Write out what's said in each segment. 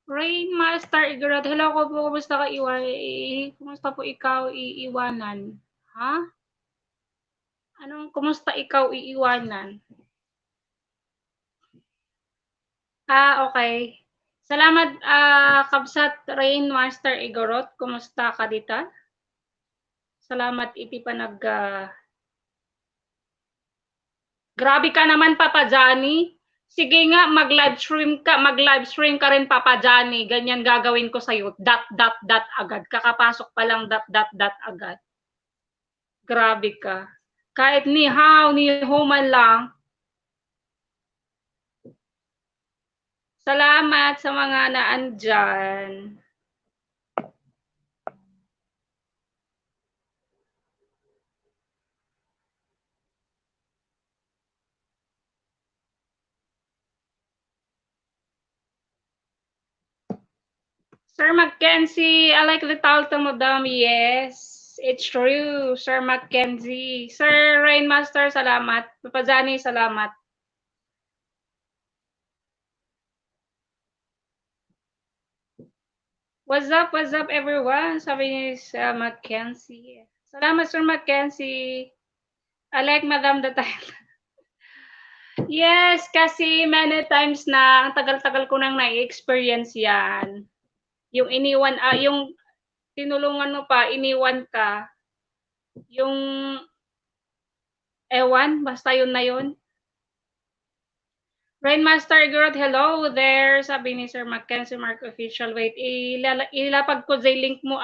Rain Master Igorot, hello ko po, kumusta ka kumusta po ikaw iiwanan? Ha? Anong kumusta ikaw iiwanan? Okay. Salamat, Kabsat Rain Master Igorot, kumusta ka dita? Salamat iti panag grabe ka naman, Papa Johnny. Sige nga, mag-live stream ka rin, Papa Johnny. Ganyan gagawin ko sa'yo. Dot agad. Kakapasok pa lang dot agad. Grabe ka. Kahit ni hao man lang. Salamat sa mga naandyan. Sir Mackenzie, I like the title mo, Dam. Yes, it's true, Sir Mackenzie. Sir Rainmaster, salamat. Papa Johnny, salamat. What's up, everyone? Sabi ni Sir Mackenzie. Salamat, Sir Mackenzie. I like Madam the title. Yes, kasi many times na, ang tagal-tagal ko nang na-experience yan. Yung yung tinulungan mo pa, iniwan ka. Yung, ewan, basta yun na yun. Rainmaster Girl, hello there. Sabi ni Sir Mackenzie Mark Official. Wait, ilapag ko sa link mo,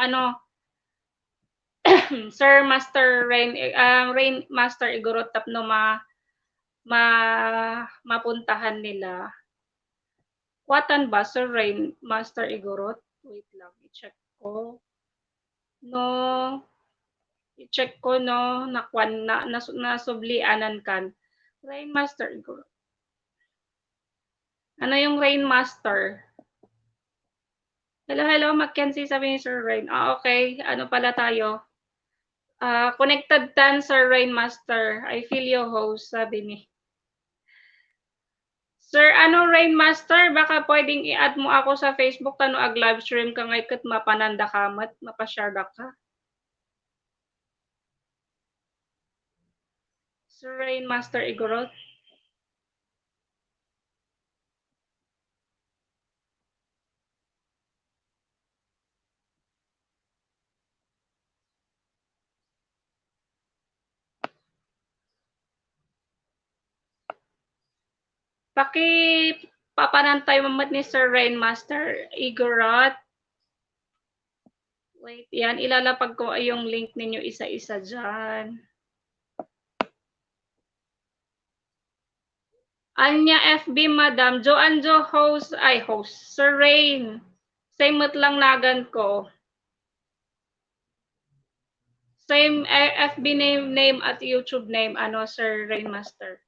Sir Master Rain Master Igorot tapno mapuntahan nila. Watan ba, Sir Rain Master Igorot? Wait lang, i-check ko. No, i-check ko, no, nasublianan kan. Rain Master Igorot. Ano yung Rain Master? Hello, Mackenzie, sabi ni Sir Rain. Okay. Ano pala tayo? Connected tan, Sir Rain Master. I feel your host, sabi ni. Sir, Rain Master, baka pwedeng i-add mo ako sa Facebook, ag-live stream ka ngay kat mapananda kamat, mapashare ka. Sir Rain Master Igorot. Papanantay mamat ni Sir Rain Master Igorot. Wait, yan. Ilalapag ko yung link ninyo isa-isa dyan. Anya FB, Madam. Joanjo host. Sir Rain. Same lang nagan ko. Same FB name at YouTube name, Sir Rainmaster.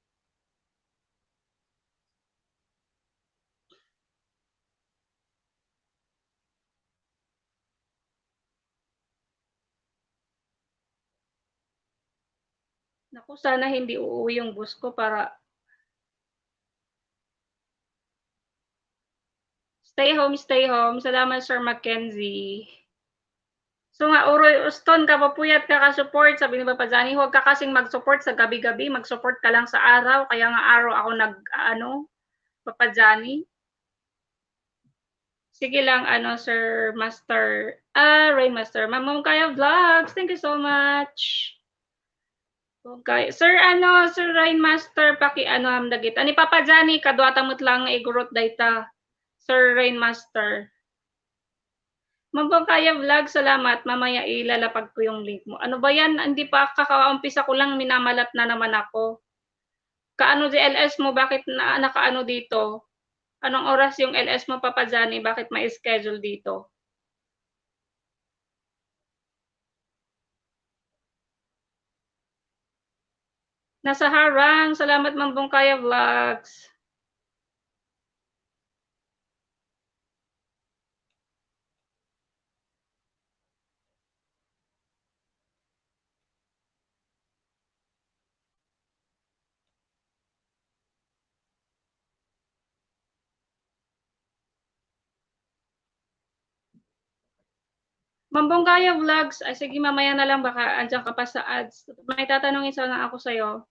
Naku, sana hindi uuwi yung bus ko para stay home. Salamat, Sir Mackenzie. So nga, uroy uston, kapapuyat ka ka-support. Sabi ni Papa Johnny, huwag ka kasing mag-support sa gabi-gabi. Mag-support ka lang sa araw. Kaya nga araw ako Papa Johnny. Sige lang, Sir Master, Rainmaster. Ma'am Kaya Vlogs, thank you so much. Okay. Sir, Sir Rainmaster, hamdagit. Ani Papa Johnny, kadwatamot lang igurot dayta. Sir Rainmaster. Kaya Vlog, salamat. Mamaya ilalapag ko yung link mo. Ano ba yan? Hindi pa kakaumpisa ko lang, minamalat na naman ako. Kaano di LS mo? Bakit nakaano dito? Anong oras yung LS mo, Papa Johnny? Bakit may schedule dito? Nasa harang. Salamat, Kaya Vlogs. Mambonggaya Vlogs, ay sige mamaya na lang baka andyan ka pa sa ads. May tatanong isa na ako sa'yo.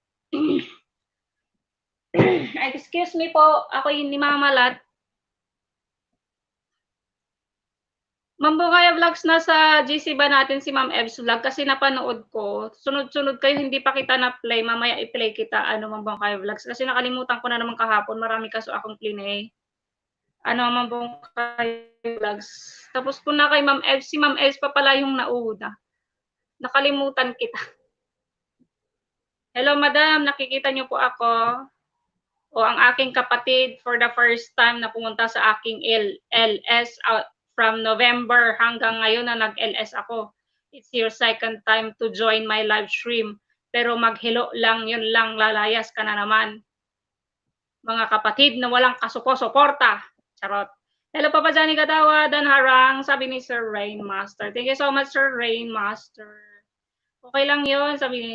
Excuse me po, ako yung ni Mama Lat. Mambonggaya Vlogs, nasa GC ba natin si Ma'am Evs Vlog? Kasi napanood ko. Sunod-sunod kayo, hindi pa kita na-play. Mamaya i-play kita, Mambonggaya Vlogs. Kasi nakalimutan ko na naman kahapon. Marami kaso akong plinay. Mambonggaya Vlogs. Tapos po na kay Ma'am Evs. Si Ma'am Evs pa pala yung nauna. Nakalimutan kita. Hello, madam. Nakikita niyo po ako. O ang aking kapatid for the first time na pumunta sa aking LS from November hanggang ngayon na nag-LS ako. It's your second time to join my live stream. Pero maghilo lang, yun lang, lalayas ka na naman. Mga kapatid na walang kasupo-suporta. Charot. Hello, Papa Johnny Gadawa, Dan Harang, sabi ni Sir Rainmaster. Thank you so much, Sir Rainmaster. Okay lang yun, sabi ni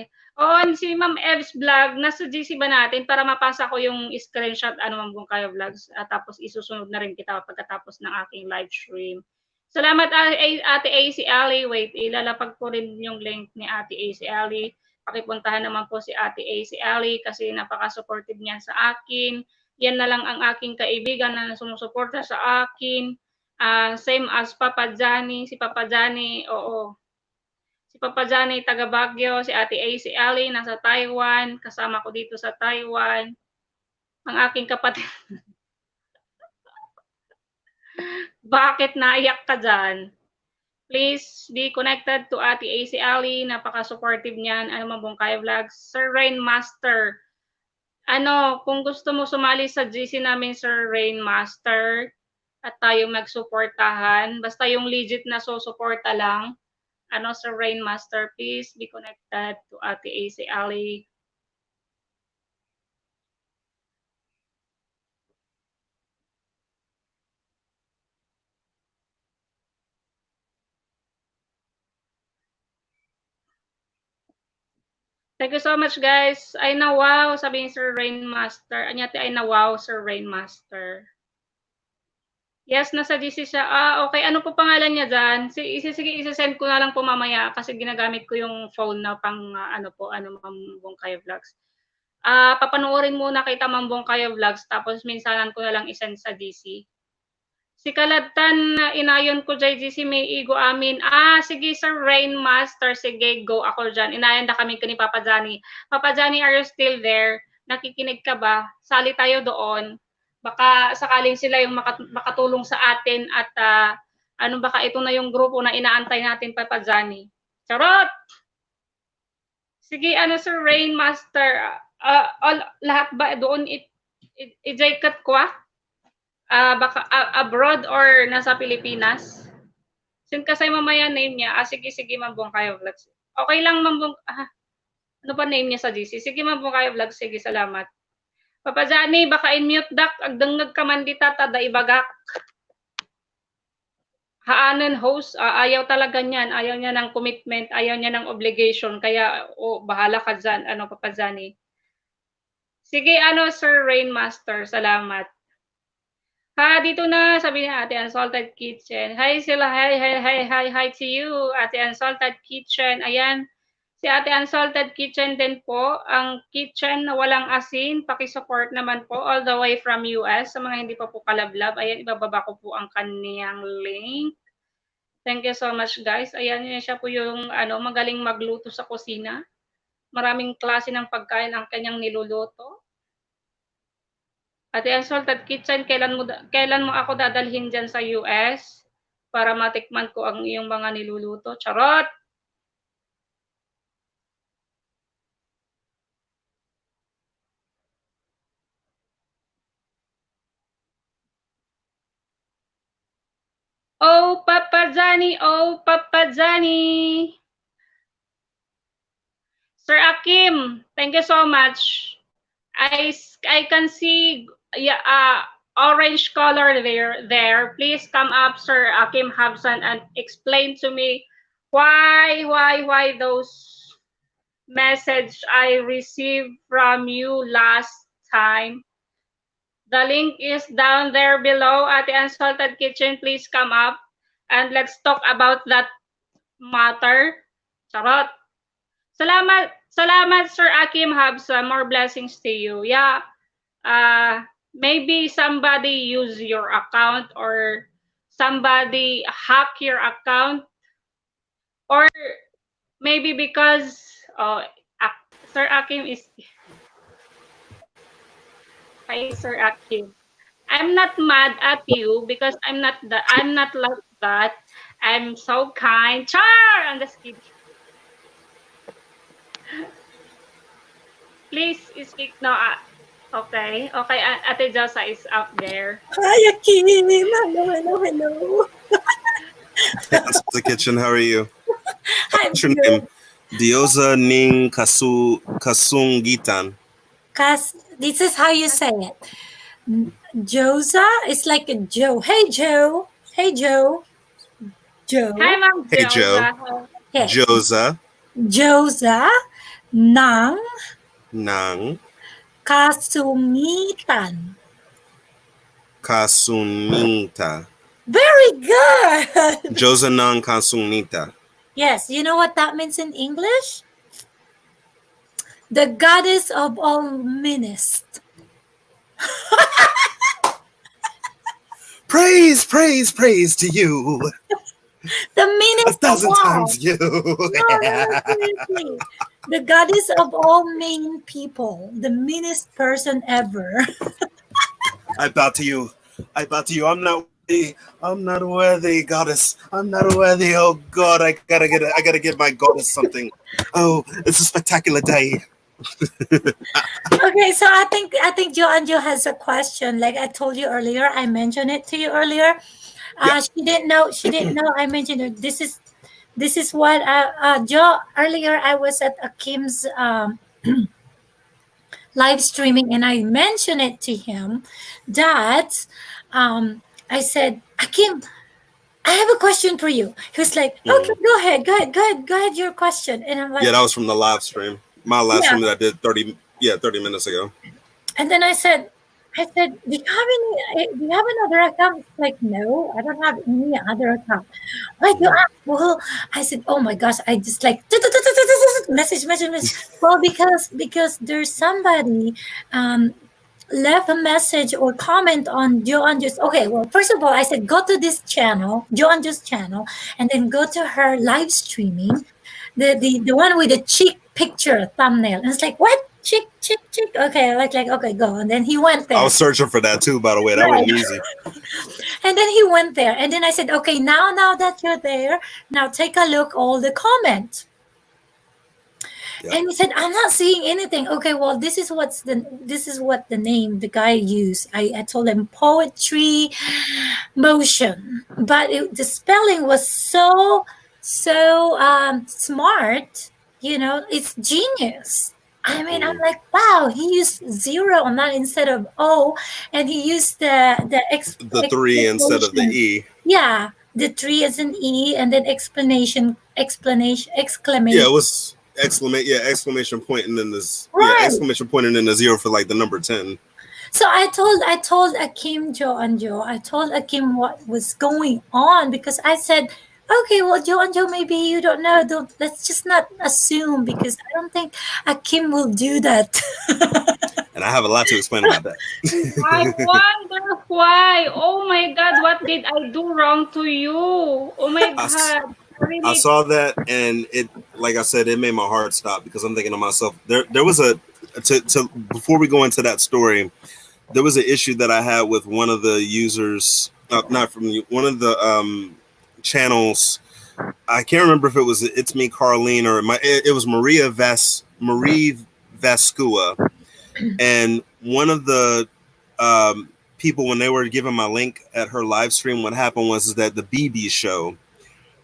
si Ma'am Evs Vlog, nasa GC ba natin para mapasa ko yung screenshot Mambonggaya Vlogs at tapos isusunod na rin kita pagkatapos ng aking live stream. Salamat Ate AC Ali. Wait, ilalapag ko rin yung link ni Ate AC Ali. Pakipuntahan naman po si Ate AC Ali kasi napaka-supportive niya sa akin. Yan na lang ang aking kaibigan na sumusuporta sa akin. Same as Papa Johnny. Si Papa Johnny, oo. Si Papa Johnny, taga Baguio, si Ate A, si Ali, nasa Taiwan, kasama ko dito sa Taiwan. Ang aking kapatid. Bakit naiyak ka dyan? Please be connected to Ate A, si Ali, napaka-supportive niyan. Mambonggaya Vlogs. Sir Rainmaster, kung gusto mo sumali sa GC namin, Sir Rainmaster, at tayo magsuportahan, basta yung legit na susuporta lang, Sir Rainmaster, please be connected to Ate AC Ali. Thank you so much, guys. Ay na wow, sabi ni Sir Rainmaster. Anyate ay na wow, Sir Rainmaster. Yes, nasa GC siya. Okay. Ano po pangalan niya dyan? Sige, isa-send ko na lang po mamaya kasi ginagamit ko yung phone na pang Mambonggaya Vlogs. Papanoorin muna kita Mambonggaya Vlogs tapos minsanan ko na lang isend sa GC. Si Kalatan na inayon ko JGC may igo amin. Sige Sir Rainmaster, sige go ako dyan. Inayan na kami ni Papa Johnny. Papa Johnny, are you still there? Nakikinig ka ba? Sali tayo doon. Baka sakaling sila yung makatulong sa atin at baka ito na yung grupo na inaantay natin Papa Johnny. Charot! Sige, Sir Rainmaster, lahat ba doon i-jacket ko baka abroad or nasa Pilipinas? Send kasi mamaya name niya. Sige, Mambonggaya Vlogs. Okay lang, ano ba name niya sa GC? Sige, Mambonggaya Vlogs. Sige, salamat. Papa Johnny, baka in-mute dak. Agdangag ka man dita, tada ibagak. Haanan host, ayaw talaga niyan. Ayaw niya ng commitment, ayaw niya ng obligation. Kaya, bahala ka dyan, Papa Johnny. Sige, Sir Rainmaster, salamat. Dito na, sabi ni Ate Unsalted Kitchen. Hi sila, hi to you, Ate Unsalted Kitchen. Ayan, si Ate Unsalted Kitchen din po, ang kitchen na walang asin, pakisupport naman po all the way from US. Sa mga hindi pa po kalablab, ayan, ibababa ko po ang kaniyang link. Thank you so much guys. Ayan, siya po yung magaling magluto sa kusina. Maraming klase ng pagkain ang kanyang niluluto. Ate Unsalted Kitchen, kailan mo ako dadalhin dyan sa US para matikman ko ang iyong mga niluluto? Charot! Oh, Papa Johnny! Oh, Papa Johnny! Sir Akim, thank you so much. I can see orange color there. Please come up, Sir Akim Habsan, and explain to me why those message I received from you last time. The link is down there below. Ate Unsalted Kitchen, please come up and let's talk about that matter. Charot. Salamat, Sir Akim Habsa. More blessings to you. Yeah, maybe somebody use your account or somebody hack your account, or maybe because Sir Akim is hi, Sir Akim. I'm not mad at you because I'm not like that. I'm so kind. Char! I'm just kidding. Please speak now. Okay. Ate Josa is up there. Hi, Akim. Hello. That's the kitchen. How are you? I'm What's your good. name? Diosa Ning Kasungitan. This is how you say it. Josa is like a Joe. Hey, Joe. Hey, Joe. Joe. Hi, Ma'am Hey, Joe. Josa. Yes. Josa Josa ng Nang kasungitan. Kasunita. Very good. Josa Nang Kasunita. Yes. You know what that means in English? The goddess of all meanest. Praise to you. The meanest 1,000 of all. times you. No, seriously. The goddess of all mean people. The meanest person ever. I bow to you. I'm not worthy. Goddess. I'm not worthy. Oh God, I gotta get my goddess something. Oh, it's a spectacular day. Okay, so I think Jo Anjo has a question. Like I told you earlier, I mentioned it to you earlier. Yeah. She didn't know. I mentioned it. This is what Jo earlier. I was at Akim's live streaming, and I mentioned it to him that I said, Akim, I have a question for you. He was like, okay, go ahead, your question. And I'm like, Yeah, that was from the live stream. My live Yeah. stream that I did 30 minutes ago. And then I said, do you have another account? It's like, no, I don't have any other account. Like, well, I said, oh my gosh, I just like message. Well, because there's somebody left a message or comment on Jo Anjo's. Okay, well, first of all, I said, go to this channel, Jo Anjo's channel, and then go to her live streaming, the one with the chick picture thumbnail. And it's like, what? Chick. Okay, like okay, go. And then he went there. I was searching for that too, by the way. That Right. wasn't easy. And then he went there. And then I said, okay, now that you're there, now take a look all the comments. Yeah. And he said, I'm not seeing anything. Okay, well, this is what the name the guy used. I told him poetry motion, but the spelling was so smart. You know, it's genius. I mean, I'm like, wow, he used 0 on that instead of O, and he used the 3 instead of the E. Yeah, the 3 as an E, and then exclamation. Yeah, it was exclamation point and then this exclamation point and then the 0 for like the number 10. So I told Akim, Jo Anjo, I told Akim what was going on, because I said, okay, well, Jo Anjo, maybe you don't know. Let's just not assume, because I don't think Akim will do that. And I have a lot to explain about that. I wonder why. Oh my God, what did I do wrong to you? Oh my God. I saw that, and it, like I said, it made my heart stop, because I'm thinking to myself, there was before we go into that story, there was an issue that I had with one of the users, not from one of the channels. I can't remember if it was It's Me Carlene or it was Marie Vascua, and one of the people, when they were giving my link at her live stream, what happened was that the BB show,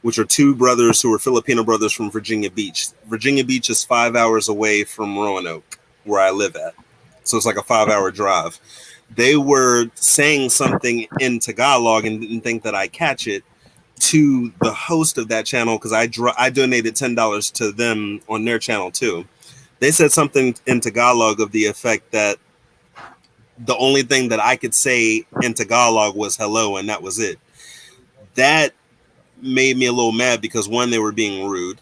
which are 2 brothers who are Filipino brothers from Virginia Beach. Virginia Beach is 5 hours away from Roanoke, where I live at. So it's like a 5-hour drive. They were saying something in Tagalog and didn't think that I catch it to the host of that channel, because I donated $10 to them on their channel too. They said something in Tagalog of the effect that the only thing that I could say in Tagalog was hello, and that was it. That made me a little mad because one, they were being rude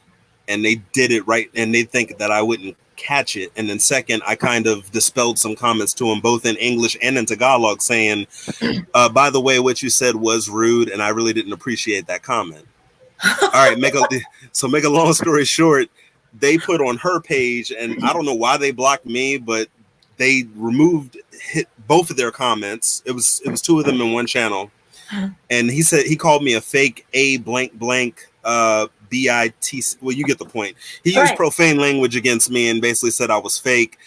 and they did it right and they think that I wouldn't catch it. And then second, I kind of dispelled some comments to them both in English and in Tagalog saying, by the way, what you said was rude and I really didn't appreciate that comment. All right, make a long story short, they put on her page, and I don't know why they blocked me, but they removed both of their comments. It was two of them in one channel, and he called me a fake A blank blank BIT. Well, you get the point. He used profane language against me and basically said I was fake.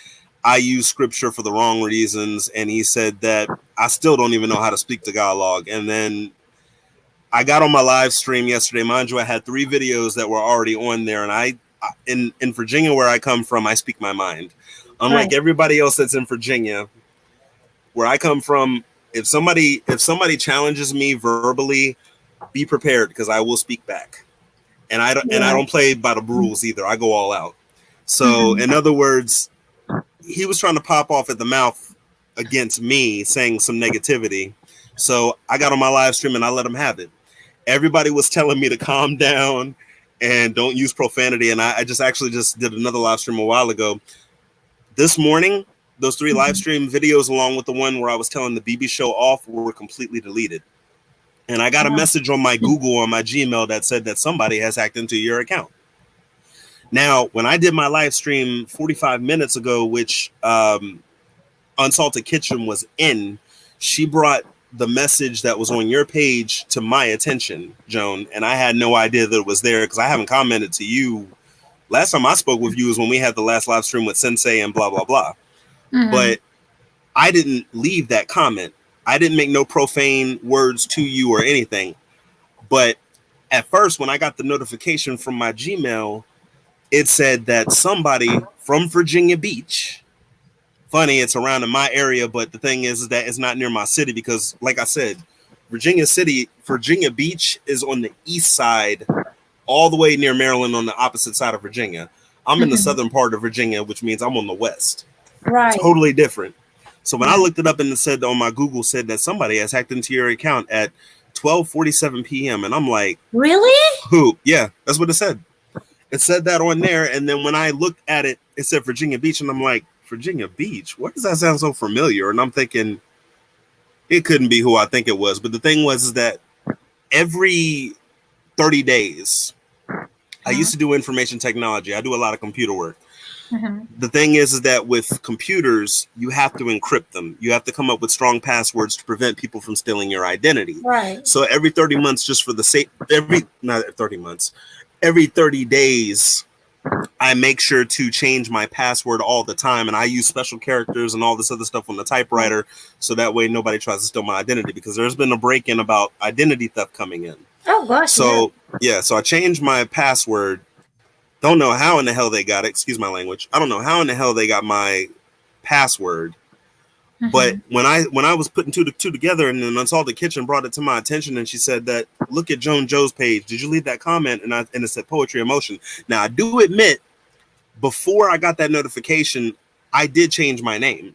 I used scripture for the wrong reasons, and he said that I still don't even know how to speak Tagalog. And then I got on my live stream yesterday. Mind you, I had 3 videos that were already on there, and I in Virginia, where I come from, I speak my mind. Unlike everybody else that's in Virginia, where I come from, if somebody challenges me verbally, be prepared because I will speak back. And I don't play by the rules either. I go all out. So in other words, he was trying to pop off at the mouth against me, saying some negativity. So I got on my live stream and I let him have it. Everybody was telling me to calm down and don't use profanity. And I just did another live stream a while ago. This morning, those 3 live stream videos, along with the one where I was telling the BB show off, were completely deleted. And I got a message on my Google, on my Gmail, that said that somebody has hacked into your account. Now, when I did my live stream 45 minutes ago, which Unsalted Kitchen was in, she brought the message that was on your page to my attention, Joan, and I had no idea that it was there because I haven't commented to you. Last time I spoke with you was when we had the last live stream with Sensei and blah, blah, blah. But I didn't leave that comment. I didn't make no profane words to you or anything. But at first, when I got the notification from my Gmail, it said that somebody from Virginia Beach, funny, it's around in my area, but the thing is that it's not near my city because, like I said, Virginia Beach is on the east side, all the way near Maryland on the opposite side of Virginia. I'm in the southern part of Virginia, which means I'm on the west. Right. Totally different. So when I looked it up and it said on my Google said that somebody has hacked into your account at 12:47 p.m. And I'm like, really? Who? Yeah, that's what it said. It said that on there. And then when I looked at it, it said Virginia Beach. And I'm like, Virginia Beach? Why does that sound so familiar? And I'm thinking it couldn't be who I think it was. But the thing was that every 30 days, I used to do information technology. I do a lot of computer work. The thing is that with computers, you have to encrypt them. You have to come up with strong passwords to prevent people from stealing your identity. Right. So every 30 months, just for the sake, every 30 days, I make sure to change my password all the time. And I use special characters and all this other stuff on the typewriter. So that way nobody tries to steal my identity, because there's been a break-in about identity theft coming in. Oh, gosh. So, so I changed my password. Don't know how in the hell they got it. Excuse my language. I don't know how in the hell they got my password. But when I was putting two together, and then Unsalted Kitchen brought it to my attention, and she said that, look at Joan Joe's page. Did you leave that comment? And it said Poetry Emotion. Now, I do admit, before I got that notification, I did change my name.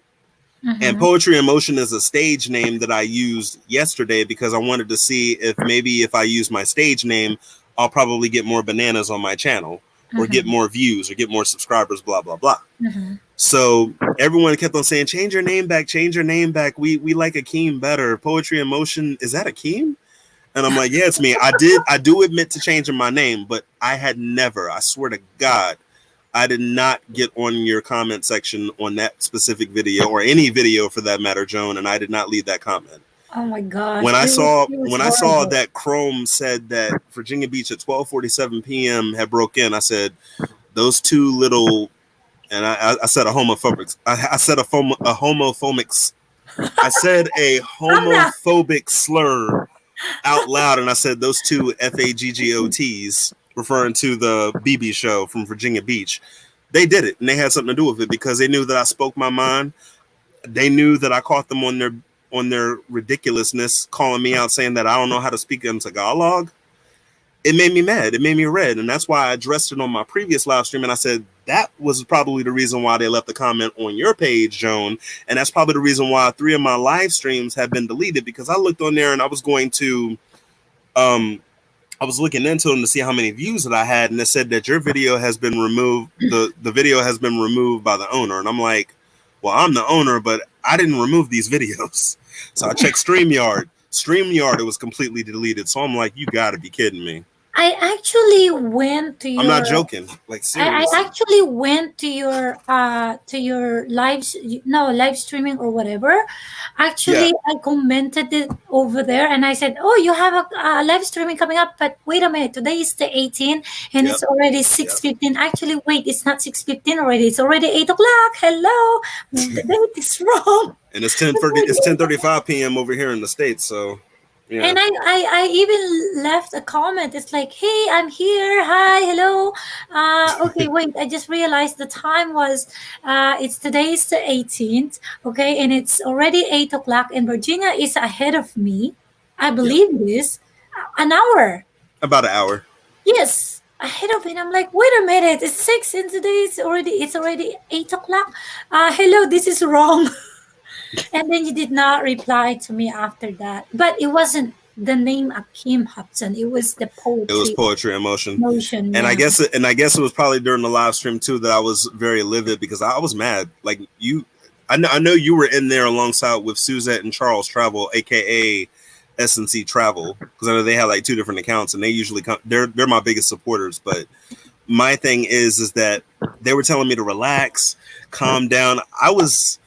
And Poetry Emotion is a stage name that I used yesterday because I wanted to see if maybe if I use my stage name, I'll probably get more bananas on my channel. Or get more views or get more subscribers, blah, blah, blah. So everyone kept on saying, change your name back. We like Akeem better. Poetry Emotion, is that Akeem? And I'm like, yeah, it's me. I do admit to changing my name, but I had never, I swear to God, I did not get on your comment section on that specific video or any video for that matter, Joan, and I did not leave that comment. Oh my God. When I saw that Chrome said that Virginia Beach at 12:47 p.m. had broke in, I said, those two little, and I said a homophobic. I said a homophobic slur out loud, and I said those two FAGGOTs, referring to the BB show from Virginia Beach. They did it, and they had something to do with it because they knew that I spoke my mind. They knew that I caught them on their ridiculousness, calling me out, saying that I don't know how to speak in Tagalog. It made me mad. It made me red. And that's why I addressed it on my previous live stream. And I said, that was probably the reason why they left the comment on your page, Joan. And that's probably the reason why 3 of my live streams have been deleted, because I looked on there and I was going to I was looking into them to see how many views that I had, and it said that your video has been removed. The video has been removed by the owner, and I'm like, well, I'm the owner, but I didn't remove these videos. So I checked StreamYard. StreamYard, it was completely deleted. So I'm like, you got to be kidding me. I actually went to your. I'm not joking. Like I seriously. actually went to your live streaming or whatever. Actually, I commented it over there and I said, "Oh, you have a live streaming coming up, but wait a minute. Today is the 18th and Yep. it's already 6:15. Actually, wait, it's not 6:15 already. It's already 8 o'clock. Hello, the date is wrong." And it's 10:30. It's 10:35 p.m. over here in the States. So yeah. And I even left a comment. It's like, "Hey, I'm here. Hi, hello. Okay, wait. I just realized the time was. It's today's the 18th. Okay, and it's already 8 o'clock, and Virginia is ahead of me. I believe this. An hour. About an hour. Yes, ahead of it. I'm like, wait a minute. It's 6, and today it's already 8 o'clock. Hello, this is wrong." And then you did not reply to me after that. But it wasn't the name Akim Hudson. It was the poetry. It was Poetry in Motion. Motion. And yeah. I guess it was probably during the live stream too that I was very livid because I was mad. Like I know you were in there alongside with Suzette and Charles Travel, aka SNC Travel, because I know they have like 2 different accounts and they usually come. They're my biggest supporters. But my thing is that they were telling me to relax, calm down. I was,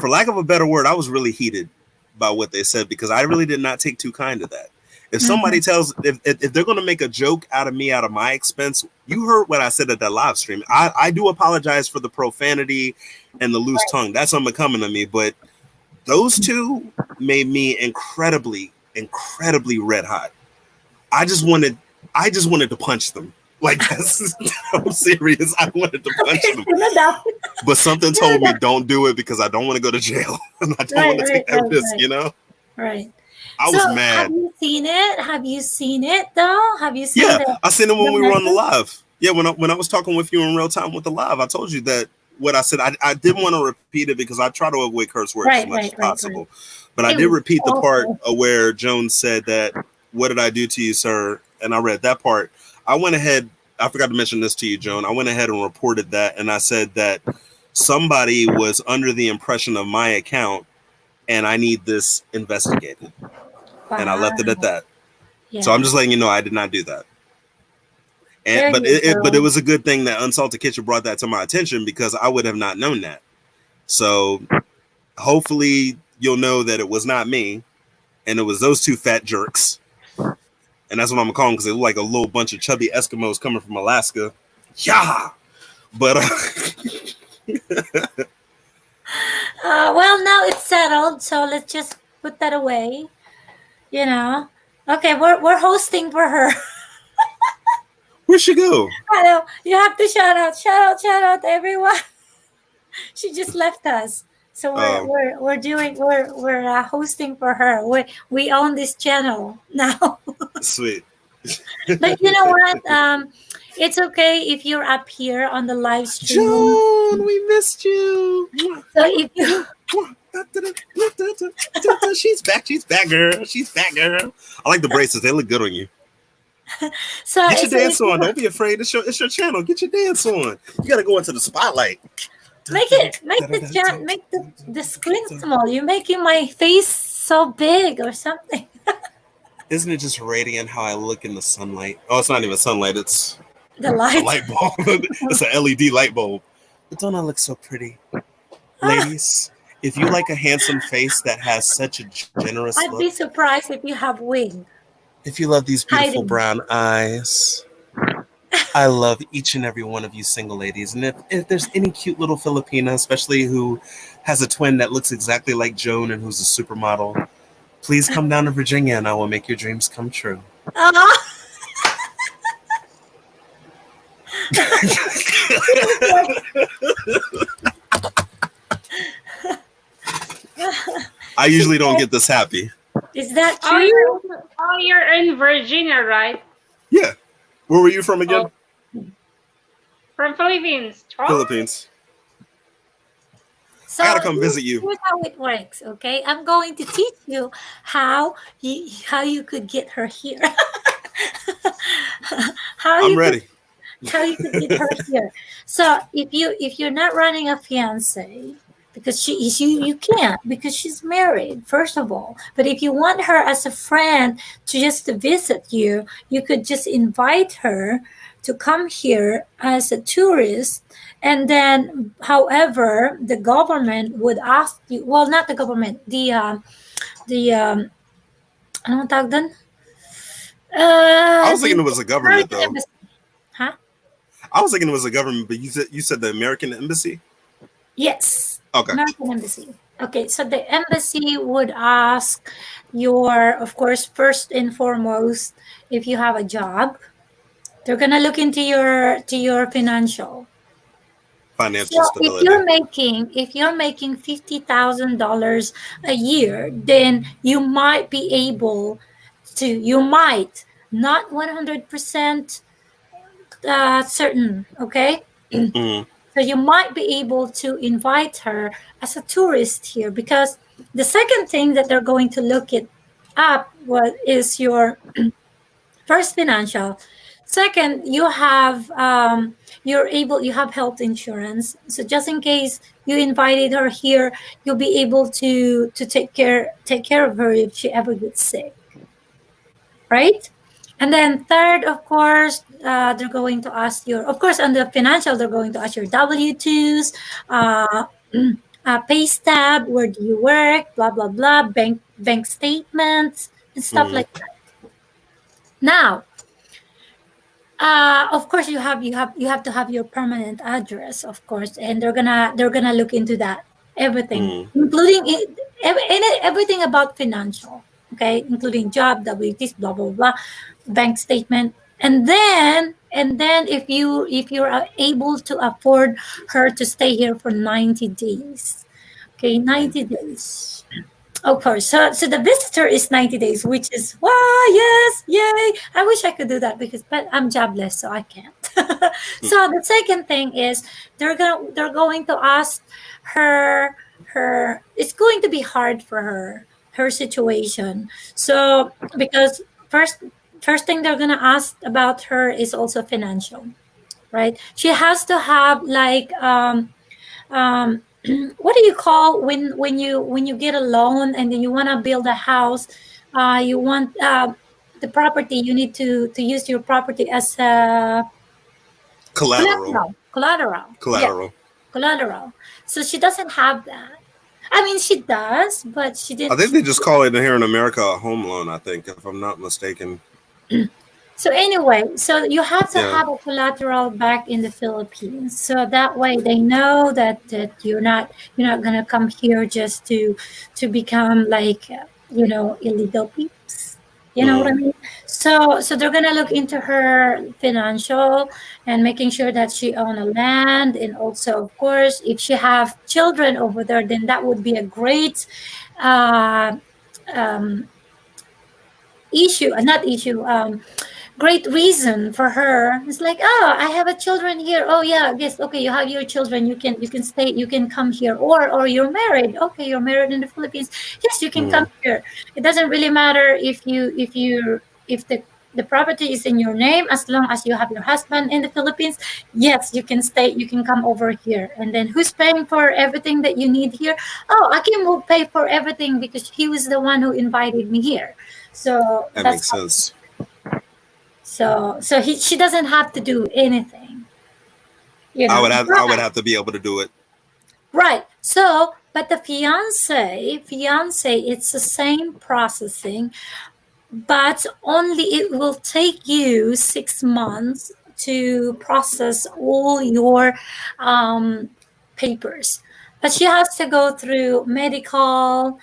for lack of a better word, I was really heated by what they said because I really did not take too kind to that. If somebody tells, if they're going to make a joke out of me, out of my expense, you heard what I said at that live stream. I do apologize for the profanity and the loose tongue. That's unbecoming of me. But those two made me incredibly red hot. I just wanted to punch them. Like that's, I'm serious. I wanted to punch them. But something told me don't do it because I don't want to go to jail. And I don't want to take that risk, you know? Right. I was mad. Have you seen it? Have you seen it though? Have you seen it? Yeah, I seen it when we were on the live. Yeah, when I was talking with you in real time with the live, I told you that what I said. I didn't want to repeat it because I try to avoid curse words as much as possible. But I did repeat the part where Jones said that, "What did I do to you, sir?" And I read that part. I went ahead. I forgot to mention this to you, Joan. I went ahead and reported that, and I said that somebody was under the impression of my account, and I need this investigated. And I left it at that. Yeah. So I'm just letting you know I did not do that. And but it was a good thing that Unsalted Kitchen brought that to my attention because I would have not known that. So hopefully you'll know that it was not me, and it was those 2 fat jerks. And that's what I'm gonna call them because they look like a little bunch of chubby Eskimos coming from Alaska. Yeah, but well, now it's settled, so let's just put that away. You know, okay, we're hosting for her. Where'd she go? I know you have to shout out everyone. She just left us, so we're hosting for her. We own this channel now. Sweet. But you know what? It's okay if you're up here on the live stream. Joan, we missed you. So if you. She's back, girl. She's back, girl. I like the bracelets. They look good on you. So get your dance on. Don't be afraid. It's your channel. Get your dance on. You gotta go into the spotlight. Make the screen small. You're making my face so big or something. Isn't it just radiant how I look in the sunlight? Oh, it's not even sunlight. It's the light. A light bulb. It's an LED light bulb. But don't I look so pretty, ladies? If you like a handsome face that has such a generous look. I'd be surprised if you have wing. If you love these beautiful brown eyes, I love each and every one of you single ladies. And if there's any cute little Filipina, especially who has a twin that looks exactly like Joan and who's a supermodel, please come down to Virginia and I will make your dreams come true. I usually don't get this happy. Is that true? You're in Virginia, right? Yeah. Where were you from again? From Philippines. Philippines. So I gotta come visit you. Here's how it works, okay? I'm going to teach you how you could get her here. how I'm you ready. how you could get her here. So if you're not running a fiance, because you can't, because she's married, first of all. But if you want her as a friend to just to visit you, you could just invite her to come here as a tourist. And then, however, the government would ask you, well, not the government, the anong tawag dun? I was The thinking it was a government American though. embassy. Huh? I was thinking it was a government, but you said the American embassy. Yes, Okay. American embassy. Okay, so the embassy would ask your, of course, first and foremost, if you have a job, they're gonna look into your financial. Financial So stability. if you're making $50,000 a year, then you might not 100% certain, okay? Mhm. So you might be able to invite her as a tourist here, because the second thing that they're going to look it up is your first financial. Second, you have health insurance. So just in case you invited her here, you'll be able to take care of her if she ever gets sick, right? And then third, of course, they're going to ask of course, on the financial, they're going to ask your W-2s, uh, pay stub, where do you work, blah, blah, blah, bank statements, and stuff Mhm. like that. Now, of course, you have to have your permanent address, of course, and they're gonna look into that, everything, Mhm. including everything about financial, okay, including job, WTs, blah blah blah, bank statement, and then if you're able to afford her to stay here for 90 days, okay, 90 days. Of course. So the visitor is 90 days, which is wow, yes, yay. I wish I could do that, but I'm jobless, so I can't. So the second thing is they're going to ask her it's going to be hard for her situation. So because first thing they're gonna ask about her is also financial, right? She has to have like um, what do you call when you get a loan and then you want to build a house, you want the property, you need to use your property as a Collateral. collateral, yeah, Collateral. collateral. So she doesn't have that. I mean, she does, but she I didn't. think they just call it here in America a home loan. I think, if I'm not mistaken. So anyway, so you have to Yeah. have a collateral back in the Philippines, so that way they know that you're not gonna come here just to become like illegal peeps. You know what I Mhm. mean? So they're gonna look into her financial and making sure that she own a land, and also, of course, if she have children over there, then that would be a great uh, um, issue, not issue. Great reason for her. It's like, oh, I have a children here. Oh yeah, yes, okay, you have your children, you can stay, you can come here, or you're married. Okay, you're married in the Philippines. Yes, you can come Mhm. here. It doesn't really matter if the property is in your name, as long as you have your husband in the Philippines. Yes, you can stay, you can come over here. And then who's paying for everything that you need here? Oh, Akim will pay for everything because he was the one who invited me here. So That that's makes sense. she doesn't have to do anything, I would have. I would But, have to be able to do it. right. So, but the fiance, it's the same processing, but only it will take you 6 months to process all your papers. But she has to go through medical.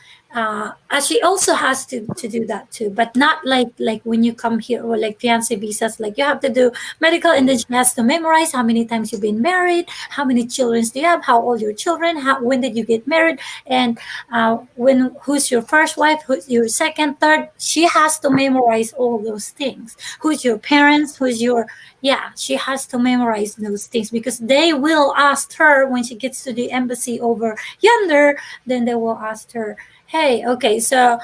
She also has to do that too, but not like when you come here, or like fiance visas. Like you have to do medical, and then Mhm. she has to memorize how many times you've been married, how many children do you have, how old your children, when did you get married, and who's your first wife, who's your second, third. She has to memorize all those things. Who's your parents? Yeah, she has to memorize those things, because they will ask her when she gets to the embassy over yonder. Then they will ask her, hey, okay, Okay,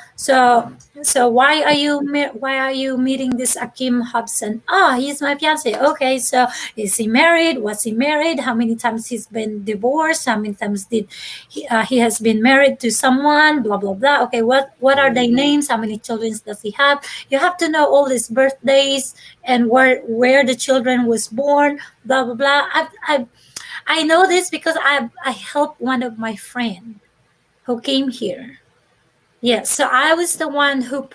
so why are you meeting this Akim Hobson? Oh, he's my fiance. Okay, so is he married? Was he married? How many times he's been divorced? How many times did he has been married to someone? Blah blah blah. Okay, what are their names? How many children does he have? You have to know all his birthdays and where the children was born. Blah blah blah. I know this because I helped one of my friend who came here. Yes, so I was the one who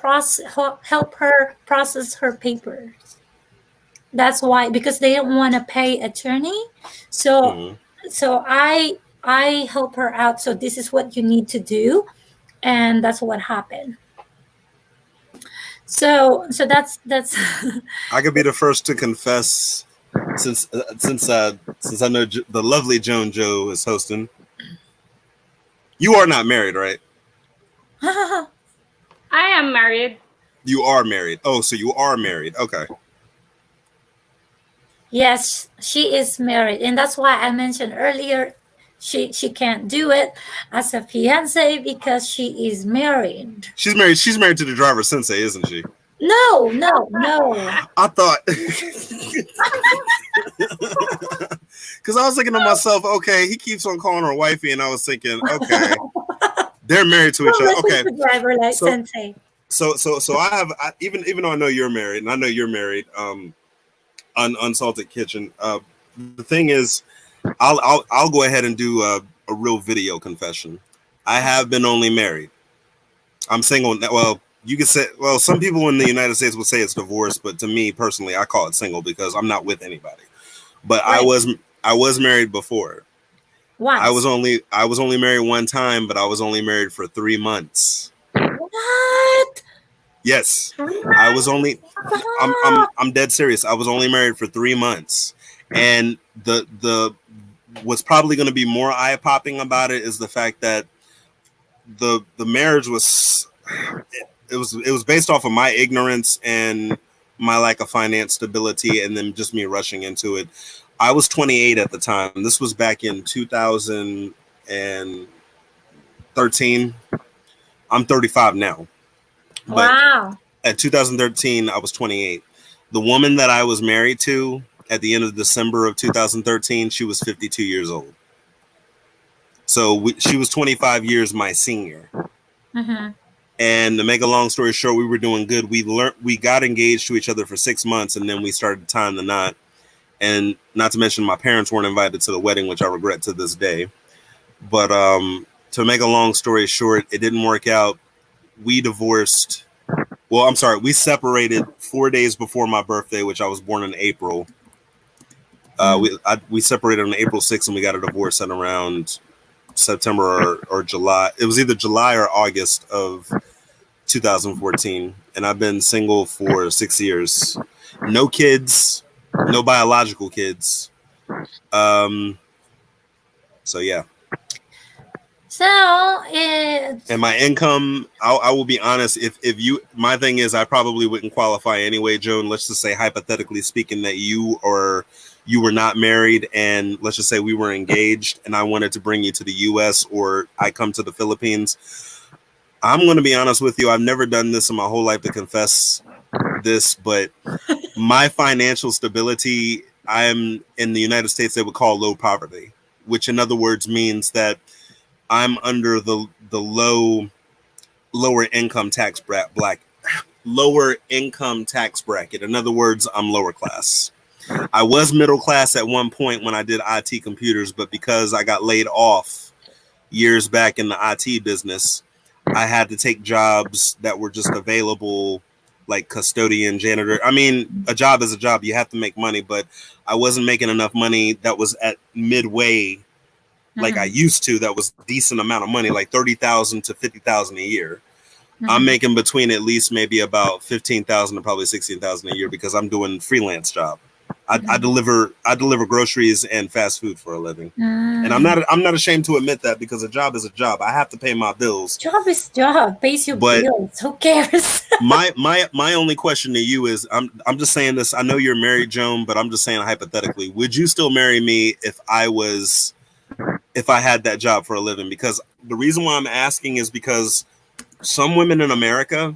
help her process her papers. That's why, because they don't want to pay attorney. So I help her out. So this is what you need to do, and that's what happened. So that's I could be the first to confess, since I know the lovely Joan Joe is hosting. You are not married, right? I am married. You are married. Oh, so you are married. Okay. Yes, she is married, and that's why I mentioned earlier she can't do it as a fiance because she is married. She's married. She's married to the driver sensei, isn't she? No. I thought, because I was thinking to myself, okay, he keeps on calling her wifey, and I was thinking, okay, they're married to each other. Okay, driver like sensei. So even though I know you're married, and I know you're married, Unsalted Kitchen. The thing is, I'll go ahead and do a real video confession. I have been only married. I'm single. Well, you could say, well, some people in the United States would say it's divorce, but to me personally, I call it single because I'm not with anybody. But right. I was married before. Once. I was only married one time, but I was only married for 3 months. What? Yes, I was only. I'm dead serious. I was only married for 3 months, and the what's probably going to be more eye popping about it is the fact that the marriage was. It was based off of my ignorance and my lack of finance stability, and then just me rushing into it. I was 28 at the time. This was back in 2013. I'm 35 now. But wow. At 2013, I was 28. The woman that I was married to at the end of December of 2013, she was 52 years old. So she was 25 years my senior. Mm-hmm. And to make a long story short, we were doing good. We got engaged to each other for 6 months, and then we started tying the knot. And not to mention, my parents weren't invited to the wedding, which I regret to this day. But to make a long story short, it didn't work out. We divorced. Well, I'm sorry. We separated 4 days before my birthday, which I was born in April. We separated on April 6th, and we got a divorce at around September or July. It was either July or August of 2014, and I've been single for 6 years. No kids, no biological kids. So yeah. So and my income, I will be honest, if you, my thing is, I probably wouldn't qualify anyway, Joan. Let's just say, hypothetically speaking, that you were not married, and let's just say we were engaged, and I wanted to bring you to the US, or I come to the Philippines. I'm going to be honest with you. I've never done this in my whole life to confess this, but my financial stability, I'm in the United States, they would call low poverty, which in other words means that I'm under the lower income tax bracket. In other words, I'm lower class. I was middle class at one point when I did IT computers, but because I got laid off years back in the IT business, I had to take jobs that were just available, like custodian, janitor. I mean, a job is a job. You have to make money, but I wasn't making enough money that was at midway like I used to. That was a decent amount of money, like $30,000 to $50,000 a year. I'm making between at least maybe about $15,000 to probably $16,000 a year because I'm doing freelance job. I deliver groceries and fast food for a living, and I'm not ashamed to admit that, because a job is a job. I have to pay my bills. Job is job, pays your bills. Who cares? my only question to you is, I'm just saying this. I know you're married, Joan, but I'm just saying hypothetically, would you still marry me if I had that job for a living? Because the reason why I'm asking is because some women in America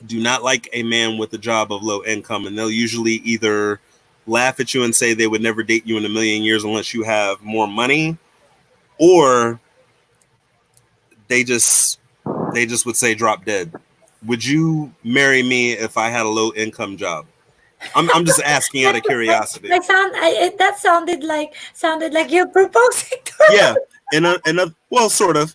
do not like a man with a job of low income, and they'll usually either laugh at you and say they would never date you in a million years unless you have more money, or they just would say drop dead. Would you marry me if I had a low income job? I'm just asking out of curiosity. That sounded like you're proposing to her. Yeah, well, sort of.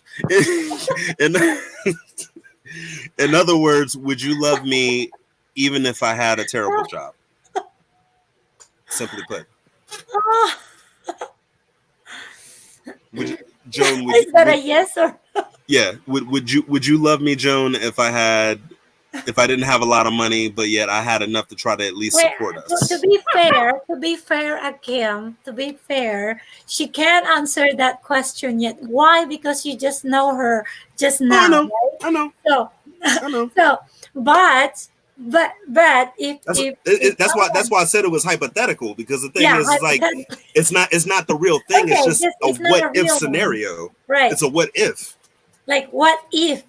In other words, would you love me even if I had a terrible job? Simply put. Joan, is that a yes or no? Yeah. Would you love me, Joan, if I didn't have a lot of money, but yet I had enough to try to at least support us? To be fair, Akim, to be fair, she can't answer that question yet. Why? Because you just know her just now. I know. So, I know. So, but if that's why I said it was hypothetical, because the thing is like it's not the real thing. Okay, it's just a what if scenario. One. Right. It's a what if. Like what if?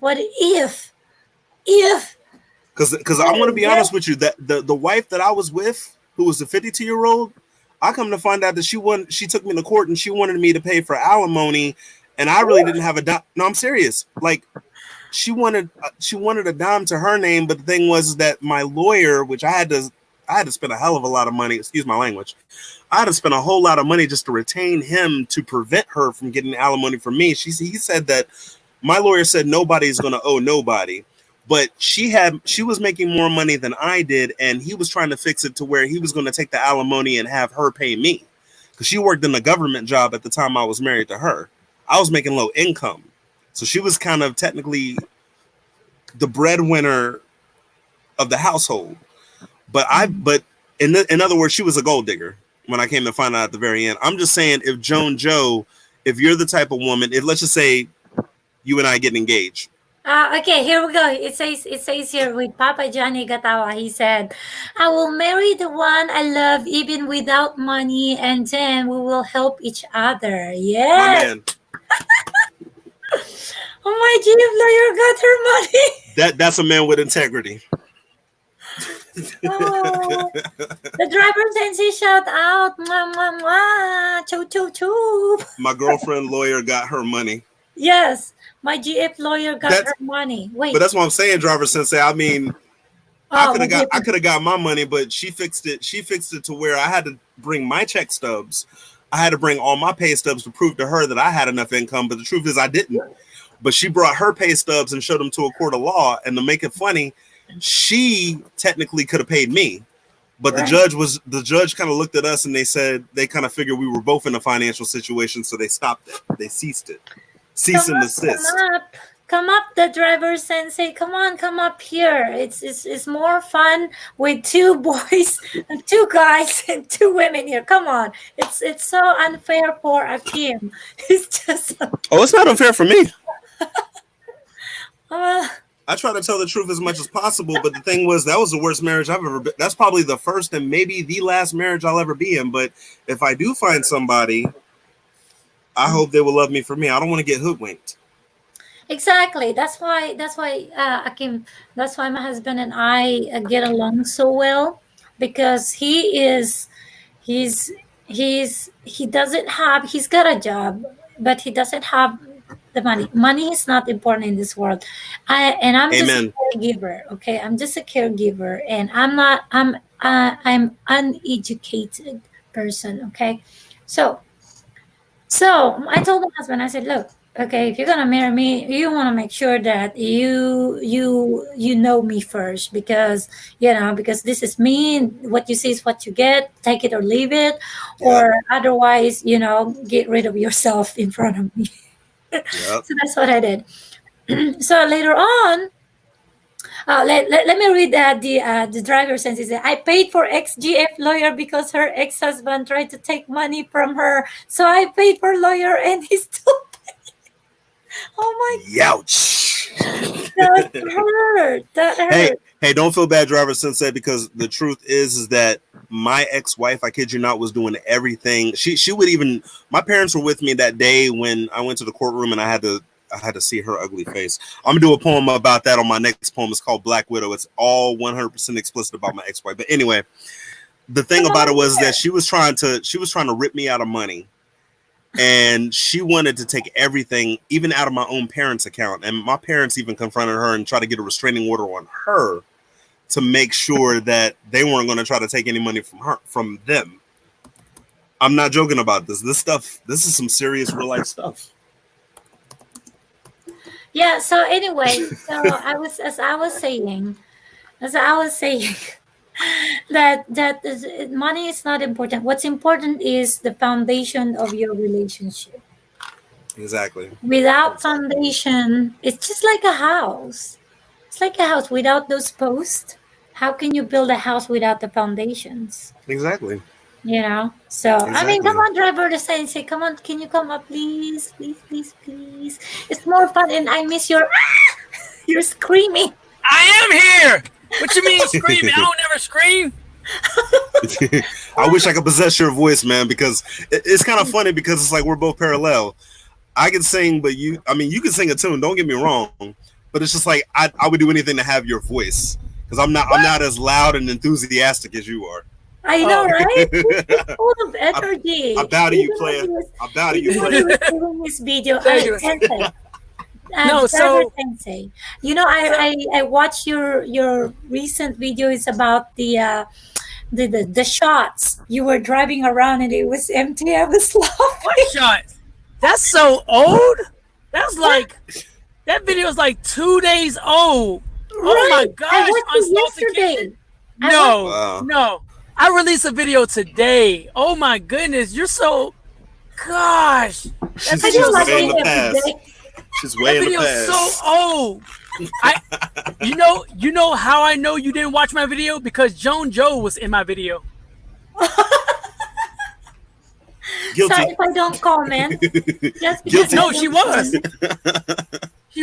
Because I want to be honest with you, that the wife that I was with, who was a 52-year-old, I come to find out that she took me to court and she wanted me to pay for alimony, and I really didn't have a dime. No, I'm serious. Like she wanted a dime to her name, but the thing was that my lawyer, which I had to spend a hell of a lot of money. Excuse my language. I had to spend a whole lot of money just to retain him to prevent her from getting alimony from me. He said that my lawyer said nobody's going to owe nobody. But she was making more money than I did, and he was trying to fix it to where he was going to take the alimony and have her pay me, because she worked in a government job at the time I was married to her. I was making low income, so she was kind of technically the breadwinner of the household. But in other words, she was a gold digger when I came to find out at the very end. I'm just saying, if Joe, if you're the type of woman, if let's just say you and I get engaged. Okay, here we go. It says here with Papa Johnny Gatawa, he said, I will marry the one I love even without money, and then we will help each other. Yeah. My man. Oh my GF lawyer got her money. That's a man with integrity. Oh, the driver sensei shout out. Mwah, mwah, mwah. Choo, choo, choo. My girlfriend lawyer got her money. Yes. My GF lawyer got her money. Wait, but that's what I'm saying, driver sensei. I mean, I could have got my money, but she fixed it. She fixed it to where I had to bring my check stubs. I had to bring all my pay stubs to prove to her that I had enough income. But the truth is, I didn't. But she brought her pay stubs and showed them to a court of law. And to make it funny, she technically could have paid me. But the judge kind of looked at us and they said they kind of figured we were both in a financial situation, so they stopped it. They ceased it. Cease and desist. Come up, the driver sensei. Come up here. It's more fun with two boys, two guys, and two women here. Come on. It's so unfair for Akim. It's just. Oh, it's not unfair for me. I try to tell the truth as much as possible, but the thing was, that was the worst marriage I've ever been. That's probably the first and maybe the last marriage I'll ever be in. But if I do find somebody, I hope they will love me for me. I don't want to get hoodwinked. Exactly. That's why, Akim, that's why my husband and I get along so well, because he's got a job, but he doesn't have the money. Money is not important in this world. I'm just a caregiver. Okay. I'm just a caregiver, and I'm uneducated person. Okay. So I told my husband, I said, look, okay, if you're gonna marry me, you want to make sure that you know me first, because this is me. What you see is what you get. Take it or leave it, or otherwise, get rid of yourself in front of me. Yep. So that's what I did. So later on, let me read the driver sentence. I paid for ex-GF lawyer because her ex-husband tried to take money from her. So I paid for lawyer and he still paid. Oh my God. Youch. That hurt. Hey, don't feel bad, driver sensei, because the truth is that my ex-wife, I kid you not, was doing everything. She would even, my parents were with me that day when I went to the courtroom and I had to had to see her ugly face. I'm gonna do a poem about that on my next poem. It's called Black Widow. It's all 100% explicit about my ex-wife. But anyway, the thing about it was that she was trying to rip me out of money, and she wanted to take everything, even out of my own parents' account. And my parents even confronted her and tried to get a restraining order on her to make sure that they weren't going to try to take any money from them. I'm not joking about this. This is some serious real life stuff. Yeah. So anyway, I was saying that money is not important. What's important is the foundation of your relationship. Exactly. Without foundation, it's just like a house. It's like a house without those posts. How can you build a house without the foundations? Exactly. You know, so I mean, Exactly. come on, driver, the sensei, come on, can you come up, please, please, please, please? It's more fun, and I miss your you're screaming. I am here. What you mean screaming? I don't never scream. I wish I could possess your voice, man, because it's kind of funny because it's like we're both parallel. I can sing, but you can sing a tune. Don't get me wrong, but it's just like I would do anything to have your voice because I'm not as loud and enthusiastic as you are. I know, right? It's full of energy. I bow to you, player. I bow to you, Even when player. he was doing this video, Sensei. No, so- Sensei. You know, I watched your recent videos about the shots. You were driving around and it was empty. I was laughing. What shot? That's so old. That's like that video is like 2 days old. Oh my Right. gosh! I watched it Unsalted yesterday. Kitchen. I No, Wow. no. I released a video today. Oh my goodness, you're so. Gosh, She's I don't like way in the it past. every day. She's that way in the video is past. so old. You know how I know you didn't watch my video because Joan Joe was in my video. Guilty. Sorry if I don't comment. Just because Guilty. No, I she don't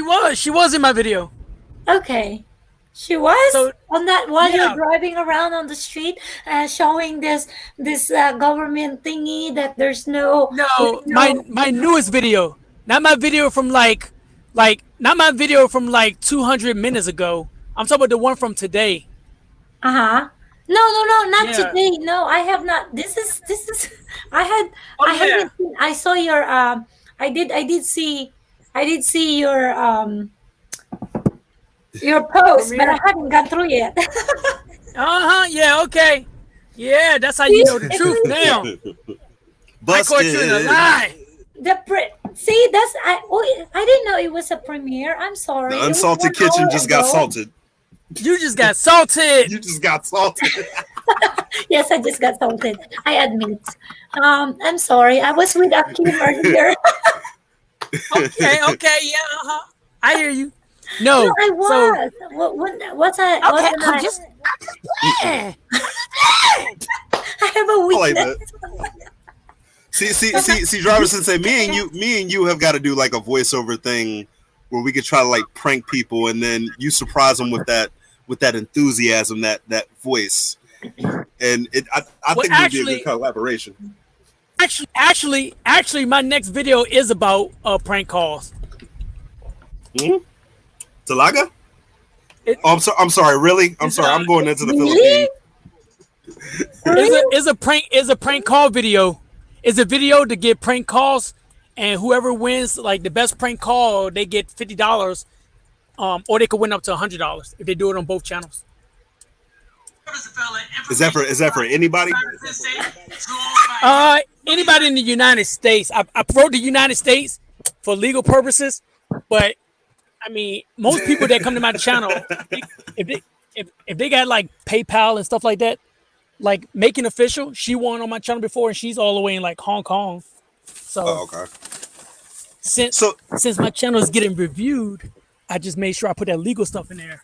was. She was in my video. Okay. She was So- on that while Yeah. you're driving around on the street, showing this government thingy that there's no. No, there's my newest video, not my video from not my video from like 200 minutes ago. I'm talking about the one from today. No, not Yeah. today. No, I have not. This is. I had. Oh, I yeah. haven't. I saw your. I did see your post, but I haven't gone through yet. Yeah. Okay. Yeah, that's how you know the truth now. I caught you in a Busted. lie. See, I didn't know it was a premiere. I'm sorry. The It was Unsalted 1 Kitchen hour just got ago. salted. You just got salted. You just got salted. Yes, I just got salted. I admit. I'm sorry. I was with Akim earlier. Okay. Yeah. I hear you. No. No, I So was. What's I? okay, Wasn't I'm I? just playing. I have a I like weakness. See, Driver Sensei, me and you have got to do like a voiceover thing where we could try to like prank people and then you surprise them with that enthusiasm, that voice. And I Well, think we'd be a good collaboration. Actually, my next video is about prank calls. Talaga? It- Oh, I'm sorry, really? I'm sorry. I'm going into the Really? Philippines. Is a prank call video. It's a video to get prank calls, and whoever wins like the best prank call, they get $50, or they could win up to $100 if they do it on both channels. Is that for anybody? Anybody in the United States. I wrote the United States for legal purposes, but I mean, most people that come to my channel, if they got like PayPal and stuff like that, like Making Official, she won on my channel before, and she's all the way in like Hong Kong. So Oh, okay. since my channel is getting reviewed, I just made sure I put that legal stuff in there,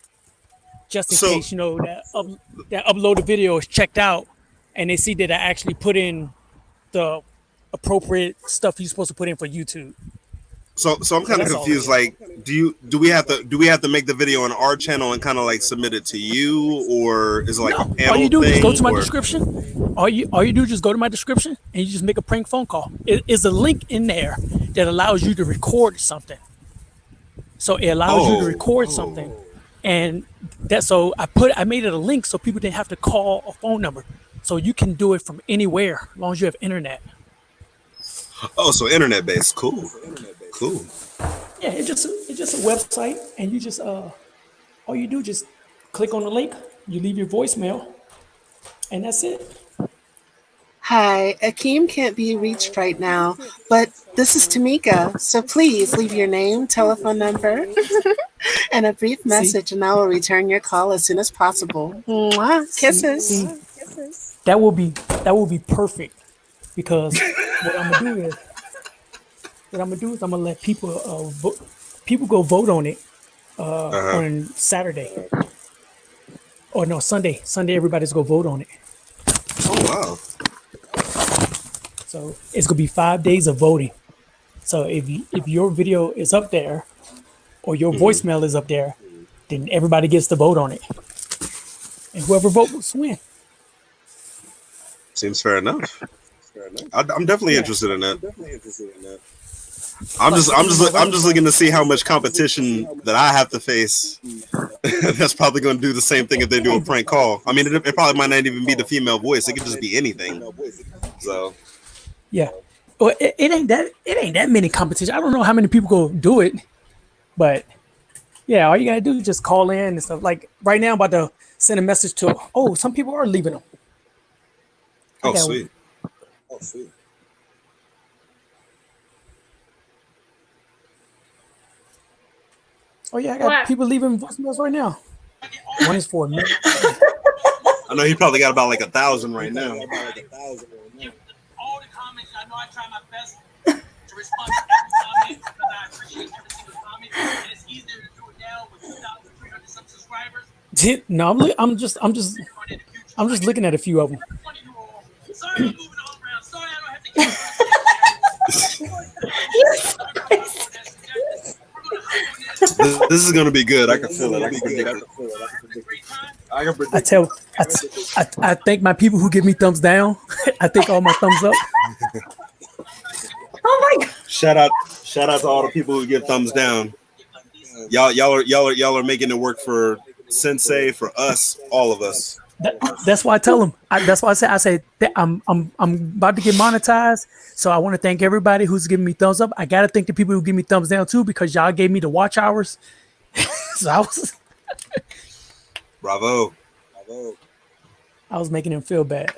just in case that uploaded video is checked out, and they see that I actually put in the appropriate stuff you're supposed to put in for YouTube. So I'm kind of That's all confused. it Like, do we have to make the video on our channel and kind of like submit it to you, or is it like a panel All you do is thing, go to my or- description. All you do is just go to my description and you just make a prank phone call. It is a link in there that allows you to record something. So it allows you to Oh, record something, and I made it a link so people didn't have to call a phone number, so you can do it from anywhere as long as you have internet. oh, so internet based. Cool. Cool. Yeah, it's just a website, and you just all you do just click on the link, you leave your voicemail, and that's it. Hi, Akeem can't be reached right now, but this is Tamika. So please leave your name, telephone number, and a brief See, message, and I will return your call as soon as possible. Mwah. Kisses. see, that will be perfect because what I'm gonna do is I'm gonna let people people go vote on it Uh-huh. on Saturday or no Sunday. Sunday, everybody's gonna vote on it. Oh wow. So it's gonna be 5 days of voting. So if your video is up there or your voicemail is up there, then everybody gets to vote on it, and whoever votes win. Seems fair enough. I'm definitely Yeah. interested in that. I'm just looking to see how much competition that I have to face. That's probably going to do the same thing if they do a prank call. I mean, it probably might not even be the female voice. It could just be anything. So Yeah. Well, it ain't that many competition. I don't know how many people go do it, but yeah, all you gotta do is just call in and stuff. Like right now, I'm about to send a message to. Oh, some people are leaving them. I oh got sweet. Oh yeah, I got What? people leaving voicemails right now. One is for me. I know he probably got about like 1,000 right now. All the comments, I know I try my best to respond to every comment because I appreciate every single comment, and it's easier to do it now with 2,300 some subscribers. No, I'm just looking at a few of them. Sorry, I'm moving all around. Sorry, I don't have to This is going to be good. I can feel it. I can predict it. I can predict I thank my people who give me thumbs down. I thank all my thumbs up. Oh my god. Shout out to all the people who give thumbs down. Y'all are making it work for Sensei, for us, all of us. That's why I tell them. That's why I say that I'm about to get monetized. So I want to thank everybody who's giving me thumbs up. I gotta thank the people who give me thumbs down too because y'all gave me the watch hours. So Bravo. I was making them feel bad.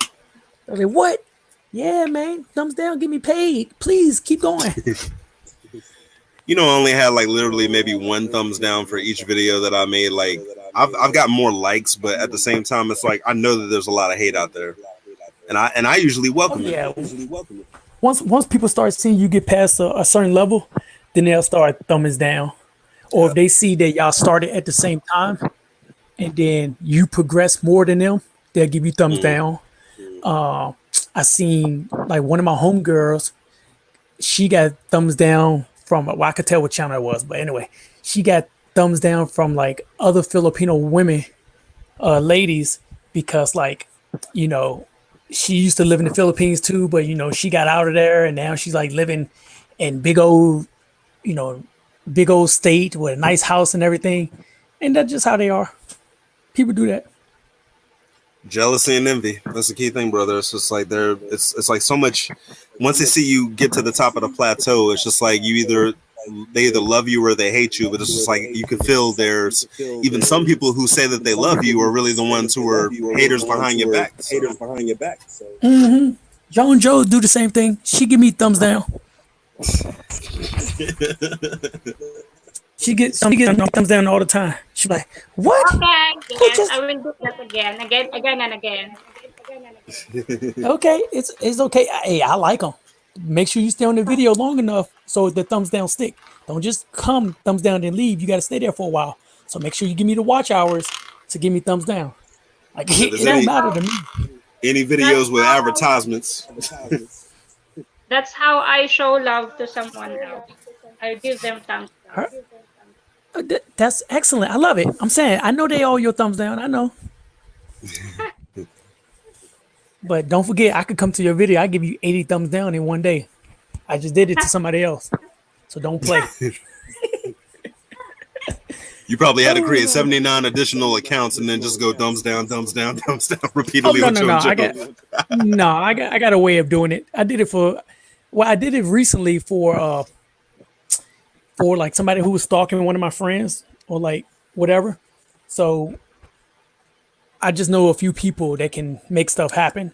I was like, what? Yeah, man, thumbs down, get me paid. Please keep going. You know, I only had like literally maybe one thumbs down for each video that I made. Like I've got more likes, but at the same time, it's like I know that there's a lot of hate out there, and I usually welcome it. Yeah. Once people start seeing you get past a certain level, then they'll start thumbs down. Or if they see that y'all started at the same time, and then you progress more than them, they'll give you thumbs down. I seen like one of my homegirls, she got thumbs down from, well, I could tell what channel it was, but anyway, she got thumbs down from like other Filipino women, ladies, because like, you know, she used to live in the Philippines too, but you know, she got out of there and now she's like living in big old state with a nice house and everything. And that's just how they are. People do that. Jealousy and envy. That's the key thing, brother. It's just like it's like so much. Once they see you get to the top of the plateau, it's just like they either love you or they hate you. But it's just like you can feel there's even some people who say that they love you are really the ones who are haters behind your back. So. Mm-hmm. Joan Joe do the same thing. She give me thumbs down. She gets thumbs down all the time. She's like, "What? Okay, Who yes, just-" I will do that again and again. Okay, it's okay. Hey, I like them. Make sure you stay on the video long enough so the thumbs down stick. Don't just come thumbs down and leave. You got to stay there for a while. So make sure you give me the watch hours to give me thumbs down. Like it don't matter to me. Any videos with advertisements? That's how I show love to someone else. I give them thumbs down. That's excellent. I love it. I'm saying I know they all your thumbs down. I know. But don't forget, I could come to your video. I give you 80 thumbs down in one day. I just did it to somebody else. So don't play. You probably had to create 79 additional accounts and then just go thumbs down, repeatedly no, with no, no. JoJo. I got a way of doing it. I did it I did it recently for like somebody who was stalking one of my friends or like whatever. So I just know a few people that can make stuff happen.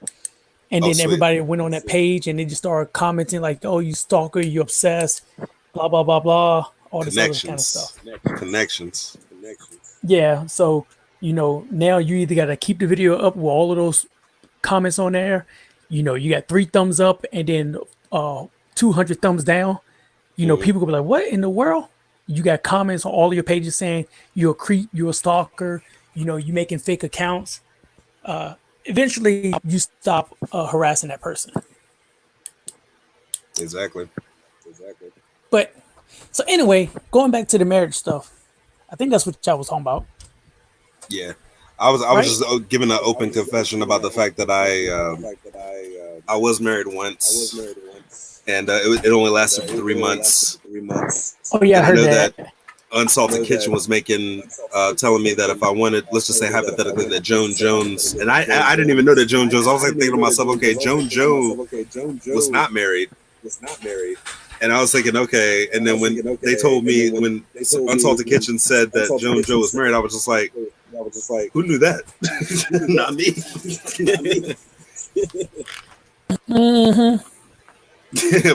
And then sweet. everybody went on that page and they just started commenting like, "Oh, you stalker, you obsessed, blah blah blah blah," all this other kind of stuff. Connections. Yeah, so now you either got to keep the video up with all of those comments on there. You got 3 thumbs up and then 200 thumbs down. People will be like, "What in the world?" You got comments on all of your pages saying you're a creep, you're a stalker, you making fake accounts. Eventually, you stop harassing that person. Exactly. But so anyway, going back to the marriage stuff, I think that's what y'all was talking about. Yeah. I was just giving an open confession about the fact that I was married once, and it only lasted for 3 months. Oh yeah, I heard know that. Unsalted Kitchen was telling me that if I wanted, let's just say hypothetically, that Joan Jones, and I didn't even know that Joan Jones. I was like thinking to myself, okay, Joan Joe was not married, and I was thinking, okay. And then when they told me, when Unsalted Kitchen said that Joan Joe was married, I was just like, who knew that? Not me.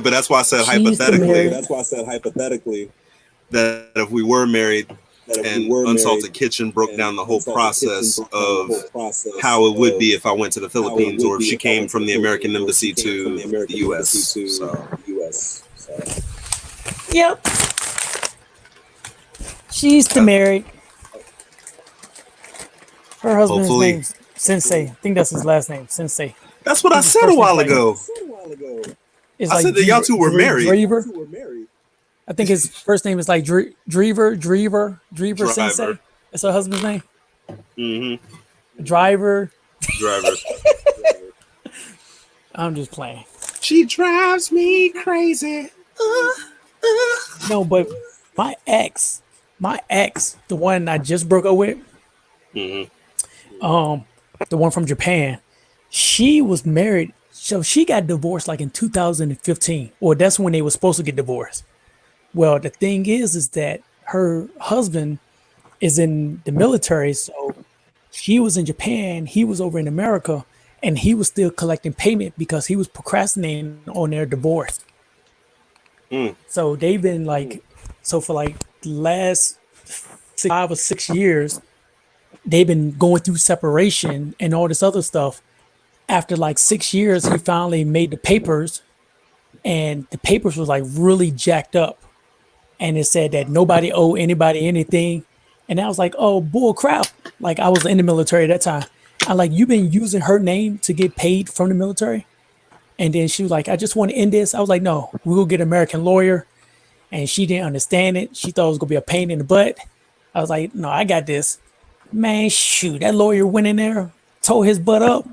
But that's why I said hypothetically. That if we were married and Unsalted Kitchen broke down the whole process of how it would be if I went to the Philippines or if she came from the American Embassy to the U.S. So. Yep. She's still married. Her husband's name's Sensei. I think that's his last name, Sensei. That's what I said a while ago. I said that y'all two were married. Drever. I think his first name is like Drever Sensei. That's her husband's name. Mm-hmm. Driver. Driver. I'm just playing. She drives me crazy. No, but my ex, the one I just broke up with, the one from Japan, she was married. So she got divorced like in 2015, or that's when they were supposed to get divorced. Well, the thing is that her husband is in the military, so she was in Japan, he was over in America, and he was still collecting payment because he was procrastinating on their divorce. So they've been for like the last 5 or 6 years, they've been going through separation and all this other stuff. After like 6 years, he finally made the papers, and the papers was like really jacked up. And it said that nobody owed anybody anything. And I was like, oh, bull crap. Like, I was in the military at that time. I'm like, you've been using her name to get paid from the military? And then she was like, I just want to end this. I was like, no, we'll get an American lawyer. And she didn't understand it. She thought it was going to be a pain in the butt. I was like, no, I got this. Man, shoot, that lawyer went in there, tore his butt up.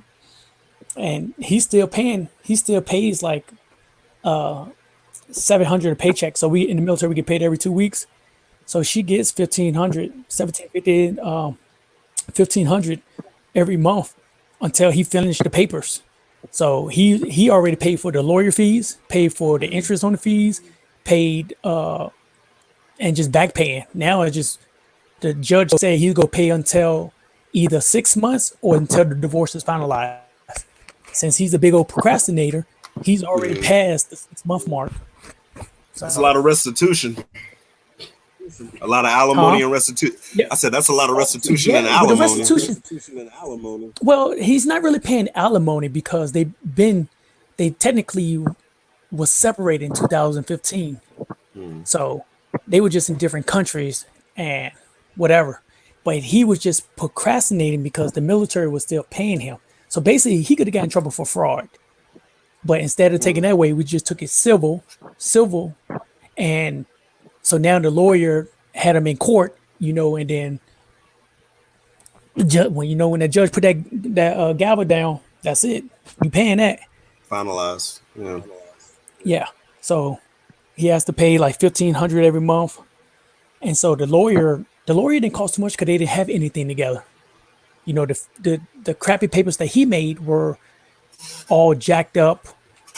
And he's still paying. He still pays like $700 a paycheck. So we in the military, we get paid every 2 weeks. So she gets $1,500 every month until he finished the papers. So he already paid for the lawyer fees, paid for the interest on the fees, paid and just back paying. Now it's just the judge said he's gonna pay until either 6 months or until the divorce is finalized. Since he's a big old procrastinator, he's already past the 6-month mark. So, that's a lot of restitution. A lot of alimony and restitution. Yeah. I said that's a lot of restitution and but alimony. the restitution. Well, he's not really paying alimony because they technically was separated in 2015. So they were just in different countries and whatever. But he was just procrastinating because the military was still paying him. So basically, he could have gotten in trouble for fraud. But instead of taking that way, we just took it civil. And so now the lawyer had him in court, and then when the judge put that gavel down, that's it. You paying that. Finalized. Yeah. So he has to pay like $1,500 every month. And so the lawyer the lawyer didn't cost too much because they didn't have anything together. You know, the crappy papers that he made were all jacked up,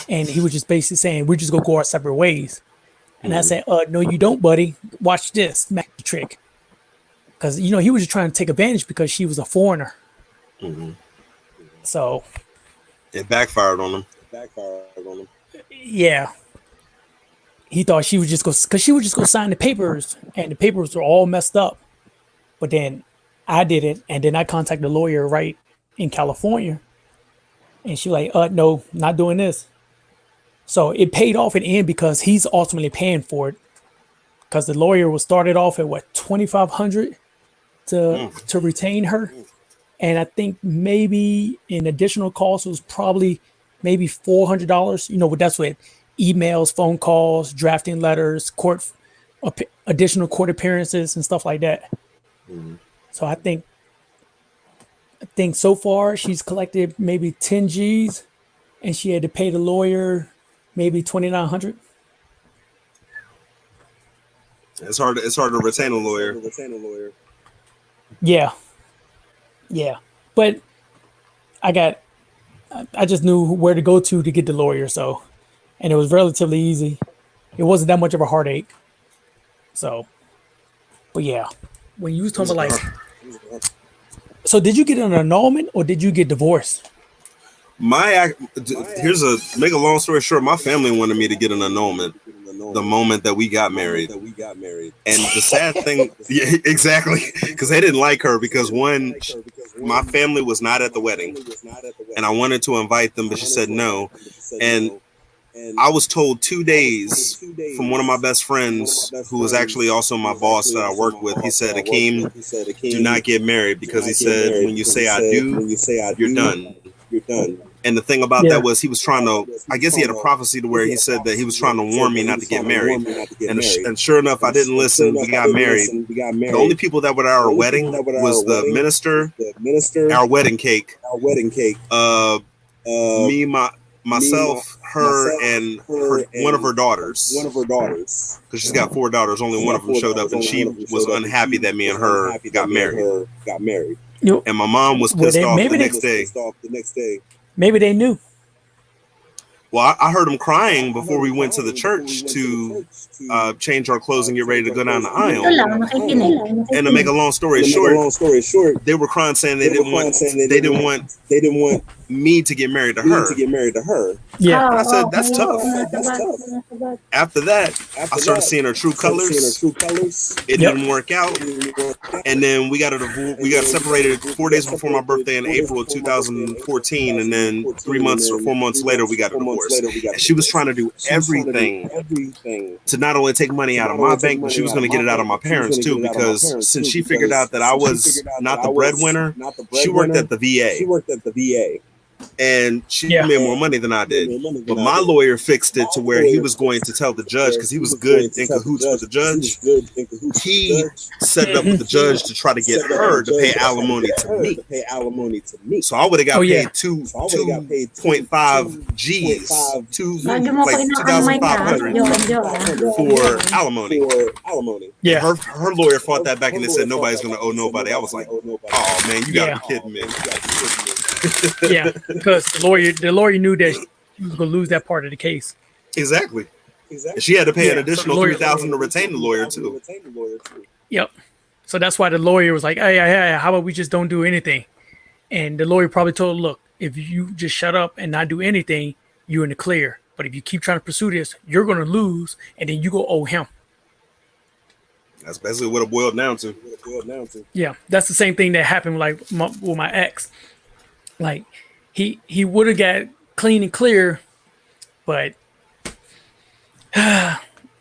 and he was just basically saying, we're just gonna go our separate ways. And I said, no, you don't, buddy. Watch this magic trick. Because, you know, he was just trying to take advantage because she was a foreigner. So It backfired on him. yeah, he thought she was just go because she was just go sign the papers, and the papers were all messed up. But then I did it, and then I contacted the lawyer right in California, and she like, no, not doing this. So it paid off in the end because he's ultimately paying for it. Because the lawyer was started off at what, $2,500 to retain her, and I think maybe in additional costs it was probably maybe $400. You know, but that's with emails, phone calls, drafting letters, additional court appearances, and stuff like that. So I think so far she's collected maybe 10 G's, and she had to pay the lawyer maybe $2,900. It's hard to retain a lawyer. Yeah, but I just knew where to go to get the lawyer, so, and it was relatively easy. It wasn't that much of a heartache. So, but yeah, when you was talking about like, so did you get an annulment or did you get divorced? Make a long story short, my family wanted me to get an annulment the moment that we got married. And the sad thing, yeah, exactly, because they didn't like her because one, my family was not at the wedding, and I wanted to invite them, but she said no. And I was told 2 days from one of my best friends, who was actually also my boss that I worked with. He said, Akeem, do not get married, because he said, when you say I do, you're done. And the thing about that was he was trying to, I guess he had a prophecy to where he said that he was trying to warn me not to get married. And sure enough, I didn't listen. We got married. The only people that were at our wedding was the minister, our wedding cake, me, myself, her, and one of her daughters. Because she's got 4 daughters. Only one of them showed up, and she was unhappy that me and her got married. And my mom was pissed off the next day. Maybe they knew. Well, I heard them crying before we went to the church to change our clothes and get ready to go down the aisle. And to make a long story short, they were crying saying they didn't want me to get married to her. Yeah. I said, that's tough. After that, I started seeing her true colors. It didn't work out. And then we got separated 4 days before my birthday in April of 2014. And then 3 months or 4 months later, we got a divorce. And she was trying to do everything to not only take money out of my bank, but she was going to get it out of my parents too, because since she figured out that I was not the breadwinner, she worked at the VA. And she made more money than I did. But my lawyer fixed it to where he was going to tell the judge, because he was good in cahoots with the judge. He set it up with the judge to try to get her to pay alimony to me. So I would have got paid 2.5 G's, like 2,500 for alimony. Yeah. Her lawyer fought that back, and they said nobody's going to owe nobody. I was like, oh man, you got to be kidding me. Yeah, because the lawyer knew that she was going to lose that part of the case. Exactly. She had to pay an additional $3,000 to retain the lawyer too. Yep. So that's why the lawyer was like, hey, how about we just don't do anything? And the lawyer probably told her, look, if you just shut up and not do anything, you're in the clear. But if you keep trying to pursue this, you're going to lose, and then you go owe him. That's basically what it boiled down to. Yeah, that's the same thing that happened with my ex. Like he would have got clean and clear, but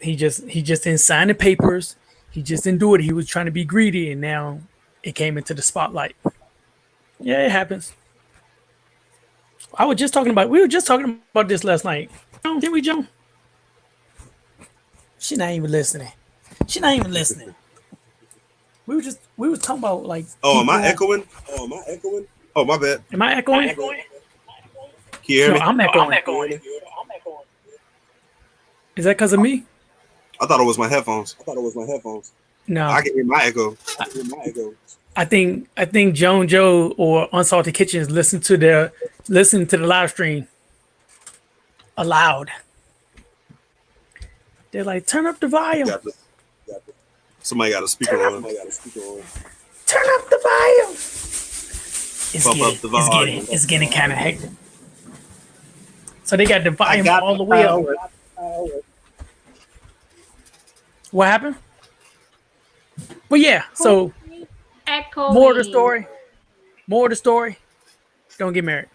he just didn't sign the papers. He just didn't do it. He was trying to be greedy, and now it came into the spotlight. Yeah, it happens. We were just talking about this last night. Didn't we, Joan? She's not even listening. We were talking about like. Oh, am I echoing? Oh, my bad. Am I echoing? Can you hear me? I'm echoing. Is that because of me? I thought it was my headphones. No, I can hear my echo. I think Joan Joe or Unsalted Kitchens listen to the live stream aloud. They're like, turn up the volume. Somebody got a speaker on. Turn up the volume. It's getting kind of hectic. So they got the volume all the way up. What happened? But yeah, so Echo. more of the story. Don't get married.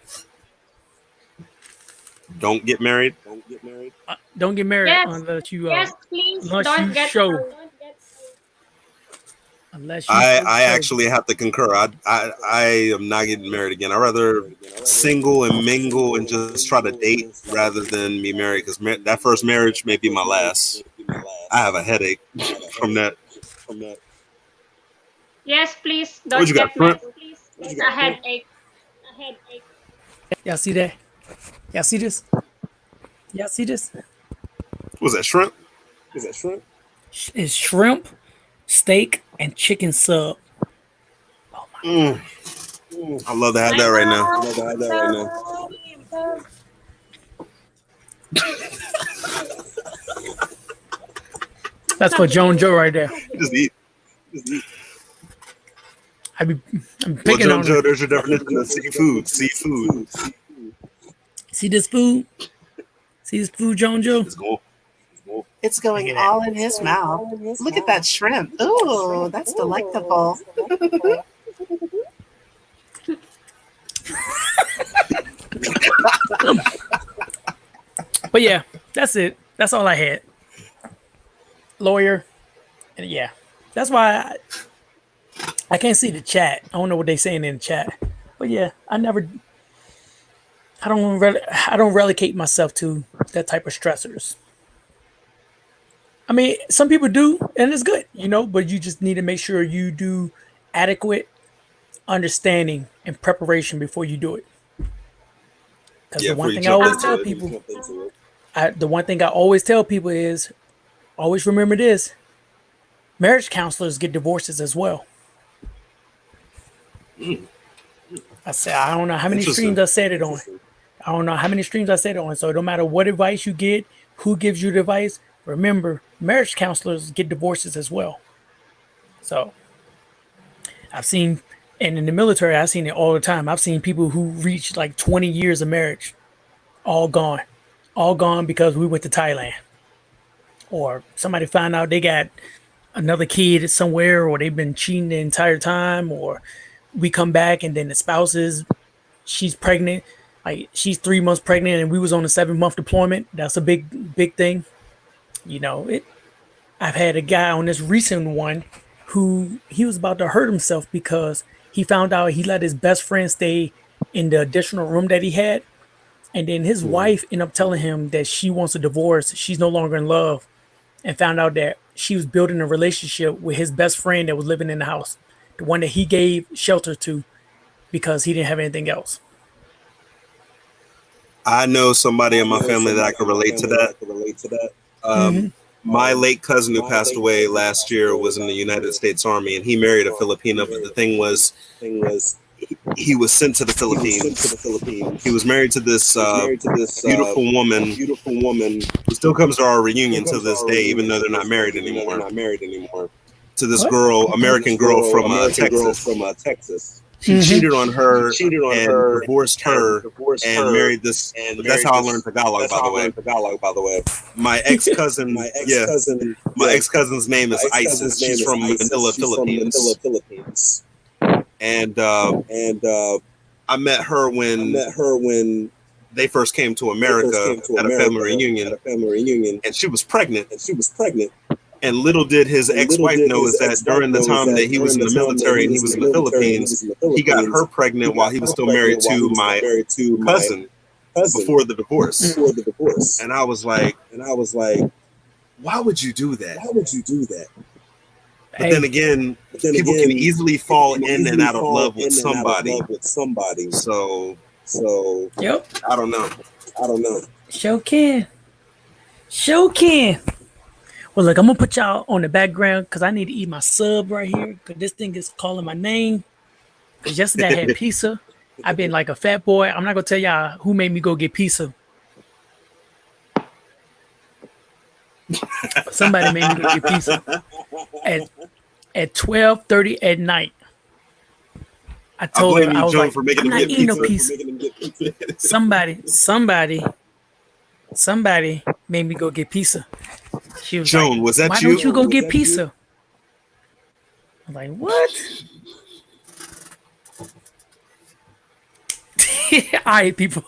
Don't get married. Don't get married Yes. unless you Yes, please. unless Don't you get show. Unless you I show. actually have to concur. I am not getting married again. I'd rather single and mingle and just try to date rather than be married, because that first marriage may be my last. I have a headache from that. Yes, please. What Don't you got, get married. It's a headache. Y'all see that? Y'all see this? Y'all see this? Was that shrimp? It's shrimp, steak, and chicken sub. I love to have that right now. That's for Joan Joe right there. Just eat. I'm Well, picking Joe, on Joe, her. there's your definition of seafood. Seafood. See this food? See this food, Joan Joe? Let's go. It's going all in his mouth. Look at that shrimp. Ooh, that's delectable. But yeah, that's it. That's all I had. Lawyer. And yeah. That's why I can't see the chat. I don't know what they're saying in the chat. But yeah, I don't relegate myself to that type of stressors. I mean, some people do, and it's good, but you just need to make sure you do adequate understanding and preparation before you do it. Because Yeah, the one before you thing I jump always into tell it, people, the one thing I always tell people is, always remember this: marriage counselors get divorces as well. I said, I don't know how many Interesting. streams I said it on. So no matter what advice you get, who gives you the advice, remember, marriage counselors get divorces as well. So I've seen, and in the military, I've seen it all the time. I've seen people who reached like 20 years of marriage, all gone because we went to Thailand, or somebody found out they got another kid somewhere, or they've been cheating the entire time, or we come back and then the spouse she's pregnant, like she's 3 months pregnant and we was on a 7-month deployment. That's a big thing. I've had a guy on this recent one who he was about to hurt himself because he found out he let his best friend stay in the additional room that he had. And then his wife ended up telling him that she wants a divorce. She's no longer in love, and found out that she was building a relationship with his best friend that was living in the house, the one that he gave shelter to because he didn't have anything else. I know somebody in my family that I could relate to that. My late cousin who passed away last year was in the United States Army, and he married a Filipina. But the thing was, he was sent to the Philippines. He was married to this beautiful woman who still comes to our reunion to this day, even though they're not married anymore. To this girl, American girl from Texas. He cheated on her and divorced her and married this. That's how I learned Tagalog, by the way. My ex-cousin, my ex-cousin's name is Isis. She's from Manila, Philippines. And I met her when they first came to America at a family reunion, and she was pregnant. And little did his ex-wife know is that during the time that he was in the military and he was in the Philippines, he got her pregnant while he was still married to my cousin before the divorce. And I was like, why would you do that? But then again, people can easily fall in and out of love with somebody. So Yep. I don't know. Sure can. Well, look, I'm gonna put y'all on the background because I need to eat my sub right here because this thing is calling my name. Because yesterday I had pizza. I've been like a fat boy. I'm not gonna tell y'all who made me go get pizza. Somebody made me go get pizza at 12:30 at night. I told her I was like, I'm not eating no pizza. Somebody made me go get pizza. She was Joan, like, was that why you? don't you go get pizza? I'm like, what? All right, people.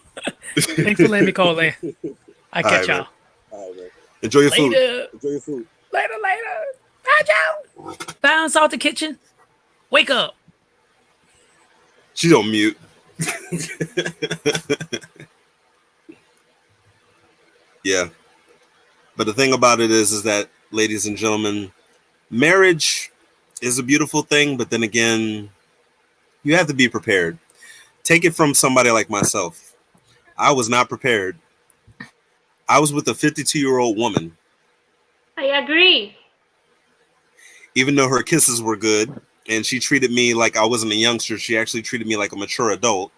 Thanks for letting me call in. I catch y'all. All right, enjoy your food. Enjoy your food. Later. Bye, Joe. Bye, Unsalted Kitchen. Wake up. She's on mute. Yeah. But the thing about it is that, ladies and gentlemen, marriage is a beautiful thing, but then again, you have to be prepared. Take it from somebody like myself. I was not prepared. I was with a 52-year-old woman. I agree. Even though her kisses were good and she treated me like I wasn't a youngster, she actually treated me like a mature adult.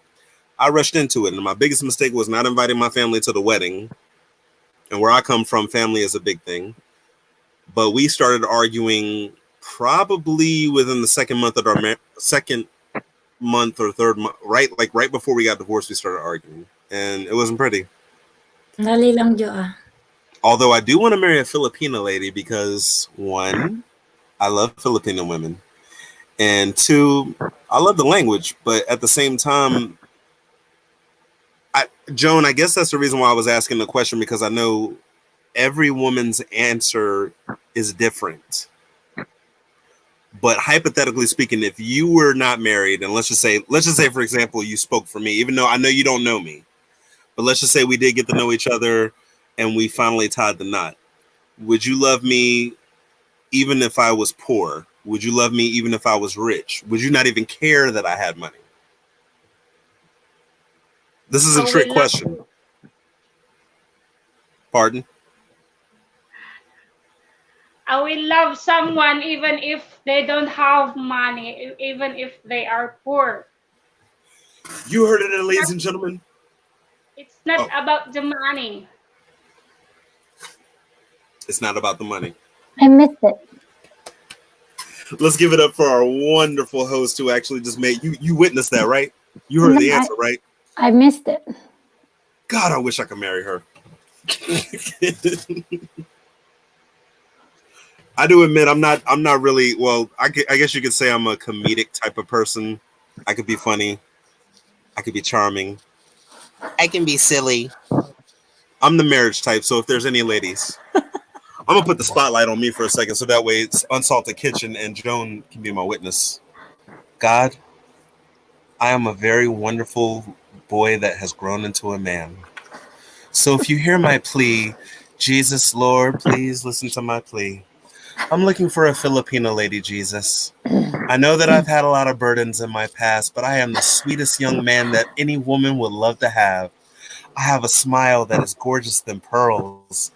I rushed into it, and my biggest mistake was not inviting my family to the wedding. And where I come from, family is a big thing. But we started arguing probably within the second month of our second month or third month, right before we got divorced, we started arguing, and it wasn't pretty. Dali lang Jo ah. Although I do want to marry a Filipino lady because, one, I love Filipino women, and two, I love the language. But at the same time, Joan, I guess that's the reason why I was asking the question, because I know every woman's answer is different. But hypothetically speaking, if you were not married, and let's just say, for example, you spoke for me, even though I know you don't know me, but let's just say we did get to know each other and we finally tied the knot. Would you love me even if I was poor? Would you love me even if I was rich? Would you not even care that I had money? This is a trick question. Pardon? I will love someone even if they don't have money, even if they are poor. You heard it, ladies and gentlemen. It's not about the money. It's not about the money. I missed it. Let's give it up for our wonderful host who actually just made you witnessed that, right? You heard the answer, right? I missed it. God, I wish I could marry her. I do admit I'm not really, well, I guess you could say I'm a comedic type of person. I could be funny. I could be charming. I can be silly. I'm the marriage type, so if there's any ladies, I'm gonna put the spotlight on me for a second, so that way it's Unsalted Kitchen and Joan can be my witness. God, I am a very wonderful boy that has grown into a man. So if you hear my plea, Jesus, Lord, please listen to my plea. I'm looking for a Filipino lady, Jesus. I know that I've had a lot of burdens in my past, but I am the sweetest young man that any woman would love to have. I have a smile that is gorgeous than pearls.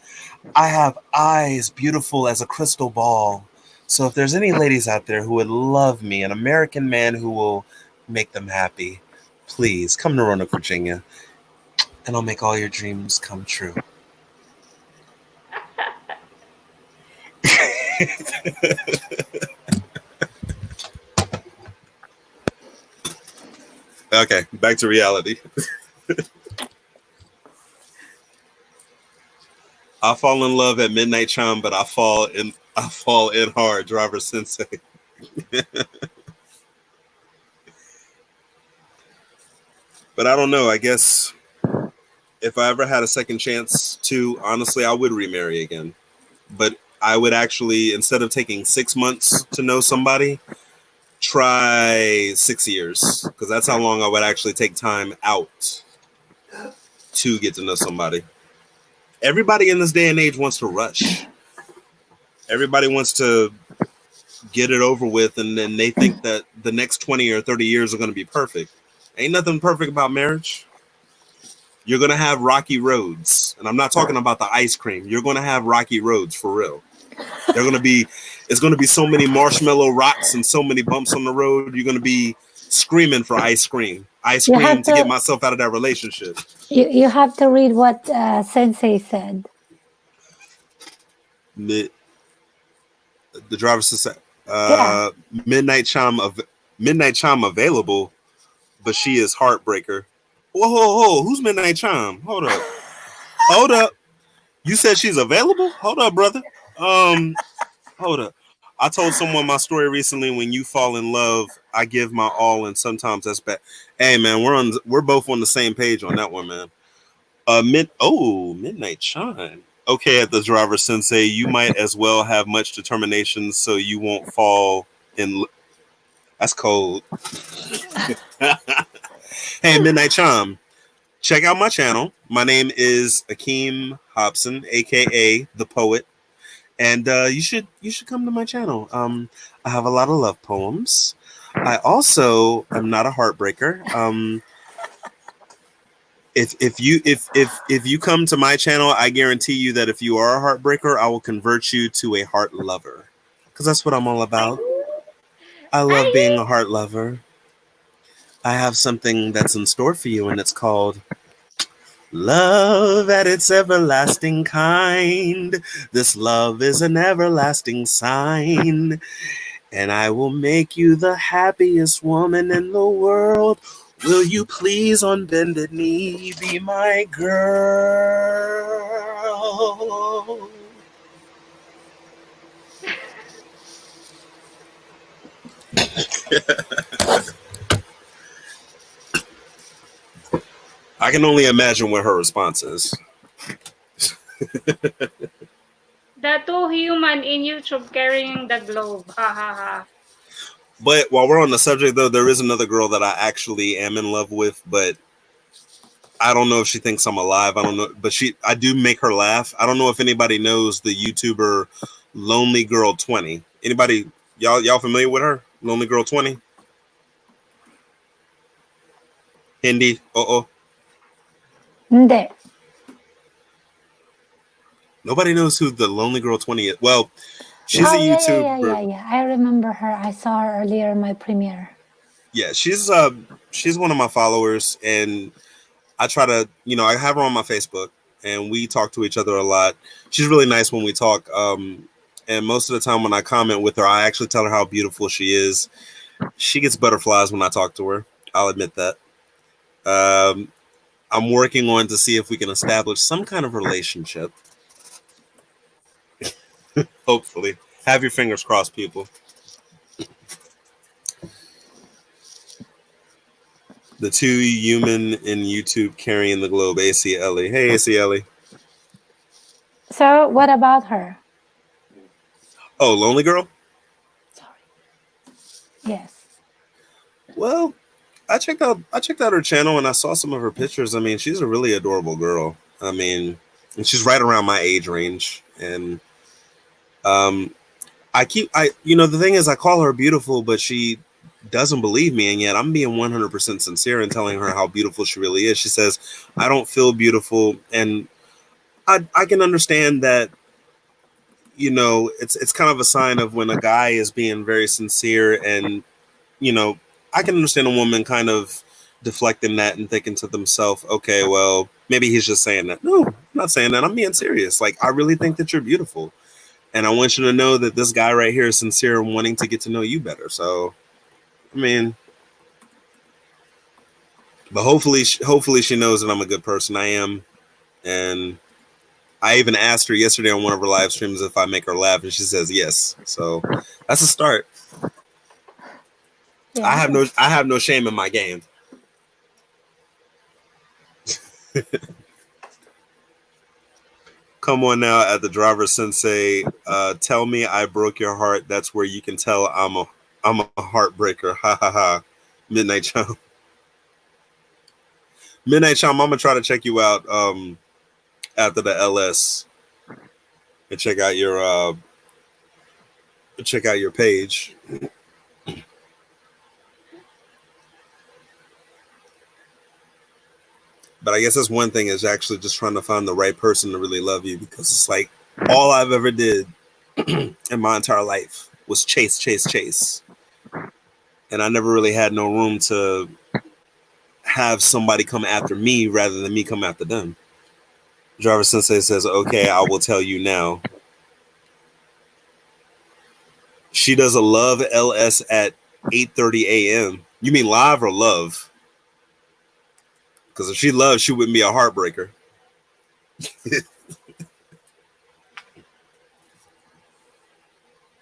I have eyes beautiful as a crystal ball. So if there's any ladies out there who would love me, an American man who will make them happy, please come to Roanoke, Virginia, and I'll make all your dreams come true. Okay, back to reality. I fall in love at midnight chime, but I fall in hard, Driver Sensei. But I don't know. I guess if I ever had a second chance to, honestly, I would remarry again. But I would actually, instead of taking 6 months to know somebody, try 6 years, because that's how long I would actually take time out to get to know somebody. Everybody in this day and age wants to rush. Everybody wants to get it over with, and then they think that the next 20 or 30 years are going to be perfect. Ain't nothing perfect about marriage. You're going to have rocky roads. And I'm not talking about the ice cream. You're going to have rocky roads for real. It's gonna be so many marshmallow rocks and so many bumps on the road. You're gonna be screaming for ice cream You have to get to myself out of that relationship. you have to read what Sensei said. Mid, the driver says, Yeah. midnight chime available, but she is heartbreaker. Whoa, who's midnight chime? Hold up. You said she's available? Hold up, brother. Hold up. I told someone my story recently. When you fall in love, I give my all, and sometimes that's bad. Hey, man, we're both on the same page on that one, man. Midnight chime. Okay, at the driver sensei, you might as well have much determination so you won't fall in. That's cold. Hey, midnight chime. Check out my channel. My name is Akeem Hobson, aka the Poet, and you should come to my channel. I have a lot of love poems. I also am not a heartbreaker. If you come to my channel, I guarantee you that if you are a heartbreaker, I will convert you to a heart lover, because that's what I'm all about. I love being a heart lover. I have something that's in store for you, and it's called love at its everlasting kind. This love is an everlasting sign, and I will make you the happiest woman in the world. Will you please, on bended knee, be my girl? I can only imagine what her response is. The two human in YouTube carrying the globe. Ha ha ha. But while we're on the subject, though, there is another girl that I actually am in love with, but I don't know if she thinks I'm alive. I don't know, but I do make her laugh. I don't know if anybody knows the YouTuber Lonely Girl 20. Anybody, y'all familiar with her? Lonely Girl 20? Hindi? Hindi. Nobody knows who the Lonely Girl 20 is. Well, she's a YouTuber. Yeah. I remember her. I saw her earlier in my premiere. Yeah, she's one of my followers, and I try to, I have her on my Facebook, and we talk to each other a lot. She's really nice when we talk. And most of the time when I comment with her, I actually tell her how beautiful she is. She gets butterflies when I talk to her. I'll admit that. I'm working on to see if we can establish some kind of relationship. Hopefully. Have your fingers crossed, people. The two human in YouTube carrying the globe, AC Ellie. Hey, AC Ellie. So, what about her? Oh, Lonely Girl? Sorry. Yes. Well, I checked out her channel and I saw some of her pictures. I mean, she's a really adorable girl. I mean, and she's right around my age range. And the thing is, I call her beautiful, but she doesn't believe me, and yet I'm being 100% sincere in telling her how beautiful she really is. She says, I don't feel beautiful, and I can understand that, it's kind of a sign of when a guy is being very sincere, and, I can understand a woman kind of deflecting that and thinking to themselves, okay, well, maybe he's just saying that. No, I'm not saying that. I'm being serious. Like, I really think that you're beautiful, and I want you to know that this guy right here is sincere and wanting to get to know you better. So, I mean, but hopefully she knows that I'm a good person. I am. And I even asked her yesterday on one of her live streams if I make her laugh, and she says yes. So that's a start. Yeah. I have no shame in my game. Come on now, at the driver sensei. Tell me I broke your heart. That's where you can tell I'm a heartbreaker. Ha ha ha. Midnight Chum. Midnight Chum, I'm gonna try to check you out after the LS and check out your page. But I guess that's one thing, is actually just trying to find the right person to really love you, because it's like all I've ever did in my entire life was chase, chase, chase. And I never really had no room to have somebody come after me rather than me come after them. Driver Sensei says, okay, I will tell you now. She does a love LS at 8:30 a.m. You mean live or love? Because if she loved, she wouldn't be a heartbreaker.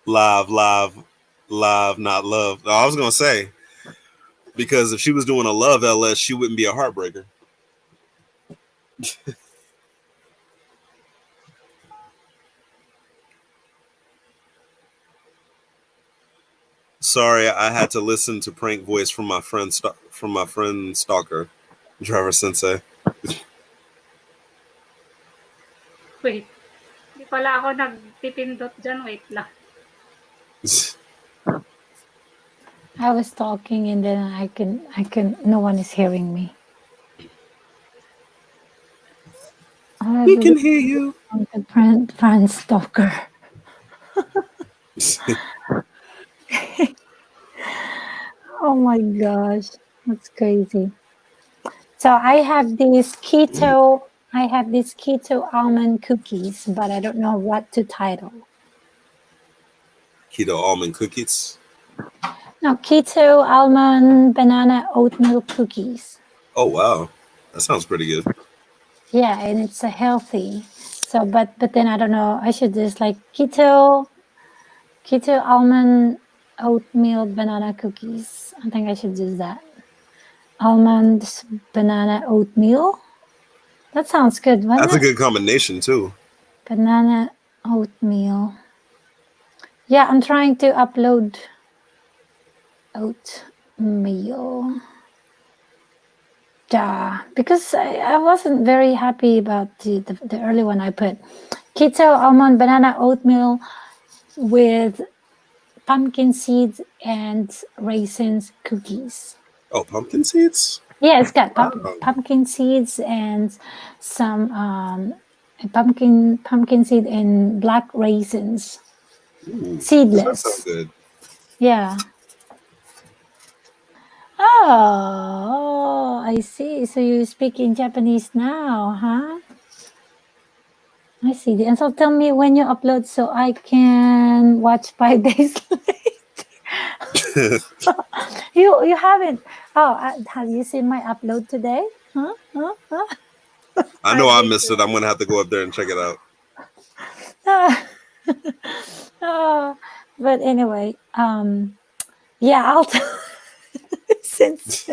Live, not love. No, I was going to say, because if she was doing a love LS, she wouldn't be a heartbreaker. Sorry, I had to listen to prank voice from my friend Stalker, Driver Sensei. Wait. Hindi pala ako nagpipindot dyan. Wait lang. I was talking and then I can. No one is hearing me. We can hear you. The friend stalker. Oh my gosh, that's crazy. So I have these keto almond cookies, but I don't know what to title. Keto almond cookies. No, keto almond banana oatmeal cookies. Oh wow, that sounds pretty good. Yeah, and it's a healthy. So, but then I don't know. I should just like keto almond oatmeal banana cookies. I think I should do that. Almonds, banana, oatmeal. That sounds good. That's a good combination too. Banana, oatmeal. Yeah, I'm trying to upload oatmeal. Yeah, because I wasn't very happy about the early one I put. Keto almond banana oatmeal with pumpkin seeds and raisins cookies. Oh, pumpkin seeds? Yeah, it's got pumpkin seeds and some pumpkin seed and black raisins. Ooh, Seedless. That sounds good. Yeah. Oh, I see. So you speak in Japanese now, huh? I see. And so tell me when you upload so I can watch 5 days later. You haven't. Oh, have you seen my upload today? Huh? I know I missed it. I'm gonna have to go up there and check it out. But anyway, yeah, I'll since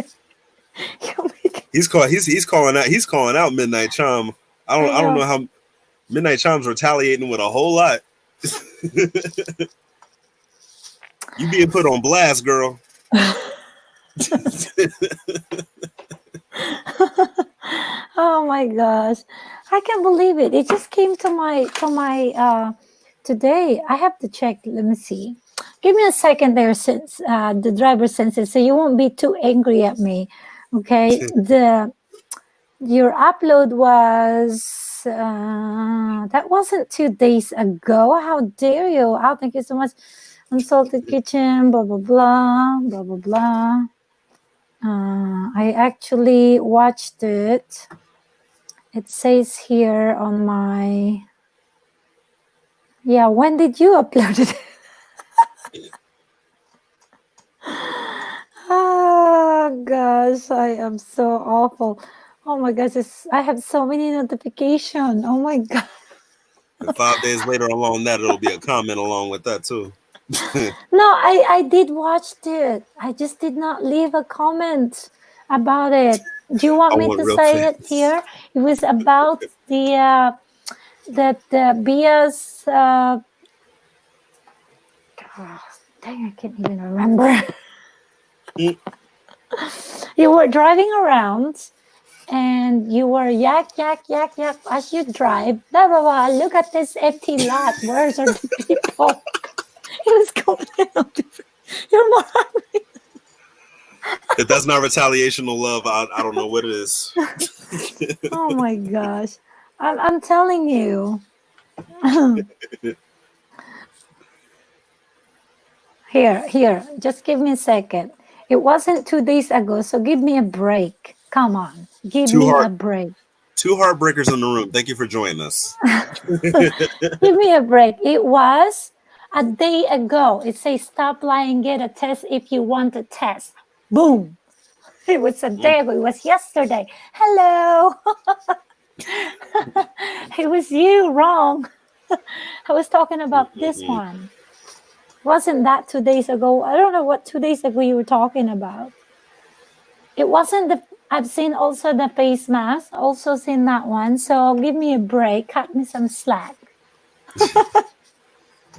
he's calling out Midnight Chime. I don't know how Midnight Chime's retaliating with a whole lot. You being put on blast, girl. Oh my gosh, I can't believe it. It just came to my today. I have to check. Let me see. Give me a second there, since the driver senses, so you won't be too angry at me. Okay. Your upload was that wasn't 2 days ago. How dare you? Oh, thank you so much. Unsalted Kitchen, blah blah blah, blah blah blah. I actually watched it. It says here on my. Yeah, when did you upload it? Oh gosh, I am so awful. Oh my gosh, I have so many notifications. Oh my god. And 5 days later, along that, it'll be a comment along with that too. No, I did watch it. I just did not leave a comment about it. Do you want me to say it here? It was about the Bia's. Dang, I can't even remember. You were driving around and you were yak as you drive. Blah blah blah. Look at this empty lot. Where's are the people? It was going out. You're more hungry. If that's not retaliation or love, I don't know what it is. Oh my gosh. I'm telling you. Here. Just give me a second. It wasn't 2 days ago, so give me a break. Come on, give Two me a heart, break. two heartbreakers in the room. Thank you for joining us. Give me a break. It was a day ago. It says stop lying, get a test if you want a test. Boom. It was a day ago. It was yesterday. Hello. It was you wrong. I was talking about this one. Wasn't that 2 days ago? I don't know what 2 days ago you were talking about. It wasn't the. I've seen also the face mask. Also seen that one. So give me a break. Cut me some slack.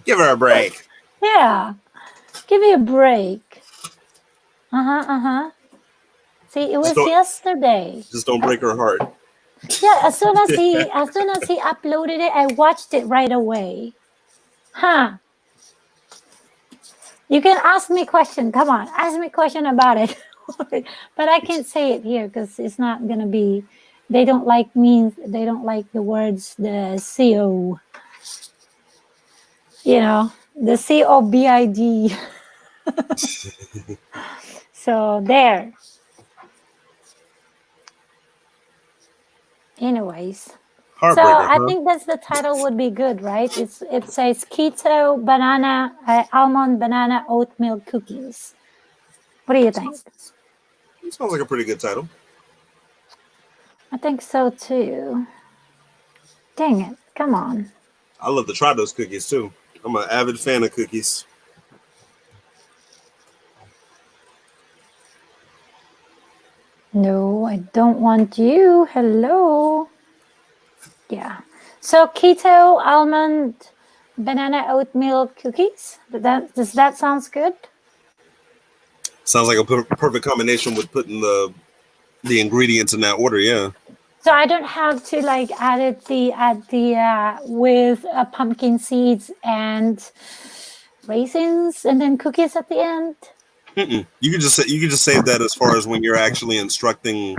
Give her a break. Yeah. Give me a break. See, it was yesterday. Just don't break her heart. Yeah, as soon as he uploaded it, I watched it right away. Huh. You can ask me question. Come on, ask me question about it. But I can't say it here because it's not gonna be. They don't like me. They don't like the words the CO. You know, the COVID. So there. Anyways. So Heartbreaker, I huh? think that's the title would be good, right? It says keto banana almond banana oatmeal cookies. What do you think? Sounds like a pretty good title. I think so too. Dang it! Come on. I love to try those cookies too. I'm an avid fan of cookies. No, I don't want you. Hello. Yeah. So keto almond banana oatmeal cookies. Does that sounds good? Sounds like a perfect combination with putting the ingredients in that order. Yeah. So I don't have to like add the with pumpkin seeds and raisins and then cookies at the end. You could just save that as far as when you're actually instructing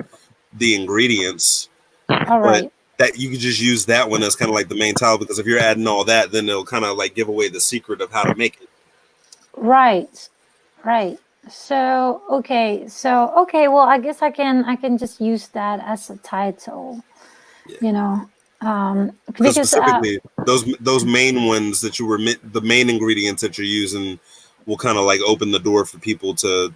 the ingredients. All right. But that you could just use that one as kind of like the main title, because if you're adding all that, then it'll kind of like give away the secret of how to make it. Right. So okay. Well, I guess I can just use that as a title. Yeah. You know, Because because specifically those main ones that you were the main ingredients that you're using will kind of like open the door for people to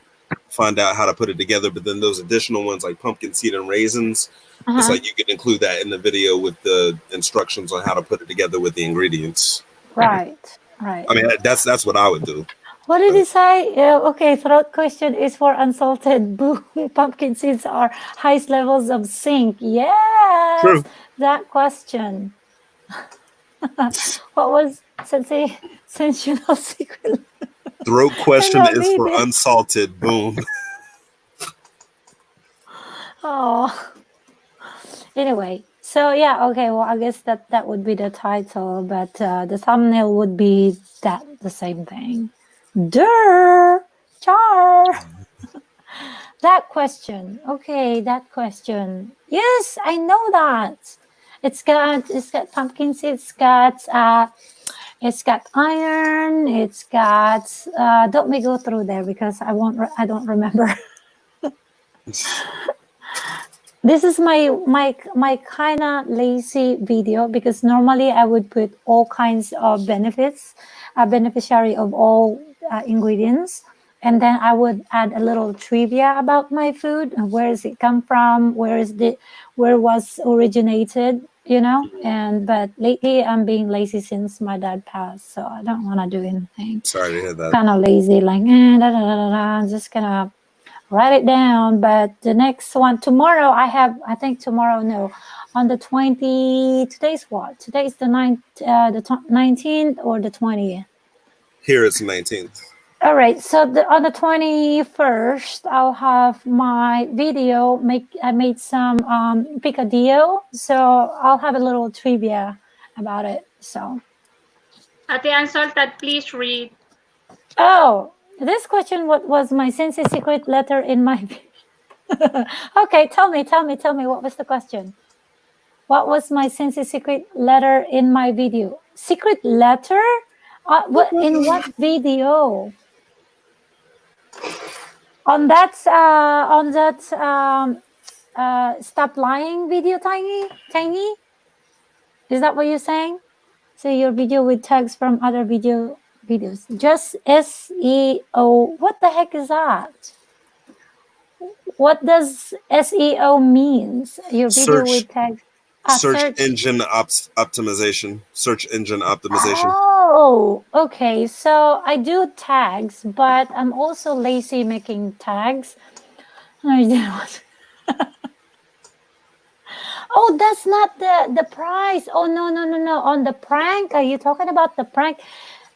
find out how to put it together. But then those additional ones like pumpkin seed and raisins, it's like you can include that in the video with the instructions on how to put it together with the ingredients. right. I mean, that's what I would do. What did he say? Okay, throat question is for unsalted. Boom. Pumpkin seeds are highest levels of zinc. Yes. True. That question. What was sensational secret? Throat question I don't is for need it. unsalted. Boom. Oh. Anyway, so yeah, okay. Well, I guess that would be the title, but the thumbnail would be the same thing. Durr, char. That question. Okay, that question. Yes, I know that. It's got pumpkin seeds. It's got iron. It's got. Don't me go through there because I won't. I don't remember. This is my kind of lazy video because normally I would put all kinds of benefits, beneficiary of all ingredients, and then I would add a little trivia about my food and where does it come from, where was originated, you know. But lately I'm being lazy since my dad passed, so I don't want to do anything. Sorry to hear that. Kind of lazy, like I'm just gonna write it down. But the next one tomorrow, I think tomorrow, no, on the 20. Today's what? Today's the 19th or the 20th. Here it's 19th. All right, so on the 21st, I'll have my video. I made some picadillo, so I'll have a little trivia about it. So, Ate Unsalted, please read. oh, this question: what was my Sensei secret letter in my? Okay, tell me. What was the question? What was my Sensei secret letter in my video? Secret letter? In what video? On that stop lying video, Tiny, is that what you're saying? So your video with tags from other videos, just SEO. What the heck is that? What does SEO means? Your video Search with tags. search Search. engine optimization. Search engine optimization. Oh, okay. So I do tags, but I'm also lazy making tags. I didn't want- Oh, that's not the price. Oh, no. On the prank, are you talking about the prank?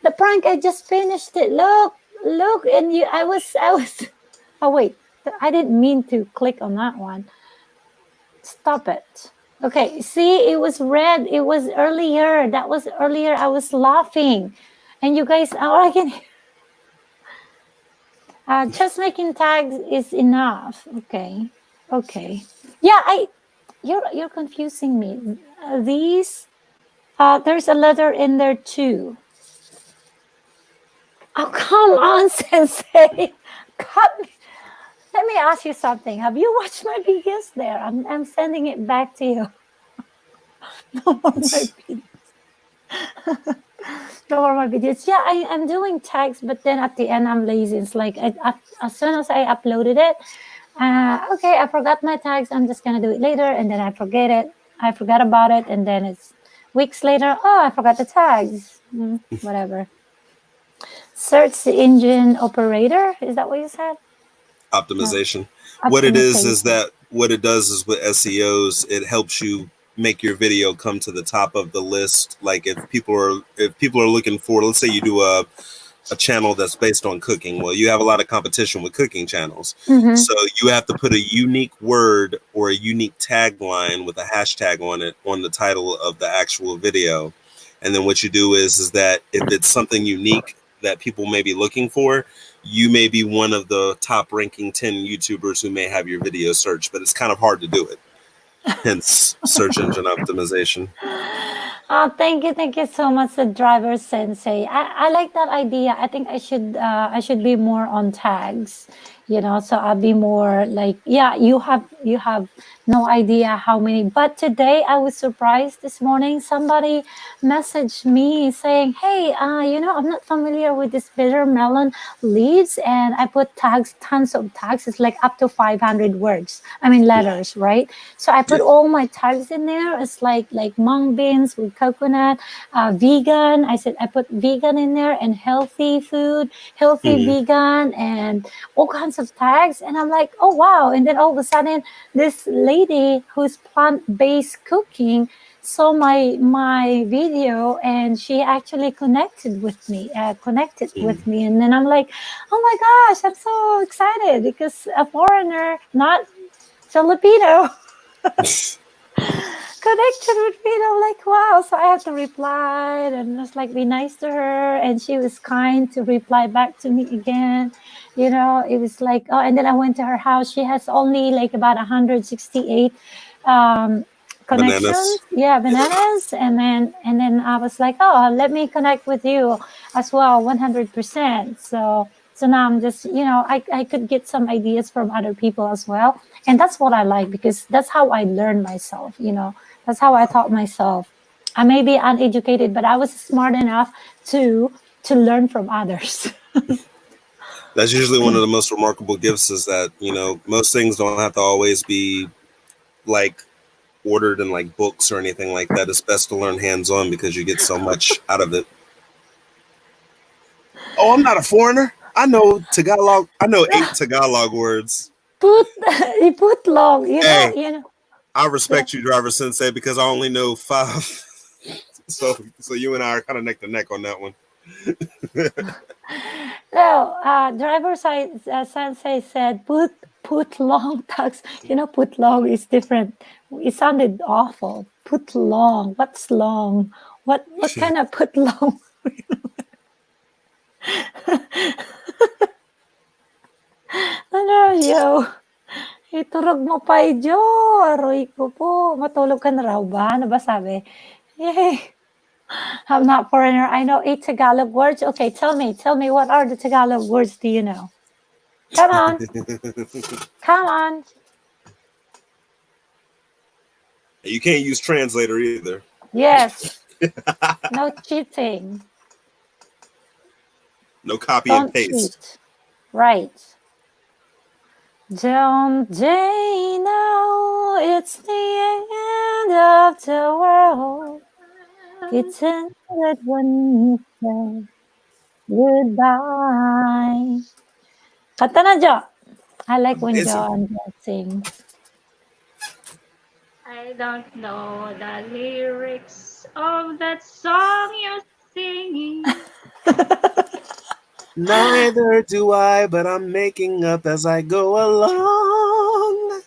The prank, I just finished it. Look, and I was. Oh wait, I didn't mean to click on that one. Stop it. Okay, see, it was red. It was earlier. That was earlier. I was laughing, and you guys, all I can. Just making tags is enough. Okay. Yeah, you're confusing me. These there's a letter in there too. Oh, come on, Sensei. Cut me. Let me ask you something. Have you watched my videos there? I'm sending it back to you. No more my videos. No more my videos. Yeah, I'm doing tags, but then at the end I'm lazy. It's like as soon as I uploaded it, okay, I forgot my tags. I'm just gonna do it later, and then I forget it. I forgot about it, and then it's weeks later. Oh, I forgot the tags. Whatever. Search engine operator. Is that what you said? Optimization. What it is Optimization. that what it does is with SEOs, it helps you make your video come to the top of the list. Like if people are looking for, let's say you do a channel that's based on cooking. Well, you have a lot of competition with cooking channels. Mhm. So you have to put a unique word or a unique tagline with a hashtag on it on the title of the actual video. And then what you do is that if it's something unique that people may be looking for, you may be one of the top ranking 10 YouTubers who may have your video searched, but it's kind of hard to do it. Hence search engine optimization. Oh, thank you so much, the driver sensei. I like that idea. I think I should be more on tags, so I'll be more like, yeah, you have no idea how many. But today I was surprised this morning. Somebody messaged me saying, "Hey, I'm not familiar with this bitter melon leaves," and I put tags, tons of tags. It's like up to 500 words. I mean letters, right? So I put Yeah. all my tags in there. It's like mung beans with coconut, vegan. I put vegan in there and healthy food, healthy Mhm. vegan, and all kinds of tags. And I'm like, oh wow! And then all of a sudden, this lady who's plant-based cooking saw my video, and she actually connected with me, and then I'm like, oh my gosh, I'm so excited because a foreigner, not Filipino, connected with me. And I'm like, wow. So I had to reply and just like be nice to her. And she was kind to reply back to me again. It was like, oh, and then I went to her house. She has only like about 168 connections. Bananas. Yeah, bananas. And then I was like, oh, let me connect with you as well, 100%. So now I'm just, I could get some ideas from other people as well. And that's what I like, because that's how I learn myself. That's how I taught myself. I may be uneducated, but I was smart enough to learn from others. That's usually one of the most remarkable gifts is that, most things don't have to always be like ordered in like books or anything like that. It's best to learn hands-on because you get so much out of it. Oh, I'm not a foreigner. I know Tagalog. I know 8 Tagalog words. Put long, Hey, I respect Yeah. you, driver sensei, because I only know 5. So you and I are kind of neck to neck on that one. No, driver side sensei said put long tags. Put long is different. It sounded awful. Put long. What's long? What kind of put long? Ano, yo? Iturog mo pa, Jo. Aroy ko po. Matulog ka na raw ba? Ano ba sabi? Yay. I'm not foreigner. I know 8 Tagalog words. Okay, tell me, what are the Tagalog words do you know? Come on. Come on. You can't use translator either. Yes. No cheating. No copy Don't and paste. cheat. Right. Don't they know it's the end of the world? It's ended when you say goodbye. Kanta na, Jo. I like when It's Jo a- and Jo sings. I don't know the lyrics of that song you're singing. Neither do I, but I'm making up as I go along.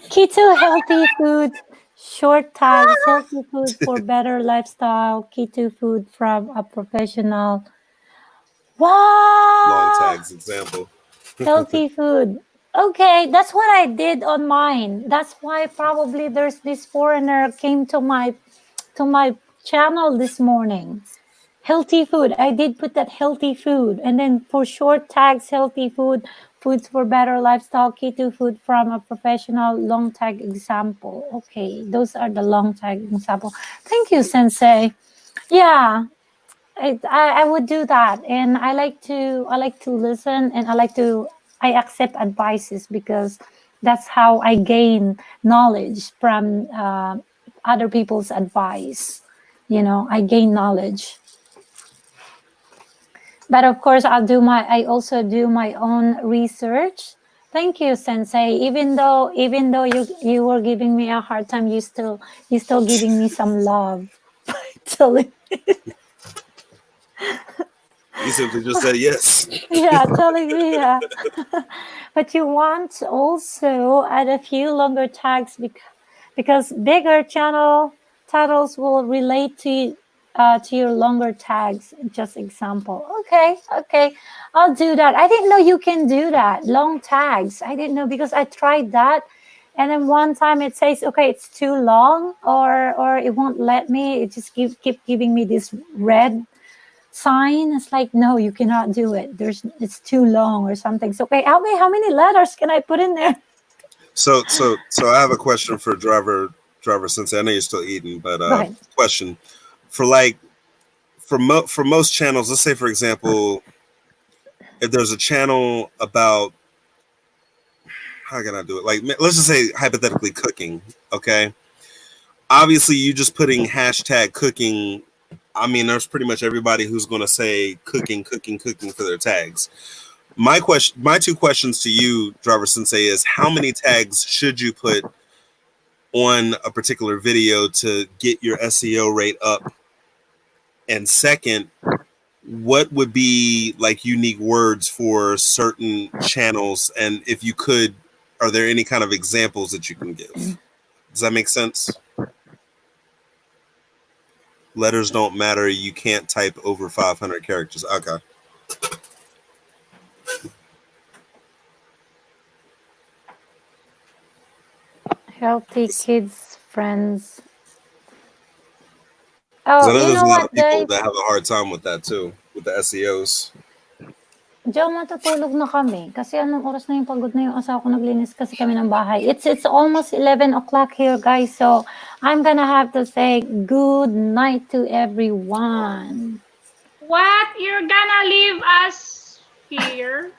Keto healthy food, short tags, healthy food for better lifestyle, keto food from a professional. Long Wow! tags example. Healthy food. Okay, that's what I did on mine. That's why probably there's this foreigner came to my channel this morning. Healthy food. I did put that healthy food. And then for short tags, healthy food, foods for better lifestyle, keto food from a professional, long tag example. Okay, those are the long tag example. Thank you, Sensei. Yeah, I would do that, and I like to listen, and I accept advices because that's how I gain knowledge from other people's advice. You know, I gain knowledge. But of course, I also do my own research. Thank you, Sensei. Even though you were giving me a hard time, you still giving me some love. Telling You simply just said yes. yeah, telling me yeah. But you want also add a few longer tags because bigger channel titles will relate to your longer tags. Just example. Okay, I'll do that. I didn't know you can do that. Long tags. I didn't know because I tried that, and then one time it says, okay, it's too long, or it won't let me. It just keep giving me this red sign. It's like, no, you cannot do it. It's too long or something. So okay, help me. How many letters can I put in there? So I have a question for driver Sensei. I know you're still eating, but Go ahead. question for for most channels. Let's say, for example, if there's a channel about, how can I do it? Like, let's just say hypothetically cooking. Okay, obviously you just putting hashtag cooking. I mean, there's pretty much everybody who's going to say cooking for their tags. My two questions to you, driver Sensei, is how many tags should you put on a particular video to get your SEO rate up? And second, what would be like unique words for certain channels? And if you could, are there any kind of examples that you can give? Does that make sense? Letters don't matter. You can't type over 500 characters. Okay. Healthy kids, friends. Because I Oh, know you there's know a lot what, of people guys? that have a hard time with that too, with the SEOs. Joe, matutulog na kami. Kasi anong oras na yung pagod na yung asawa ko, naglinis kasi kami ng bahay. It's almost 11 o'clock here, guys. So, I'm gonna have to say good night to everyone. What? You're gonna leave us here?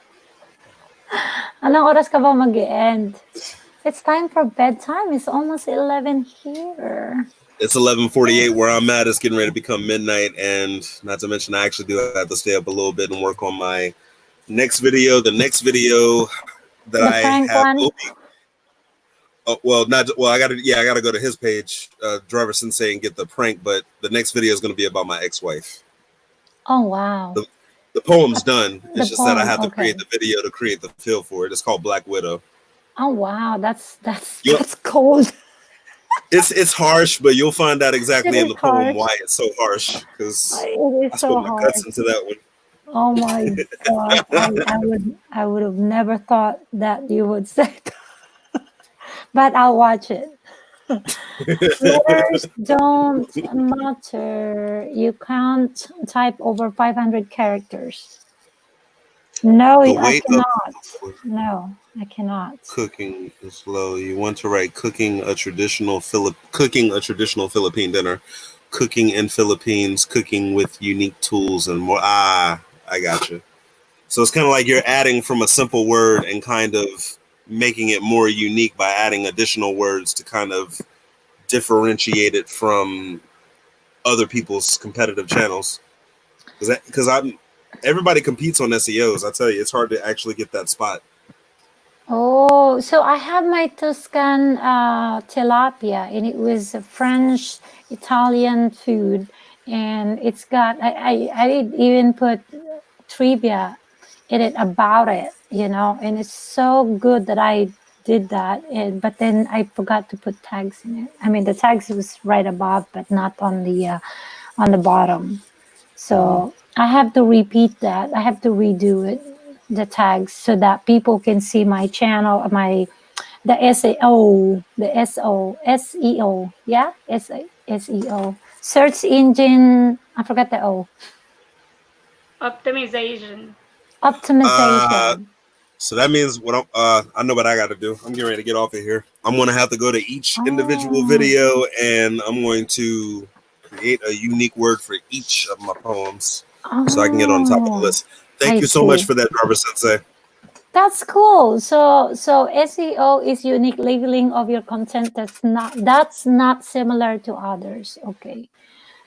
Anong oras ka ba mag-end? It's time for bedtime. It's almost 11 here. It's 11:48 where I'm at. It's getting ready to become midnight, and not to mention, I actually do have to stay up a little bit and work on my next video. The next video that The I prank have. one? I gotta go to his page, Driver Sensei, and get the prank. But the next video is going to be about my ex-wife. Oh, wow. The poem's done. It's just that I poem, have to okay. create the video to create the feel for it. It's called Black Widow. Oh, wow. That's Yep. cold. It's harsh, but you'll find out exactly It in the is poem harsh. why it's so harsh, because It I is so put my hard. guts into that one. Oh my God. I would have never thought that you would say that. But I'll watch it. Letters don't matter. You can't type over 500 characters. No, The I weight of cannot. No, I cannot. cooking is low. You want to write cooking a traditional Philippine dinner, cooking in Philippines, cooking with unique tools and more. Ah, I got you. So it's kind of like you're adding from a simple word and kind of making it more unique by adding additional words to kind of differentiate it from other people's competitive channels. Because everybody competes on SEOs. I tell you, it's hard to actually get that spot. Oh, so I have my Tuscan tilapia, and it was a French Italian food, and it's got I did even put trivia in it about it, and it's so good that I did that. But then I forgot to put tags in it. I mean, the tags was right above, but not on the bottom. So I have to repeat that. I have to redo it, the tags, so that people can see my channel, the SEO, SEO, yeah, SEO, search engine. I forgot the O. Optimization. Optimization. So that means I know what I got to do. I'm getting ready to get off of here. I'm going to have to go to each individual video, and I'm going to create a unique word for each of my poems so I can get on top of the list. Thank you so much for that, Driver Sensei. That's cool. So SEO is unique labeling of your content that's not similar to others. Okay.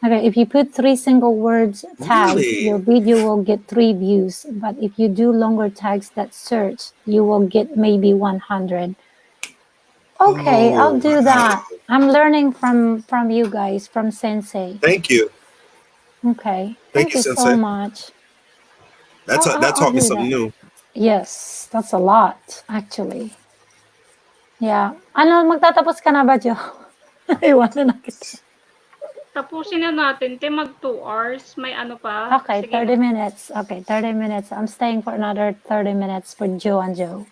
If you put 3 single words tags, Really? your video will get 3 views. But if you do longer tags that search, you will get maybe 100. Okay, I'll do that. I'm learning from you guys, from Sensei. Thank you. Okay. Thank you, so Sensei. much. That taught me something new. Yes, that's a lot, actually. Yeah. Ano, magtatapos ka na ba, Jo? Iwanan na kita. Tapusin na natin. Mag 2 hours. May ano pa. Okay, Sige. 30 minutes. Okay, 30 minutes. I'm staying for another 30 minutes for Joe and Joe.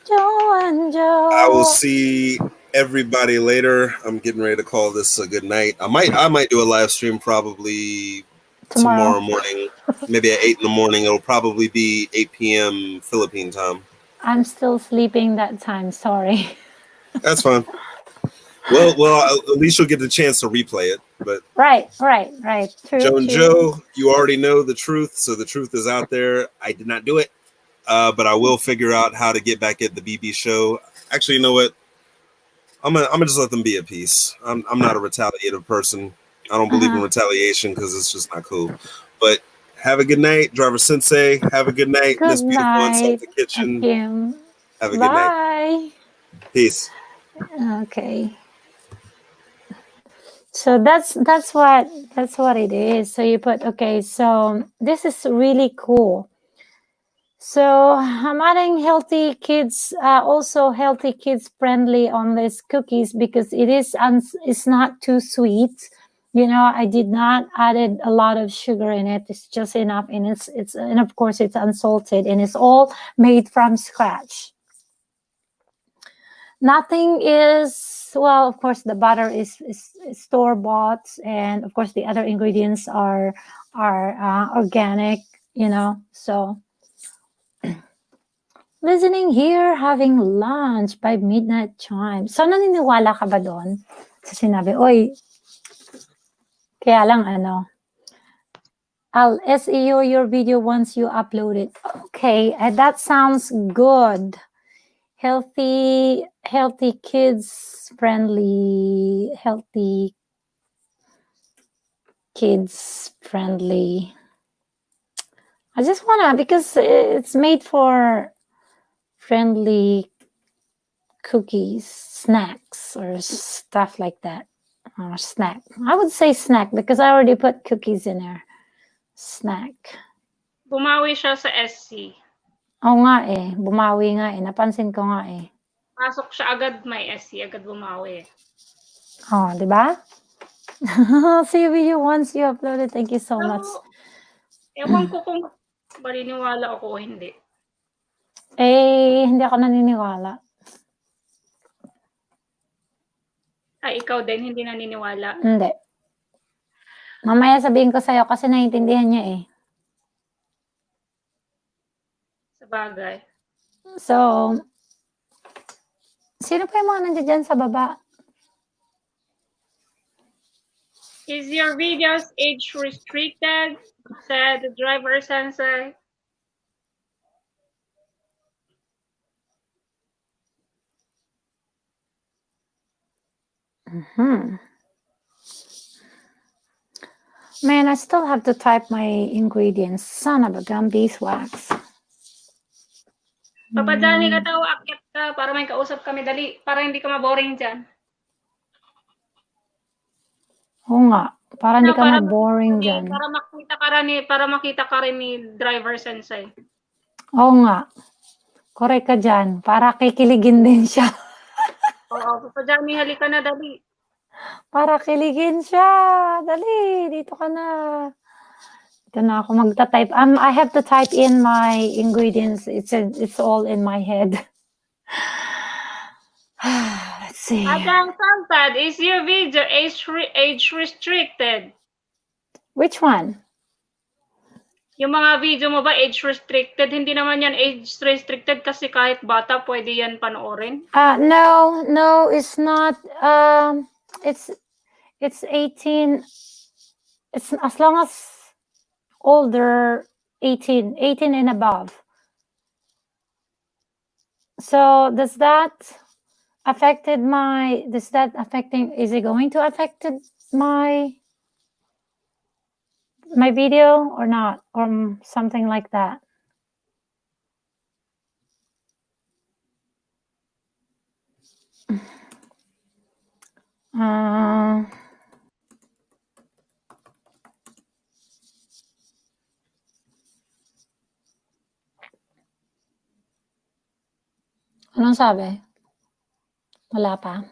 Joe and Joe. I will see everybody later. I'm getting ready to call this a good night. I might do a live stream probably tomorrow morning, maybe at 8 in the morning. It'll probably be 8 p.m. Philippine time. I'm still sleeping that time. Sorry. That's fine. Well, at least you'll get the chance to replay it. But right. True. Joe and Joe, you already know the truth, so the truth is out there. I did not do it, but I will figure out how to get back at the BB show. Actually, you know what? I'm gonna just let them be at peace. I'm not a retaliative person. I don't believe in retaliation because it's just not cool. But have a good night, Driver Sensei. Have a good night, Miss Beautiful Inside the Kitchen. Have a good night. Peace. Okay. So that's what it is. So you put, okay, so this is really cool. So I'm adding healthy kids, also healthy kids friendly on these cookies because it's not too sweet. I did not added a lot of sugar in it. It's just enough, and and of course it's unsalted, and it's all made from scratch. Nothing is, well, of course the butter is store bought, and of course the other ingredients are organic, so listening here, having lunch by midnight chime. So naniniwala ka ba doon sa sinabi, oy, kaya lang I'll SEO your video once you upload it. Okay, that sounds good. Healthy kids friendly, healthy kids friendly. I just wanna, because it's made for friendly cookies, snacks, or stuff like that. Or snack. I would say snack because I already put cookies in there. Snack. Bumawi siya sa SC. Oo nga bumawi nga napansin ko nga Pasok siya agad, may SC, agad bumawi. Oh, di ba? See you video once you upload it. Thank you so much. Ewan ko kung maniniwala ako o hindi. Hindi ako naniniwala. Ay, ikaw din, hindi naniniwala? Hindi. Mamaya sabihin ko sa'yo kasi naiintindihan niya Sabagay. So, sino pa yung mga nandiyan dyan sa baba? Is your videos age restricted? Said the driver sensei. Man, I still have to type my ingredients. Son of a gun, beeswax. Papa Johnny, katawa, akyat ka para may kausap kami. Dali, para hindi ka maboring dyan. Oo nga, para hindi ka Para ma-boring makita- dyan. Para makita ka rin ni driver sensei. Oo nga. Correct ka dyan. Para kikiligin din siya. Oo, Papa Johnny, halika na, dali. Para kiligin siya. Dali, dito ka na. Ito na ako magta-type. I have to type in my ingredients. It's all in my head. Let's see. Adang Sampad, is your video age restricted? Which one? Yung mga video mo ba age restricted? Hindi naman yan age restricted kasi kahit bata pwede yan panoorin. No, it's not. It's 18. It's as long as older 18 and above. So is it going to affect my video or not, or something like that? Anong sabi? Wala pa.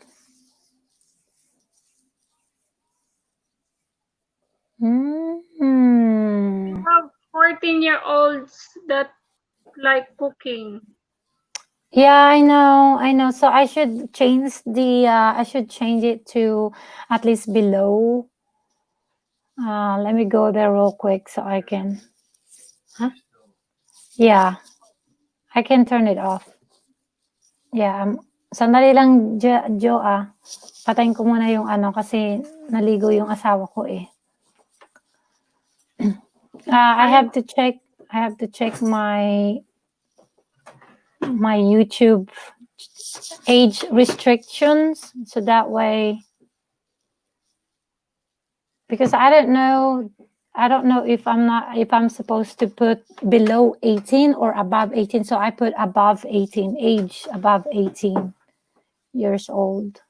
You have 14-year-olds that like cooking. Yeah, I know. So I should change it to at least below. Let me go there real quick so I can. Huh? Yeah, I can turn it off. Yeah, sandali lang, Jo, Patayin ko muna yung kasi naligo yung asawa ko eh. I have to check my YouTube age restrictions, so that way, because I don't know if I'm supposed to put below 18 or above 18. So I put above 18, age above 18 years old.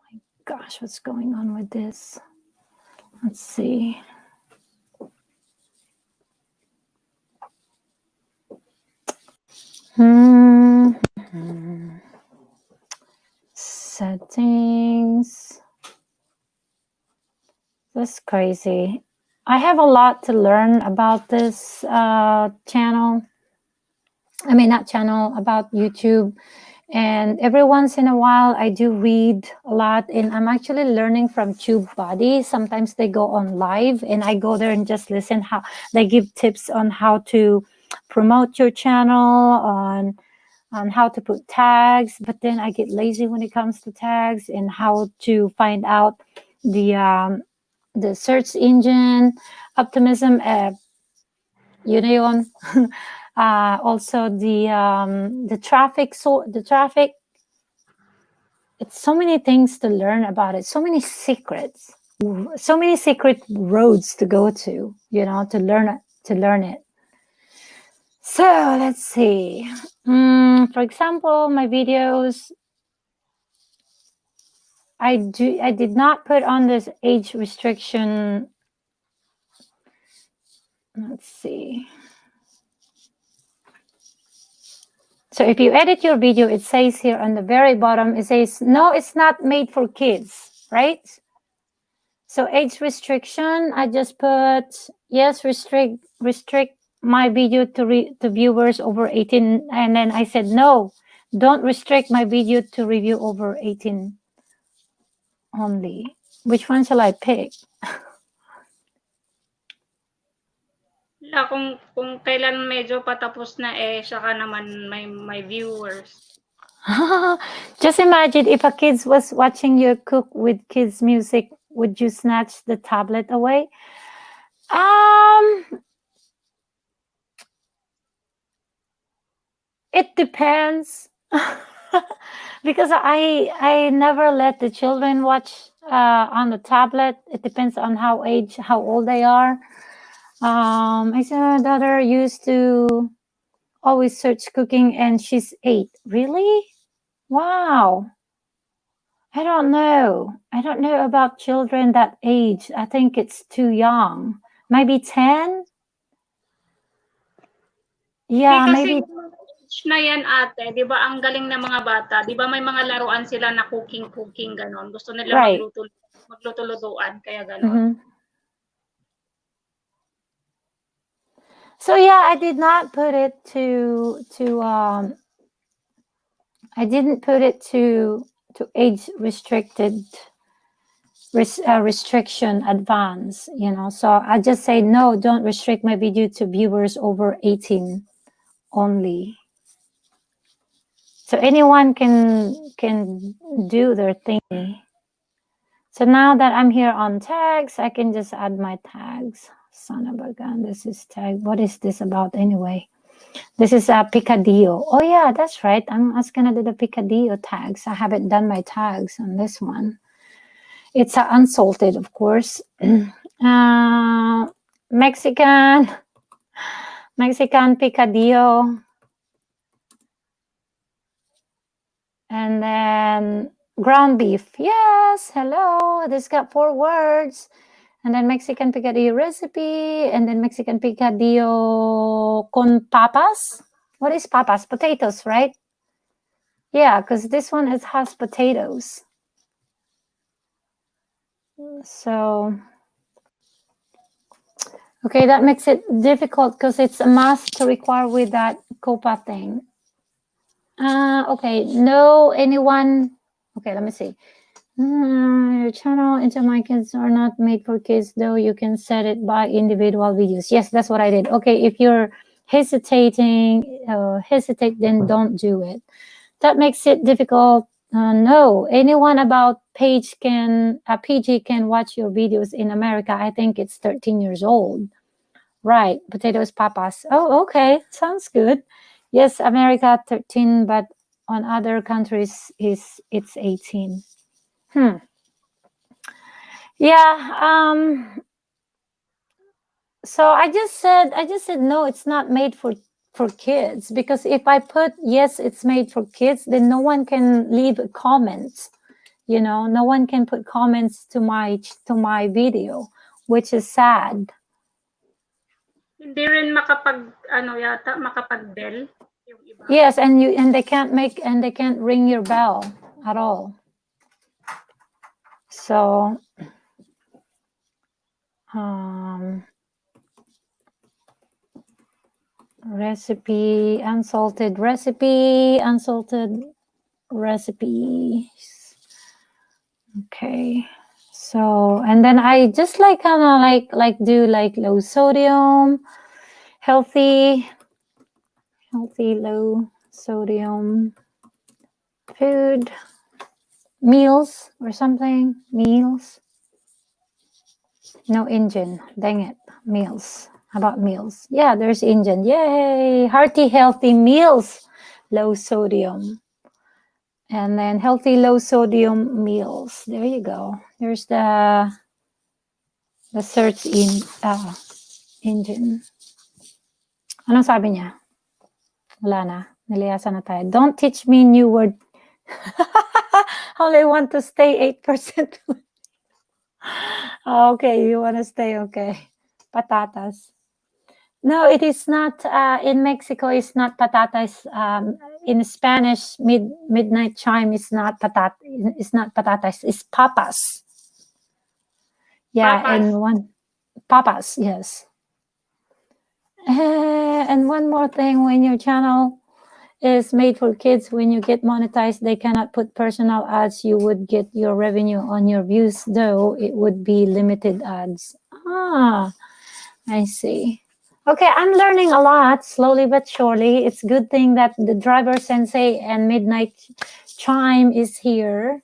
My gosh, what's going on with this? Let's see. Settings. That's crazy. I have a lot to learn about this channel. I mean, not channel, about YouTube. And every once in a while, I do read a lot. And I'm actually learning from TubeBuddy. Sometimes they go on live, and I go there and just listen. How they give tips on how to promote your channel, on how to put tags. But then I get lazy when it comes to tags, and how to find out the search engine optimism. Yun na yun. Also the traffic. So the traffic. It's so many things to learn about it. So many secrets. So many secret roads to go to. To learn it. So let's see. For example, my videos. I did not put on this age restriction. Let's see. So if you edit your video, it says here on the very bottom, it says, no, it's not made for kids, right? So age restriction, I just put, yes, restrict my video to viewers over 18. And then I said, no, don't restrict my video to review over 18 only. Which one shall I pick? Wala, kung kailan medyo patapos na saka naman may viewers. Just imagine if a kids was watching you cook with kids music, would you snatch the tablet away? It depends. Because I never let the children watch on the tablet. It depends on how old they are. My daughter used to always search cooking, and she's 8. Really? Wow. I don't know about children that age. I think it's too young. Maybe 10. Yeah, Kasi maybe. age na yan ate, di ba ang galing ng mga bata, di ba may mga laruan sila na cooking, ganon. Gusto nila Right. magluto-lutuan, kaya ganon. Mhm. So yeah, I did not put it I didn't put it to age restricted restriction advance, so I just say no, don't restrict my video to viewers over 18 only, so anyone can do their thing. So now that I'm here on tags, I can just add my tags. Son of a gun, this is tag. What is this about anyway? This is a picadillo. Oh yeah, that's right. I was gonna do the picadillo tags. I haven't done my tags on this one. It's unsalted, of course. Mexican picadillo. And then ground beef. Yes, hello. This got 4 words. And then Mexican picadillo recipe. And then Mexican picadillo con papas. What is papas? Potatoes, right? Yeah, because this one has potatoes. So, okay, that makes it difficult because it's a must to require with that copa thing. Okay, no, anyone. Okay, let me see. Your channel into my kids are not made for kids, though you can set it by individual videos. Yes, that's what I did. Okay, if you're hesitate, then don't do it. That makes it difficult. No, anyone about PG can watch your videos in America. I think it's 13 years old. Right, potatoes, papas. Oh, okay, sounds good. Yes, America 13, but on other countries it's 18. Yeah. So I just said no, it's not made for kids, because if I put yes, it's made for kids, then no one can leave comments. No one can put comments to my video, which is sad. Hindi rin makapag-bell yung iba. Yes, and they can't ring your bell at all. So recipe, unsalted recipes. Okay. So, and then I just kind of do low sodium, healthy low sodium food, meals or something. Meals. No engine. Dang it. Meals. How about meals? Yeah, there's engine. Yay! Hearty, healthy meals. Low sodium. And then healthy, low sodium meals. There you go. There's the search engine. Anong sabi niya? Wala na. Naliyasan na tayo. Don't teach me new word. Only want to stay 8%. Okay, you want to stay okay. Patatas. No, it is not. In Mexico, it's not patatas. In Spanish, midnight chime is not patat. It's not patatas. It's papas. Yeah, Papas. and one papas. Yes. And one more thing: when your channel is made for kids, when you get monetized, they cannot put personal ads. You would get your revenue on your views, though it would be limited ads. I see. Okay, I'm learning a lot, slowly but surely. It's good thing that the driver sensei and midnight chime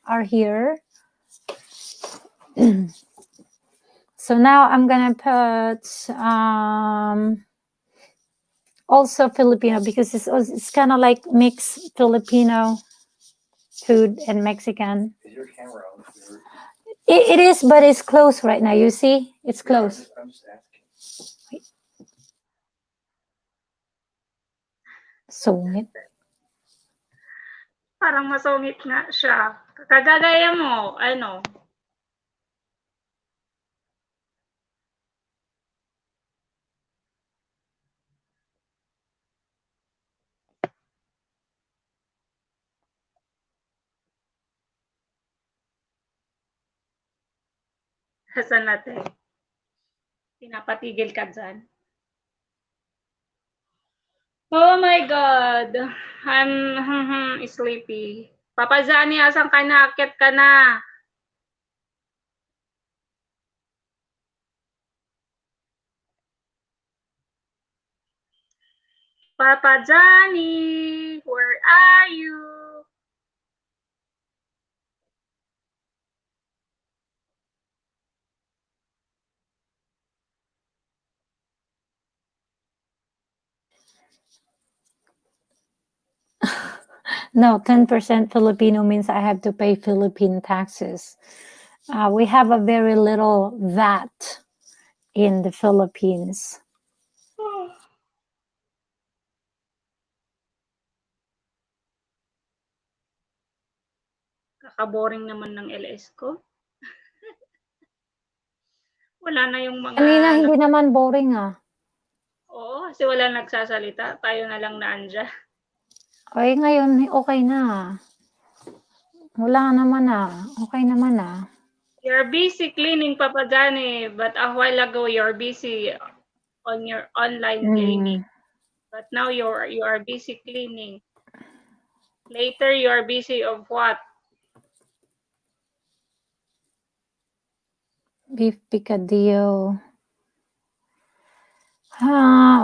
are here. So now I'm gonna put also Filipino, because it's kind of like mixed Filipino food and Mexican. Is your camera on? It is, but it's close right now. You see, it's close. I'm just asking. Sungit. Parang masungit nga siya. Kagagaya mo, ano? Hasan natin. Pinapatigil ka dyan. Oh my God. I'm sleepy. Papa Johnny, asan ka na? Akit ka na. Papa Johnny, where are you? No, 10% Filipino means I have to pay Philippine taxes. We have a very little VAT in the Philippines. Kaka-boring naman ng LS ko. Wala na yung mga... Kanina hindi naman boring ah. Oo, kasi wala nagsasalita. Tayo na lang naandya. Ay, ngayon okay na. Wala naman ah. Okay naman ah. You're busy cleaning, Papa Johnny, but a while ago you're busy on your online gaming. But now you are busy cleaning. Later you are busy of what? Beef picadillo.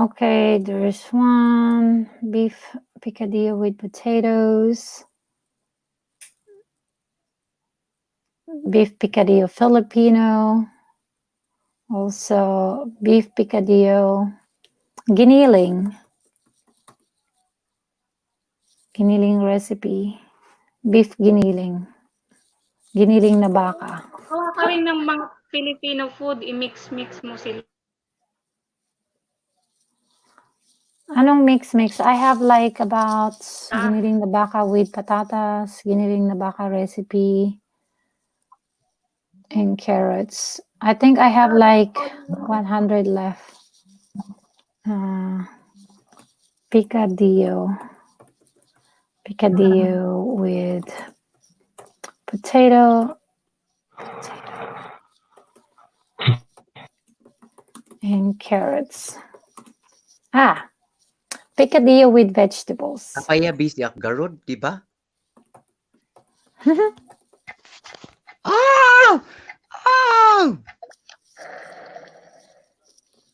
Okay, there's one. Beef picadillo with potatoes. Beef picadillo Filipino. Also, beef picadillo giniling. Giniling recipe. Beef giniling. Giniling na baka. Gawa ka rin ng mga Filipino food, i-mix-mix mo sila. Anong mix? I have like about giniling na baka with patatas, giniling na baka recipe, and carrots. I think I have like 100 left. Picadillo with potato and carrots. Picadillo with vegetables. Kapaya busy ak garod, di ba?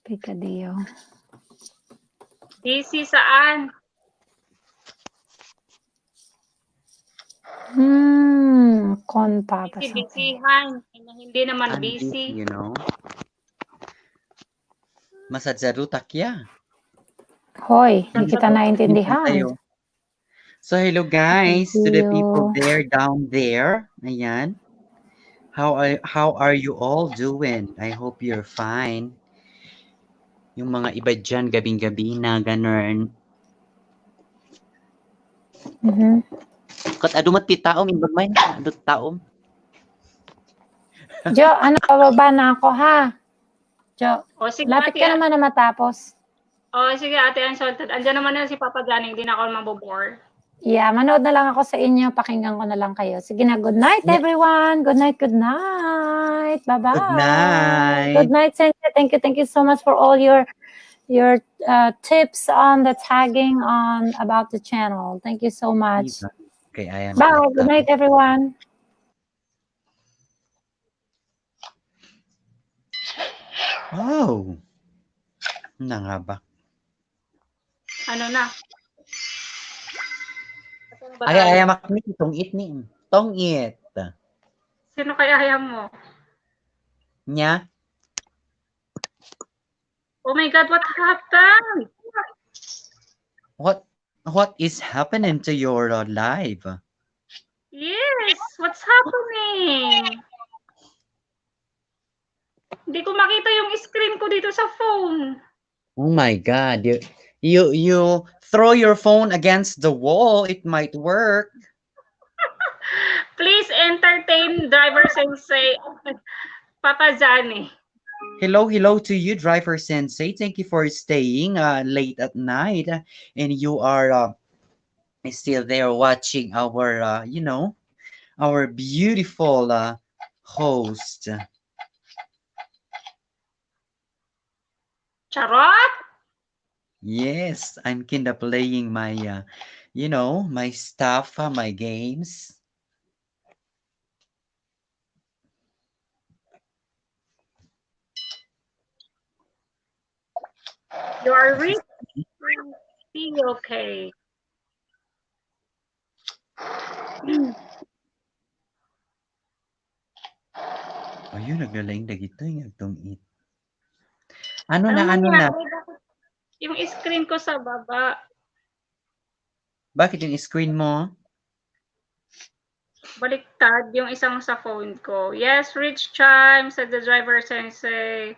Picadillo. Busy saan? Con papas. Busy-busyhan. Hindi naman I'm busy. you know. Masadzaro takya. Hoy, hindi kita naintindihan. Tayo. So hello guys to the people there down there. Ayan. How are you all doing? I hope you're fine. Yung mga iba dyan gabing-gabi na ganun. Kat adumat ti taom imbagmay na adut taom. Jo, pababa na ako ha. Jo, O sige, lapit ka naman na matapos. Sige, Ate Unsalted. Andiyan naman na si Papa Johnny. Hindi na ako mabobore. Yeah, manood na lang ako sa inyo. Pakinggan ko na lang kayo. Sige na, good night everyone. Good night, good night. Bye-bye. Good night. Good night, Cynthia. Thank you so much for all your tips on the tagging on about the channel. Thank you so much. Okay, I am. Bye. Good night, everyone. Oh. Na nga ba? Ano na? Sino ba Ay, tayo? ay, makni, tong it ni. Tong it. Sino kaya mo? Nya? Oh my God, what happened? What is happening to your life? Yes, what's happening? Hindi ko makita yung screen ko dito sa phone. Oh my God. You throw your phone against the wall, it might work. Please entertain Driver Sensei Papa Johnny. Hello to you, Driver Sensei. Thank you for staying late at night, and you are still there watching our, our beautiful host. Charot! Yes, I'm kinda playing my, my stuff, my games. You're really okay. Ayun, naglalaing dagito yung agtong it. Ano Ano na? nangyari? Bakit yung screen ko sa baba? Bakit yung screen mo? Baliktad yung isang sa phone ko. Yes, Rich Chime, said the Driver Sensei.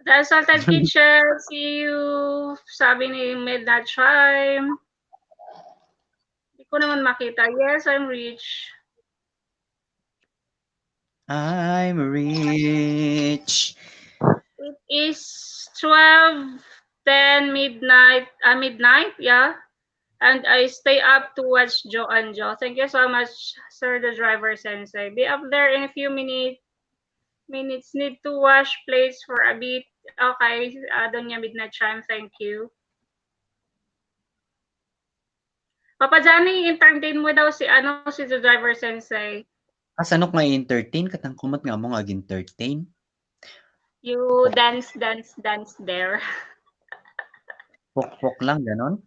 The Salted Kitchen, see you. Sabi ni Midnight Chime. Hindi ko naman makita. Yes, I'm Rich. I'm rich. It is 12:10 midnight, yeah. And I stay up to watch Joe and Joe. Thank you so much, Sir the Driver Sensei. Be up there in a few minutes. Need to wash plates for a bit. Okay, Doña Midnight Chime, thank you. Papa Johnny, entertain mo daw si the Driver Sensei. Kasanok nga entertain katang kumot nga mo nga entertain. You dance there. Pok-pok lang ganon.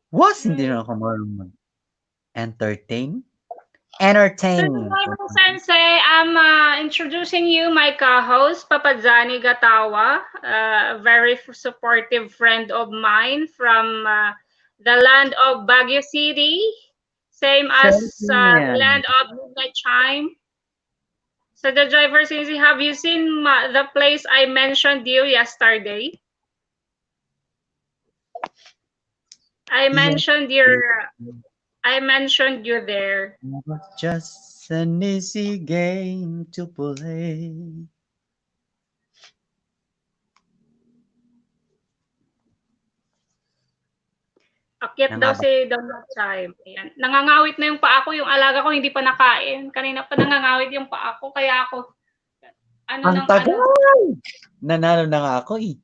Hindi na ako marunong mag-entertain. Entertain. Sir Driver Sensei, I'm introducing you my co-host, Papa Johnny Gatawa, a very supportive friend of mine from the land of Baguio City, same as the land of Midnight Chime. So the Driver Sensei, have you seen the place I mentioned you yesterday? I mentioned you there. It was just an easy game to play. Akyat daw si Donald Chime. Ayan. Nangangawit na yung paa ko. Yung alaga ko hindi pa nakain. Kanina pa nangangawit yung paa ko. Kaya ako, Ang tagal! Nanalo na nga ako eh.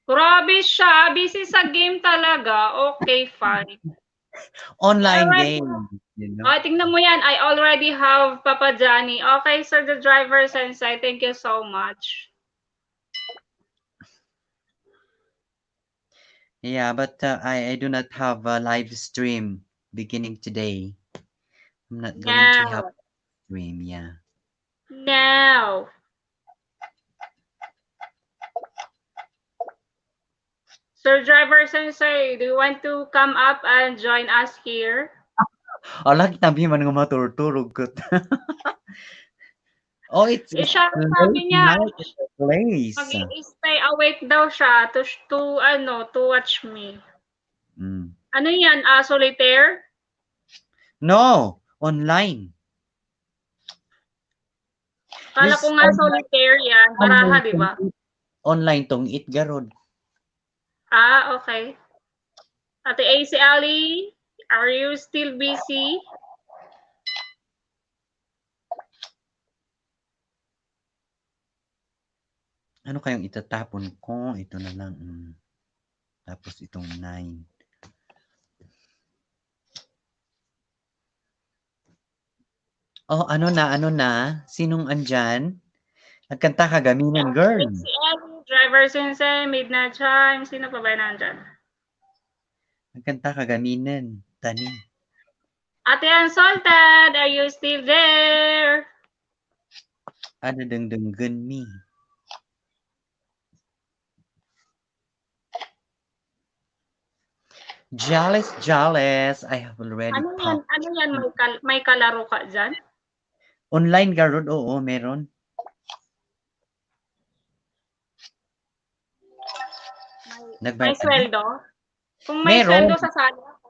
Grabe siya. Busy sa game talaga. Okay, fine. Online game. You know? Tingnan mo yan. I already have Papa Johnny. Okay, Sir the Driver Sensei. Thank you so much. Yeah, but I do not have a live stream beginning today. I'm not going to have a stream, yeah. No. Sir Driver Sensei, do you want to come up and join us here? Lagi tabi man nga maturturog ko. It's sabi niya, place. Mag-stay awake daw siya to watch me. Ano yan? Solitaire? No, online. Kala ko nga solitaire yan. Baraha, di ba? Online tong it garod. Okay. Ate AC Ali, are you still busy? Ano kayong itatapon ko? Ito na lang. Tapos itong 9. Oh, ano na? Sinong andyan? Nagkanta ka gaminan, girl. Si Ellie, Driver Sensei, Midnight Chime. Sino pa ba nandyan? Nagkanta ka gaminan. Tani. Ate Unsalted, are you still there? Ano dengdenggan mi. Jealous. I have already Ano yan? popped. Ano yan? May kalaro ka dyan? Online garod, oo, meron. May Nagbayad ka na? sweldo? Kung may Meron. sweldo, sasali ako.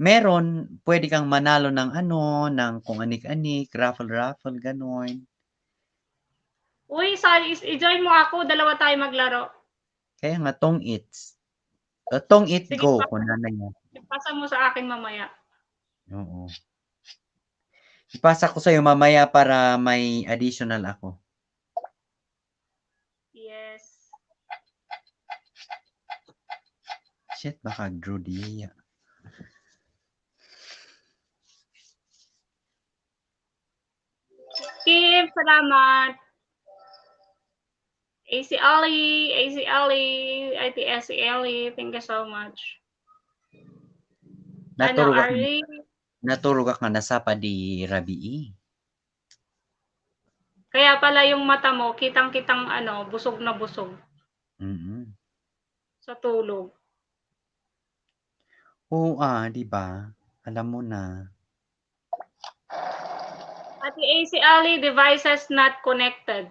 Meron, pwede kang manalo ng ano, ng kung anik-anik, raffle, gano'n. Uy, sali, i-join mo ako. Dalawa tayo maglaro. Kaya nga, tong eats. Tong eat Sige, go, kung na yan. ipasa mo sa akin mamaya. Oo. Ipasa ko sa'yo mamaya para may additional ako. Yes. Shit, baka Drew Dia. Kim, salamat. AC Ali, ITS Ali, thank you so much. Ano, Ari? Naturog ka na sa pa di Rabii. Kaya pala yung mata mo, kitang-kitang ano, busog na busog Mm-hmm. sa tulog. Oo, di ba? Alam mo na. At the AC Ali devices not connected.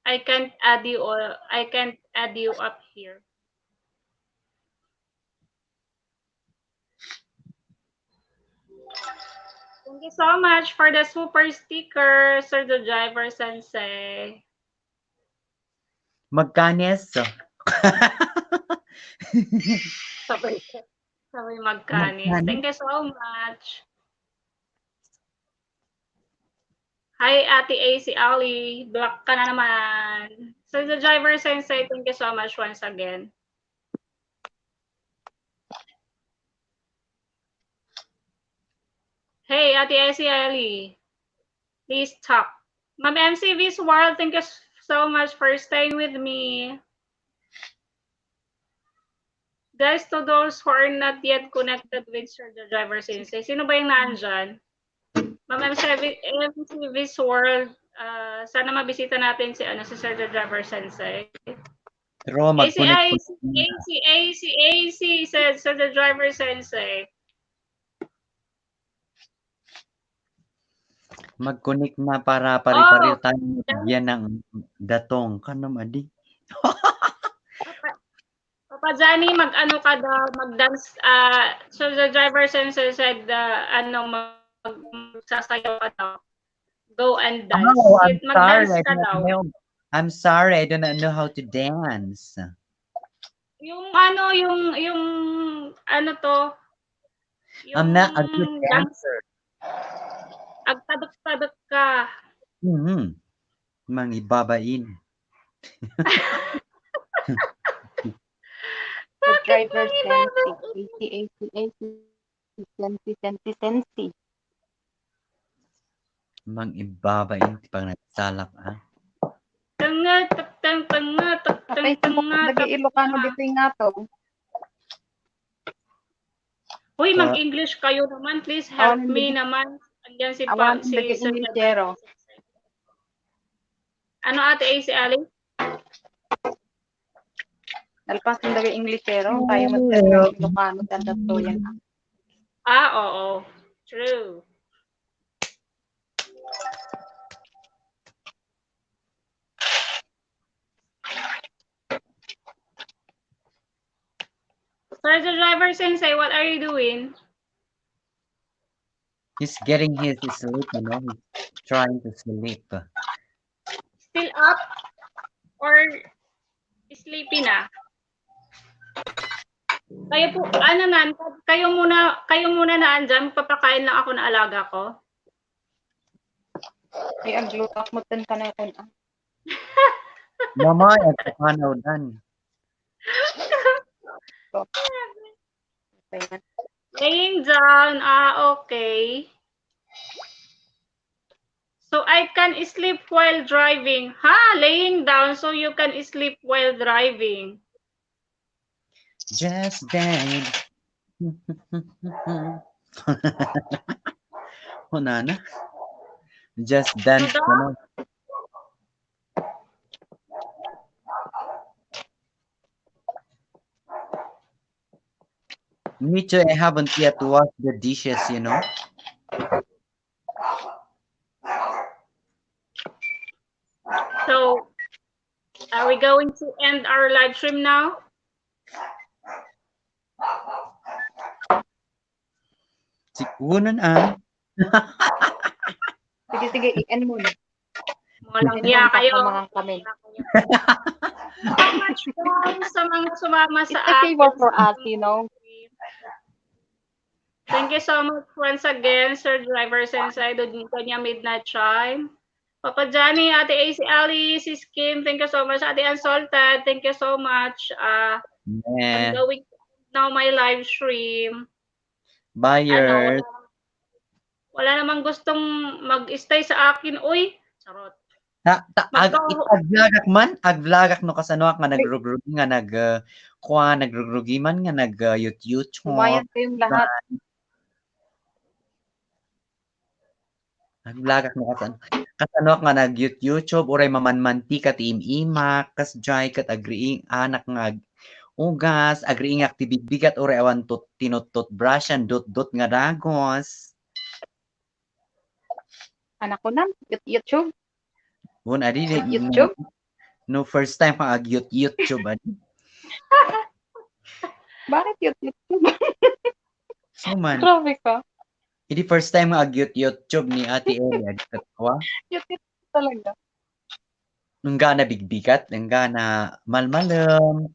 I can't add you up here. Thank you so much for the super sticker, Sir the Driver Sensei. Magkanes. Sabay magkanis. Thank you so much. Hi, Ate AC Ali. Black ka na naman. Sir the Driver Sensei, thank you so much once again. Hey, Ate AC Ali. Please talk. Ma'am MCV's World, thank you so much for staying with me. Guys, to those who are not yet connected with Sir the Driver Sensei, sino ba yung nandyan? Ma'am MCV's World, sana mabisita natin si Sir the Driver Sensei. Pero AC, said Sir the Driver Sensei. Mag-connect na para pare-pareho tayo bigyan ng datong. Kanam adi. Papa Johnny, mag-ano ka daw, mag-dance. So the Driver Sensei said, magsasayaw ka daw. Go and dance. Oh, I'm Mag-dance sorry. ka daw. I'm sorry, I do not know how to dance. Yung ano to? I'm not a good dancer. Agtadak-tadak ka. Mangibabain. The Driver Sensei. Mangibabain pag nagsalak, ha? Tanga. Nag-Ilocano dito nga to. Uy, mag-English kayo naman. Please help me naman. Andiyan si Awan, si nag-Englishero. Ano Ate AC Ali? Alpas ng nag-Englishero. Tayo mag-Ilocano. Tanda to yan. Oo. True. Sir the Driver Sensei, what are you doing? He's getting his sleep, you know. He's trying to sleep. Still up? Or sleepy na? Kayo muna na andyan, papakain lang ako na alaga ko. Ay, ang glutak mo tan ka na ito. Mama, at panaw dan. Laying down, okay. So I can sleep while driving. Laying down so you can sleep while driving. Just dance. Wala na. Just dance. daw? Ano? Me too. I haven't yet washed the dishes, you know. So, are we going to end our live stream now? Siguro na. Sige, sige, i-end muna. Walang hiya kayo. Mga comment. So much guys sa mga sumama It's sa a favor for us, akin. you know. Thank you so much once again, Sir Driver Sensei, Dunya Midnight Chime. Papa Johnny, Ate AC Ali, Sis Kim, thank you so much. Ate Unsalted, thank you so much. I'm Yeah. going to end now my live stream. Buyers. Wala namang gustong mag-stay sa akin. Uy, charot. Ag-vlogak man, ag-vlogak no kasano nga nagrugrugi nga nagrugrugi man nga YouTube. Umayos kayong lahat. Ag-vlogak no kasano nga nag-YouTube oray mamanmanti ka ti imak kas jay kat agriing anak nga ugas agriing aktibibigat oray awan tot tinutot brushan dot nga dagos. Anak ko na, YouTube. Won adi YouTube? No first time pa YouTube adi. Bakit YouTube? So man. Grabe ka. Hindi first time nga YouTube ni Ate Eli adi katwa. YouTube talaga. Nung gana bigbigat, nung gana malmalam.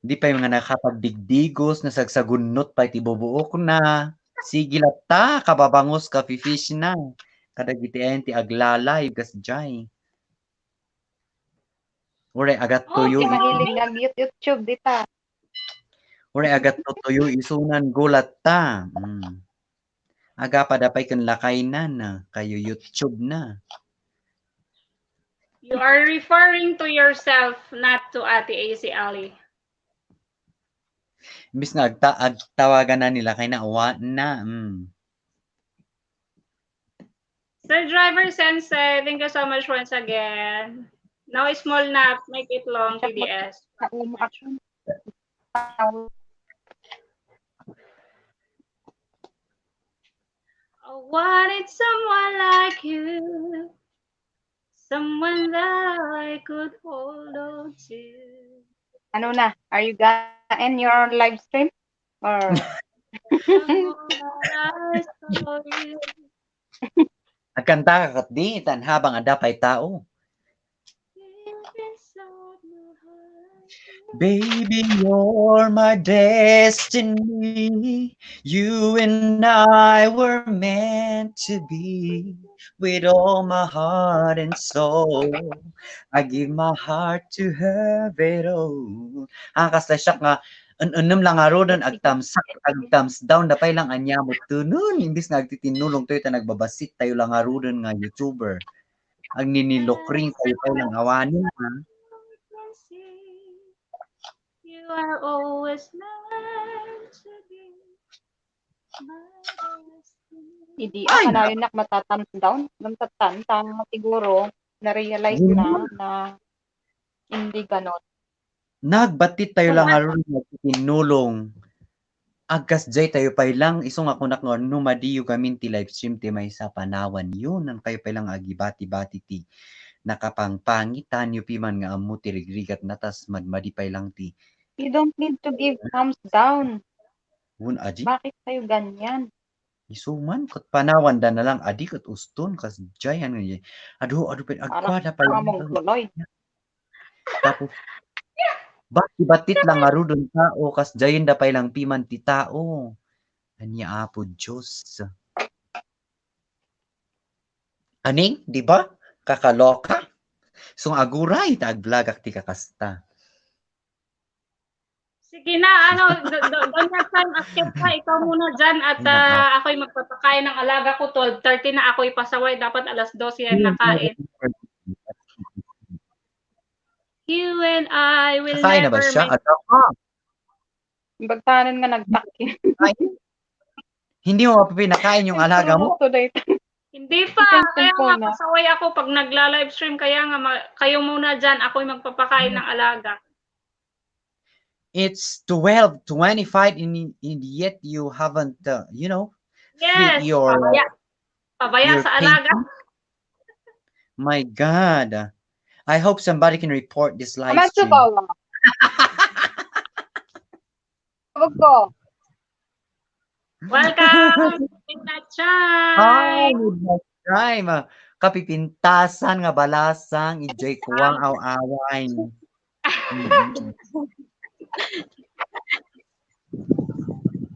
Di pa yung nga nakapagdigdigos, nasagsagunot pa iti bubuok na. Sige ta, kababangos ka fish na. Kadagitian ti aglalay gas jay. Ure agat tuyo. Okay, mahilig nag-YouTube dita. Ure agat tuyo isunan gulat ta. Aga pa dapay kan lakay na kayo YouTube na. You are referring to yourself, not to Ate AC Ali. Imbis nga agtawagan na nila kay nauwa na. Sir Driver Sensei, thank you so much once again. Now small nap, make it long, TDS. I wanted someone like you, someone that I could hold on to. Ano na? Are you gonna end your live stream? Or Agkanta ka kat di, habang adapay tao. Baby, you're my destiny. You and I were meant to be. With all my heart and soul, I give my heart to have it all. Kasla siya nga, unum lang nga ron, ag thumbs down, dapay lang anya mo tunun. Imbis nga agtitinulong tayo, nagbabasit tayo lang nga ron nga YouTuber. Ang ninilokring tayo lang awanin ha. You are always meant to be my destiny. hindi ako na yun matatthumbs down. Tama siguro, na-realize na hindi ganon. Nagbatit tayo lang aron nagtinulong. Agkas jay tayo pay lang isong ako nak no madiyo gamin ti live stream ti may sa panawan yun nang kayo pay lang agibati-bati ti nakapangpangitan yu piman nga amu ti rigrigat natas madmadi pay lang ti. You don't need to give thumbs down. Wun aji. Bakit tayo ganyan? Isuman kat panawan da na lang adi kat uston kas jay ano yun. Adu pay agkwada pay. Tapos batit lang arudon tao kas jayin da pay lang piman ti tao. Anya apo Diyos. Aning, di ba? Kakaloka. Sung aguray ta agblagak ti kakasta. Sige na, doon na San, akyat ka, ikaw muna dyan at ako'y magpapakain ng alaga ko. 12:30 na ako'y pasaway. Dapat alas 12 yan nakain. You and I will Kakain na ba never siya? make... Bagtanan nga nagtakil. Hindi mo pa pinakain yung alaga mo? Hindi pa. Ikan Kaya ko nga na. pasaway ako pag nagla-livestream. Kaya nga kayo muna dyan. Ako'y magpapakain ng alaga. It's 12:25 and yet you haven't, Yes. feed your Pabaya sa alaga. painting? My God. I hope somebody can report this live Amatsu stream. ba? Tawag ko. Welcome. Midnight Chai. Midnight time. Kapipintasan nga balasang ijay kuwang aw-away.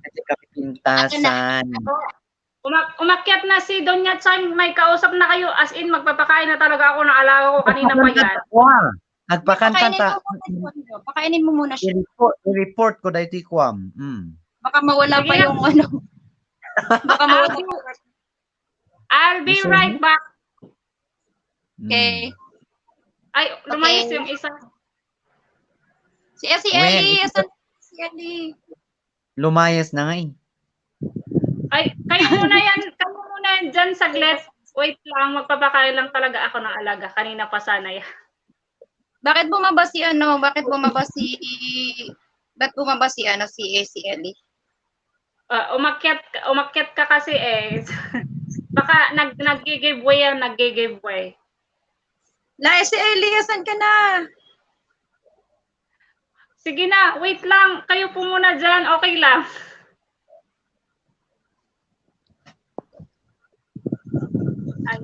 Kasi kapipintasan. Umakyat na si Doña Chai. May kausap na kayo. As in, magpapakain na talaga ako ng alaga ko. Kanina pa yan. Nagpakanta. Pakainin mo muna siya. I-report ko dahil ikwam. Baka mawala pa Sige. yung ano. Baka mawala pa. I'll be right back. Okay. Ay, lumayas Okay. yung isa. Si Ellie. Si Ellie. Lumayas na nga eh. Ay, kayo muna yan dyan saglit. Wait lang, magpapakain lang talaga ako ng alaga. Kanina pa sana yan. Bakit bumaba si Bakit bumaba si si Ellie? Umakyat ka kasi eh. Baka nag-giveaway yan, nag-giveaway. Si Ellie, asan ka na? Sige na, wait lang. Kayo po muna dyan, okay lang.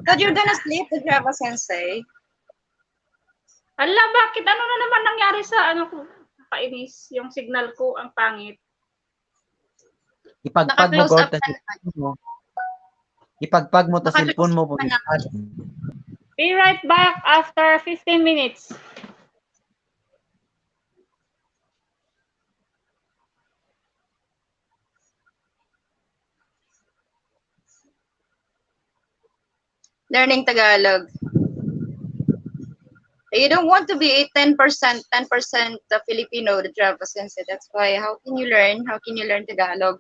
Thought you're gonna sleep with Java Sensei. Ala, bakit? Ano na naman nangyari sa ko? Nakainis. Yung signal ko, ang pangit. Ipagpag mo Naka-close go up ta ka na. cellphone mo. Ipagpag mo ta Naka-close cellphone mo up ka na. Be right back after 15 minutes. Learning Tagalog. You don't want to be a 10% Filipino, the Java Sensei. That's why, how can you learn? How can you learn Tagalog?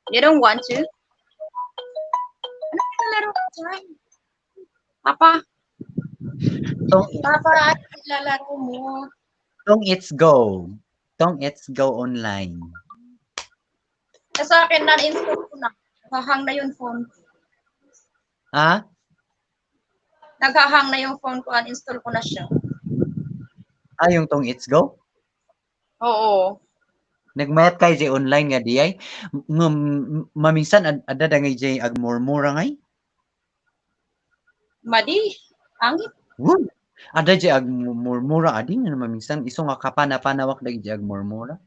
You don't want to? Ano pinalaro ko dyan? Papa, ano nilalaro mo? Tong it's go. Tong it's go online. Sa akin, na-install ko na. Nakahang na yung phone. Ah? Naghahang na yung phone ko, uninstall ko na siya. Yung tong it's go? Oo. Nagmayat kay jay online nga di ay. Maminsan ada da ngay jay agmurmura ngay. Madi, angit. Woo! Ada jay agmurmura adi nga maminsan iso nga kapana-panawak da jay agmurmura.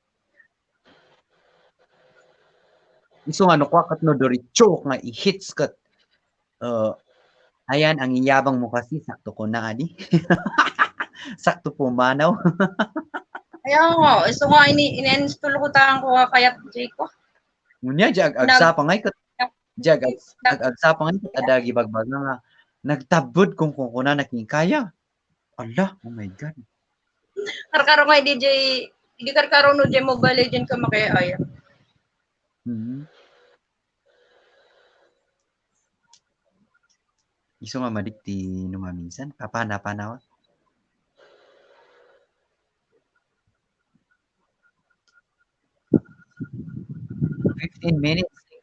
Iso nga nukwakat no diretso nga i-hits kat. Ayan, ang iyabang mo kasi, sakto ko na, adi. Sakto pumanaw. Kaya nga, iso nga, in-install ko taang ko kaya Jay ko. Ngunya, agsapang ngay, agsapang ngay, adagi bagbag nga, nagtabod kung kuna nakikaya. Allah, oh my God. Karkaro nga, hindi karkaro no Jay Mobile Legend ka makaya. Iso nga madikti numaminsan, papana-panawa.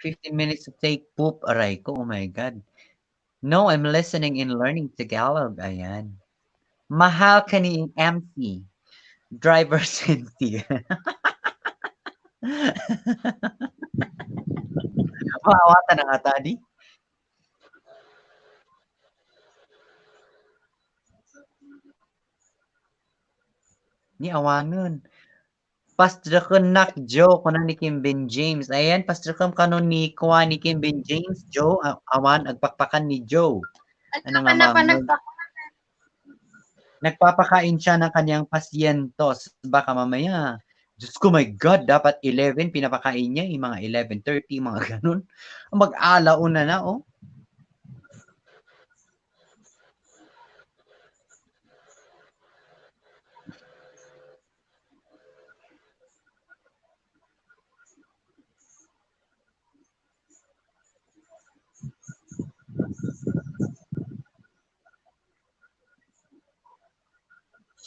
Fifteen minutes to take poop, aray ko, oh my God. No, I'm listening and learning Tagalog, ayan. Mahal ka ni MC, driver Cynthia. Maawatan na nga tadi. Ni awangan. Pastor nak Joe kuno ni Kim Ben James. Ayan, pastor kanon ni kuha ni Kim Ben James, Joe. Awan agpakpakan ni Joe. Ano nga ma'am? Nagpapakain siya ng kanyang pasyentos. Baka mamaya Diyos ko, my God, dapat 11 pinapakain niya, yung mga 11:30, mga ganun. Mag-alauna na, oh.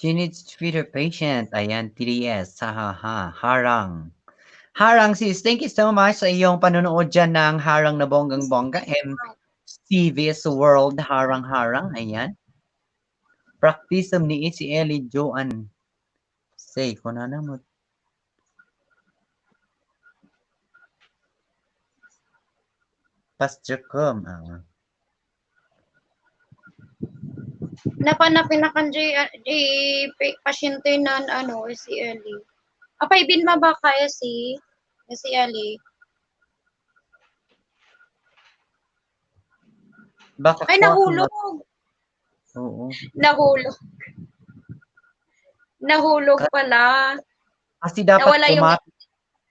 She needs to treat her patient. Ayan, TDS. Ha, ha, ha. Harang. Harang, sis. Thank you so much sa iyong panonood dyan ng Harang na bonggang-bongga. CVS World Harang-Harang. Ayan. Practice ni si Ellie Joan. Say, kung ano mo. Pastor Kum. Napanapin na kan pasyente na ano, si Ellie. Apay bin mabaka si Ellie. Baka Ay, nahulog. Oo. Nahulog. Nahulog pala. Kasi dapat Nawala yung kumapit.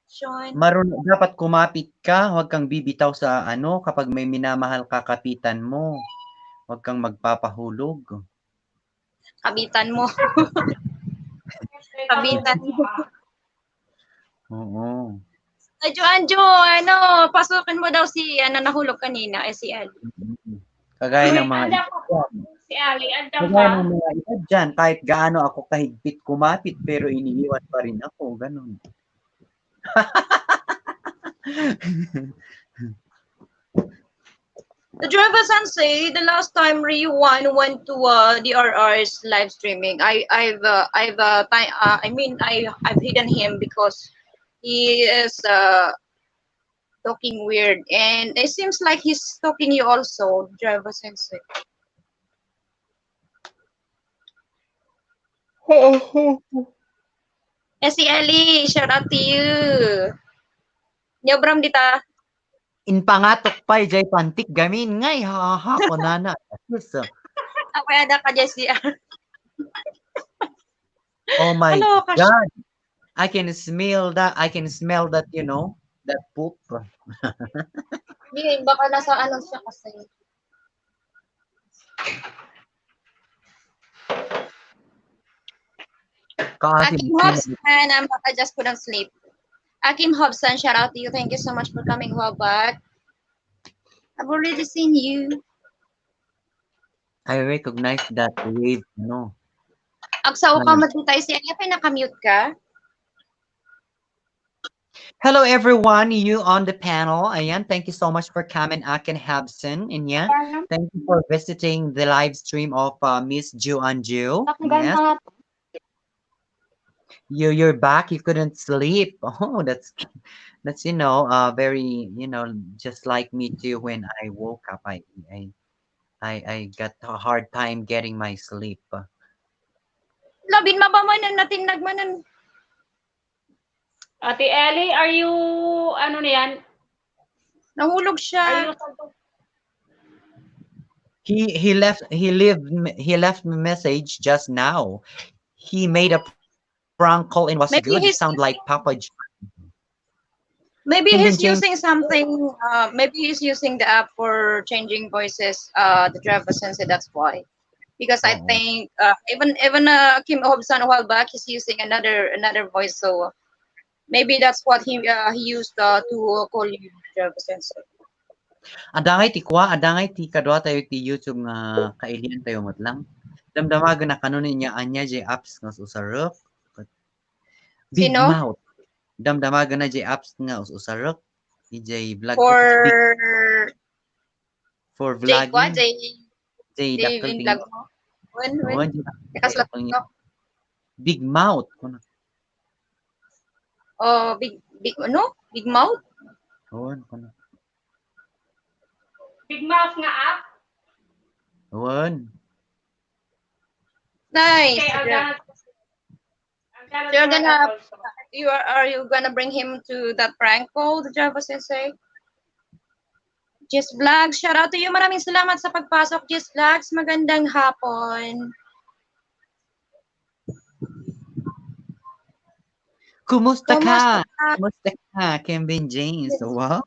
action. Dapat kumapit ka. Huwag kang bibitaw sa ano kapag may minamahal ka kapitan mo. Huwag kang magpapahulog. Kabitan mo. Kabitan mo. Oo. Anjo, ano, pasukin mo daw si, ano, nahulog kanina, si Ellie. Kagaya ng mga Anda ko. Si Ali, anda Kagaya ba? ng mga iba dyan, kahit gaano ako kahigpit kumapit, pero iniiwan pa rin ako. Ganun. The driver sensei, the last time Ryuan went to DRR's live streaming, I've hidden him because he is talking weird, and it seems like he's stalking you also, driver sensei. Si Ellie, shout out to you. Nyobram dita. Inpangatok pa, jay pantik gamin ngay, ha ko nana. Ako ada ka Jessie. Oh my Hello, God. I can smell that, you know, that poop. Hindi, baka nasa ano siya kasi. Akim Hobson, I just couldn't sleep. Akim Hobson, shout out to you. Thank you so much for coming back. I've already seen you. I recognize that wave, no? Agsaw ka matitay siya. Kaya nakamute ka? Hello everyone, you on the panel. Ayan, thank you so much for coming, Akin Habson. And yeah, thank you for visiting the live stream of Miss Ju. Yes. You're back. You couldn't sleep. Oh, that's you know, very, you know, just like me too. When I woke up, I got a hard time getting my sleep. Labin mabamanan natin nagmanan. Ate Ellie, are you, ano na yan? Nahulog siya. He left me message just now. He made a prank call and was Maybe good. It he's sound like Papa John. Maybe He he's can change- using something. Maybe he's using the app for changing voices. The driver sensei. That's why. Because I think even Kim Hobson a while back, he's using another voice. So maybe that's what he used to call you driver sensei. Adangay ti kwa, adangay ti kadwa tayo ti YouTube nga kailian tayo lang. Damdamagan na kanunin niya anya jay apps nga usarok. Big Sino? Mouth. Damdamagan na jay apps nga usarok. Jay vlog for vlogging. Jay dakkel ting. Vlog mo. When? Big Mouth. Oh, big ano? Big Mouth? Kuno. Big Mouth nga app? Wan. Nice. Okay, You're gonna are you gonna bring him to that prank call, the Java Sensei? Just Vlogs, shout out to you. Maraming salamat sa pagpasok, Just Vlogs. Magandang hapon. Kumusta Kumusta ka? ka? Kumusta ka, Kevin James? Wow.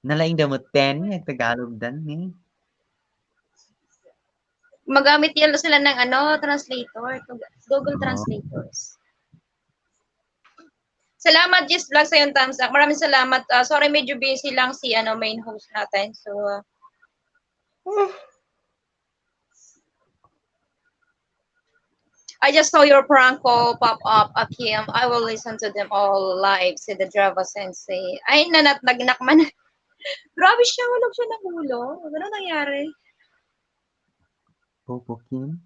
Nalaing damot 10, Tagalog dan eh. Magamit yan sila ng translator. Google Oo. Translators. Salamat, Jess Vlog, sa yung thumbs up. Maraming salamat. Sorry, medyo busy lang si main host natin. So, I just saw your prank call pop up, Akim. I will listen to them all live, said the Java Sensei. Ay, nagnak man. Grabe siya, walang siya ng ulo. Ano nangyari? Popo Kim.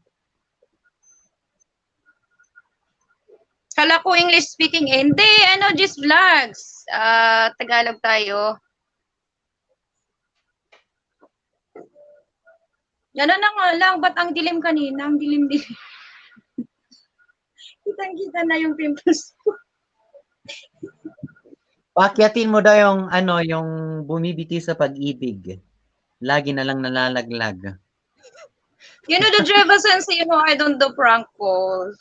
Kala ko English speaking. Hindi, Jess Vlogs. Tagalog tayo. Gano'n na nga lang, ba't ang dilim kanina? Ang dilim-dilim. Kitang-kita na yung pimples ko. Paakyatin mo daw yung yung bumibiti sa pag-ibig. Lagi na lang nalalaglag. The Java Sensei, I don't do prank calls.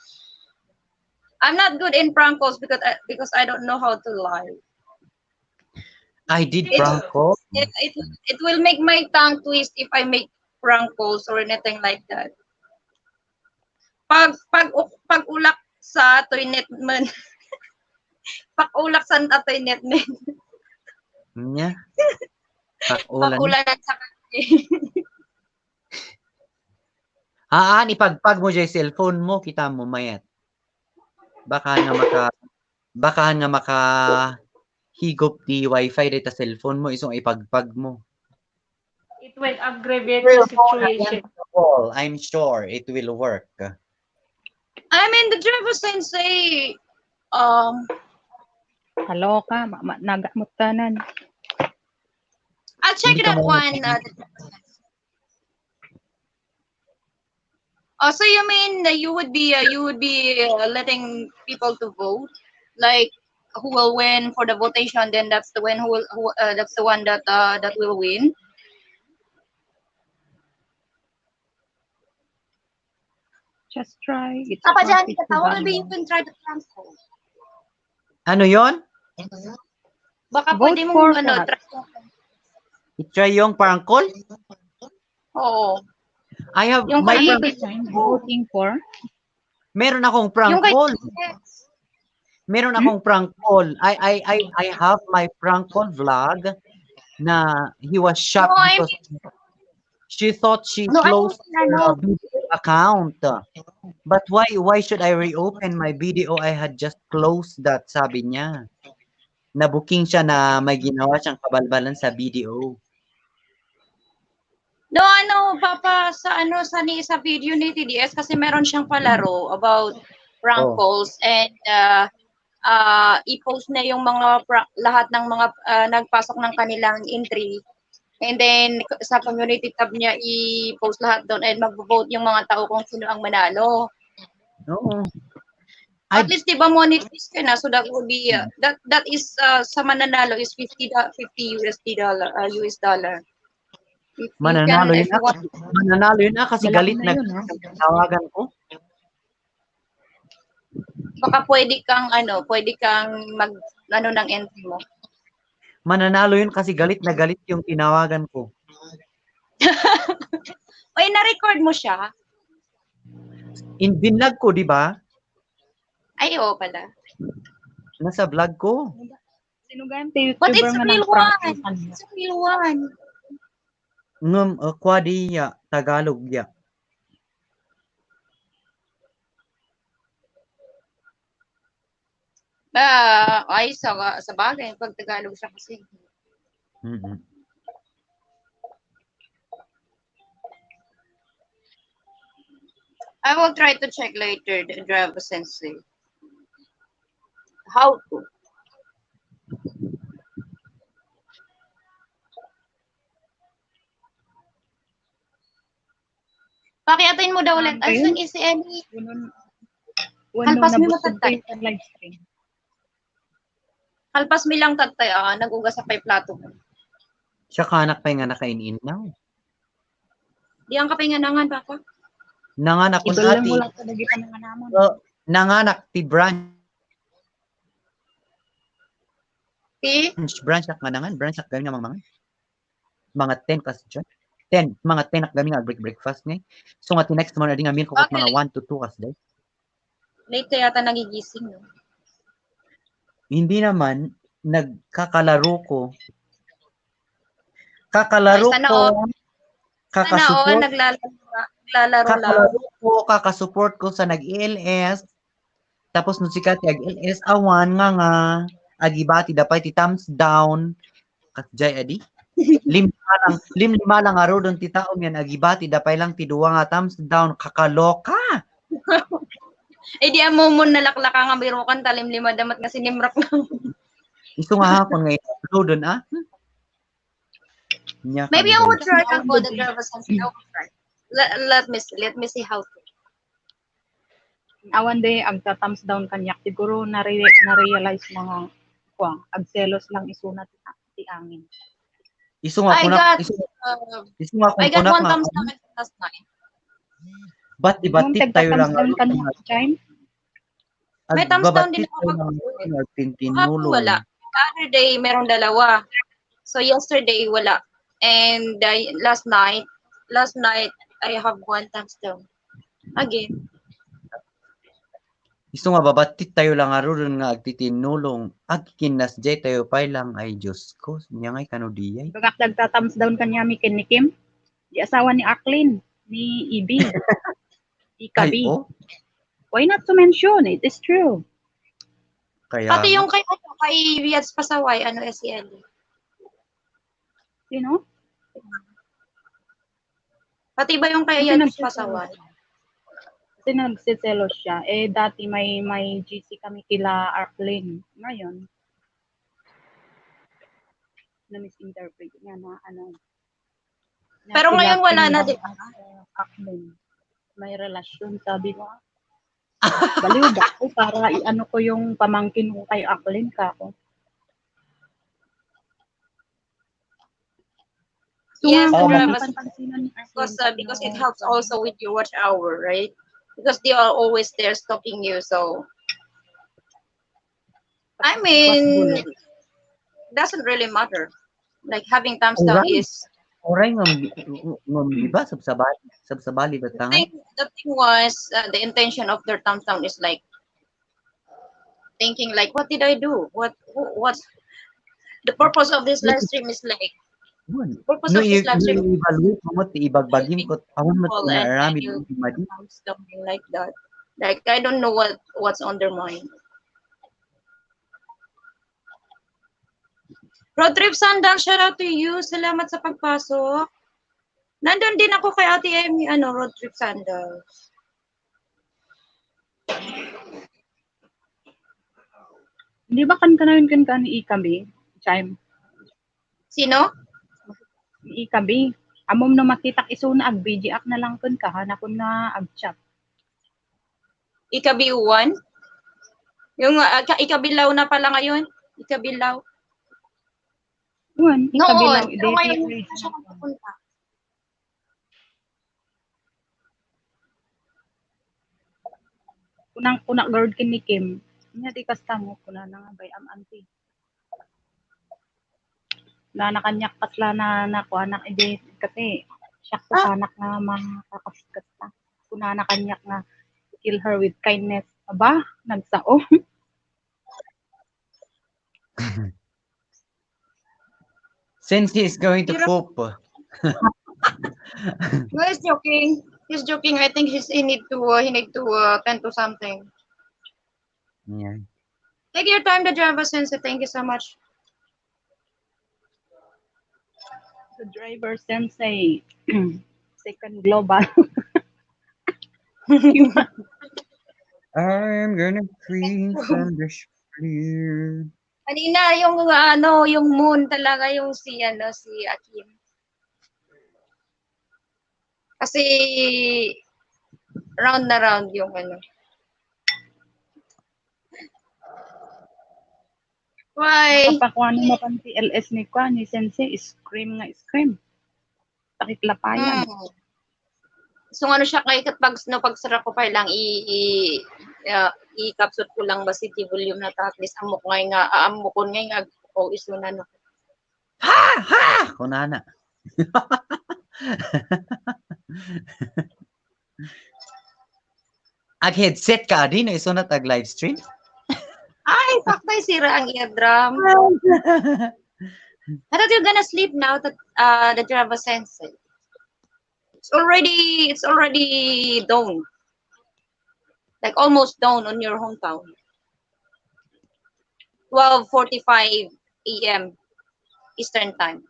I'm not good in prank calls because I don't know how to lie. I did prank call. It will make my tongue twist if I make prank calls or anything like that. Pag ulak sa toilet man. Pag ulak sa toilet man. Nya. Pakulan. Pag-ulan sa Ipagpag mo dyan cellphone mo, kita mo mayat. Baka nga maka higop di wifi dito sa cellphone mo, isong ipagpag mo. It will aggravate the situation. I'm sure it will work. I mean, the Java Sensei, Hello ka, nagamot tanan. I'll check Hindi that ka one. So you mean that you would be letting people to vote, like who will win for the votation? Then that's the one that's the one that will win. Just try. It's Papa Jan, worth it to maybe you download. can try the transport. Ano yon? Baka Vote pwede for mong what? I-try yung prank call? Oo. I have Yung my kay- prank- Voting for? meron akong prank Yung kay- call. Meron akong prank call. I have my prank call vlog na he was shocked No, I because she thought she No, I closed mean, her video account. But why should I reopen my video? I had just closed that, sabi niya. Na-booking siya na may ginawa siyang kabalbalan sa video. No, Papa, sa video ni TDS kasi meron siyang palaro about prank Oh. calls and i-post na yung lahat ng mga nagpasok ng kanilang entry. And then sa community tab niya i-post lahat doon and mag-vote yung mga tao kung sino ang manalo. Oo. At least 'di ba monetize ka na, so that would be that is sa mananalo is $50 US dollar. If you Mananalo can- yun if you na. want- Mananalo yun na kasi Malaki galit na na yun, ha? tawagan ko. Baka pwede kang mag ng entry mo. Mananalo yun kasi galit na galit yung tinawagan ko. Oy, na-record mo siya? Binlog ko, di ba? Ay, oo pala. Nasa vlog ko. Sinugante YouTuber But it's a nga real ng prank one. call kanina. It's a real one. Kwadiya, Tagalog ya. Ay, sa bagay, pag Tagalog siya kasi. Mm-mm. I will try to check later the Java Sensei. How to? Pakiatin mo daw ulit. Ayun. Asan si Ellie? Wano Kalpas mo nabusog matatay. ko sa live stream. Kalpas mi lang tatay, nag-ugas sa pay plato mo. Siya kanak pa nga nakainin now. Di ang kapinganangan, Papa. Nanganak ko Idol lang ati. wala talaga pa nga naman. nanganak ti branch See? branch ak nganangan branch ak gami nga mga 10 kas dyan. 10 mga 10 ak gami nga breakfast ngay. So nga ti next morning adi nga meal ko kat Okay, mga 1 to 2 kas day. late ka yata nagigising, no? Hindi naman nagkakalaro ko. Ay, Kakalaro sana ko, all, kakasupport, naglalaro lang. kakalaro ko, kakasupport ko sa nag-ELS. Tapos nung sikat ag ELS awan nga agibati dapay ti thumbs down. Kasjay adi. Lima lang aro doon ti taom yan agibati dapay lang ti duwa nga thumbs down kakaloka. Eh di amo mo nalaklaka nga biro kan talim lima damat nga sinimrak lang. Iso nga hapon nga upload doon Nya Maybe I kami would guys. try to go the driver's license. I would try. Let me see how to. Awan de agta thumbs down kanyak siguro na-realize na nga kuang agselos lang isuna ti angin. Iso nga I kunak got iso I got kunak one nga thumbs down last night. batit tayo lang Thumbs down kanyak time. May thumbs down din Agbabatit ako tayo lang pag-uwi. Hapon tintinulong. wala. Other day merong dalawa. So yesterday wala. And last night I have one thumbs down. Again. Iso nga babatit tayo lang aron nga agtitinulong. Agkinas jay tayo pay lang ay Diyos ko. Nya ngay kanudiyay. Bagak nagta thumbs down kanya mi ken ni Kim. Di asawa ni Aklin ni Ibi. Ikabi. oh. Why not to mention? It is true. Kaya Pati yung kay Viads Pasaway, SEL. You know? Pati ba yung kay Viads Pasaway? Kasi nagsiselos siya. Eh, dati may GC kami kila Arklin. Ngayon, na-misinterpret niya na Pero ngayon wala na, di ba? Arklin. May relasyon, sabi ko. Baliw ba ako para i-ano ko yung pamangkin ko kay Arklin ka ako. Yes, Oh, because it helps also with your watch hour, right? Because they are always there stalking you, so I mean, doesn't really matter. Like having thumbs down Alright. is oray ngam di ba sabsabali the batangan. thing was the intention of their thumbs down is like thinking like, what did I do? What's the purpose of this live stream is like purpose No of this live stream i-evaluate mo ti ibagbagim ko awan mo people na and rami you di madi. something like that. Like I don't know what's on their mind. Road trip sandal, shout out to you. Salamat sa pagpasok. Nandun din ako kay Ate Emmy, road trip sandals. Hindi ba kan ni Ikabi? Chime. Sino? Ikabi. Amom na makitak isuna ag BG na lang kun ka hanakon na ag chat. Ikabiuan? Yung ikabilaw na pala ngayon? Ikabilaw? Yun, ikabilaw. Noon. Pero ngayon hindi na siya nagpupunta. Kunang guard kin ni Kim. Nya di kasta mo kuna na nga bay auntie. Na nakanyak kasla na ko anak ide kate. Siya ko anak nga makakaskat ta. Kuna nakanyak nga kill her with kindness. Aba, nagsao. Since he is going to poop. No, he's joking. He's joking. I think he need to attend to something. Yeah. Take your time, the Java Sensei. Thank you so much. The driver sensei. Second global. I'm gonna freeze on the clear. Kanina yung moon talaga yung si Akim. Kasi round na round yung Why? Kapakuan mo pan si LS ni Kwan, ni Sensei, scream nga scream. Takiklapayan. So siya kay pag pagsara ko pa lang I-capsule ko lang ba si volume na ta at least amok ngay nga aamukon ngay nga o isunan no. Ha! Kunana. Ag headset ka din iso na tag live stream. Ay, saktay sira ang eardrum. I thought you're gonna sleep now that the Java Sensei. It's already dawn. Like almost dawn on your hometown. 12:45 a.m. Eastern time.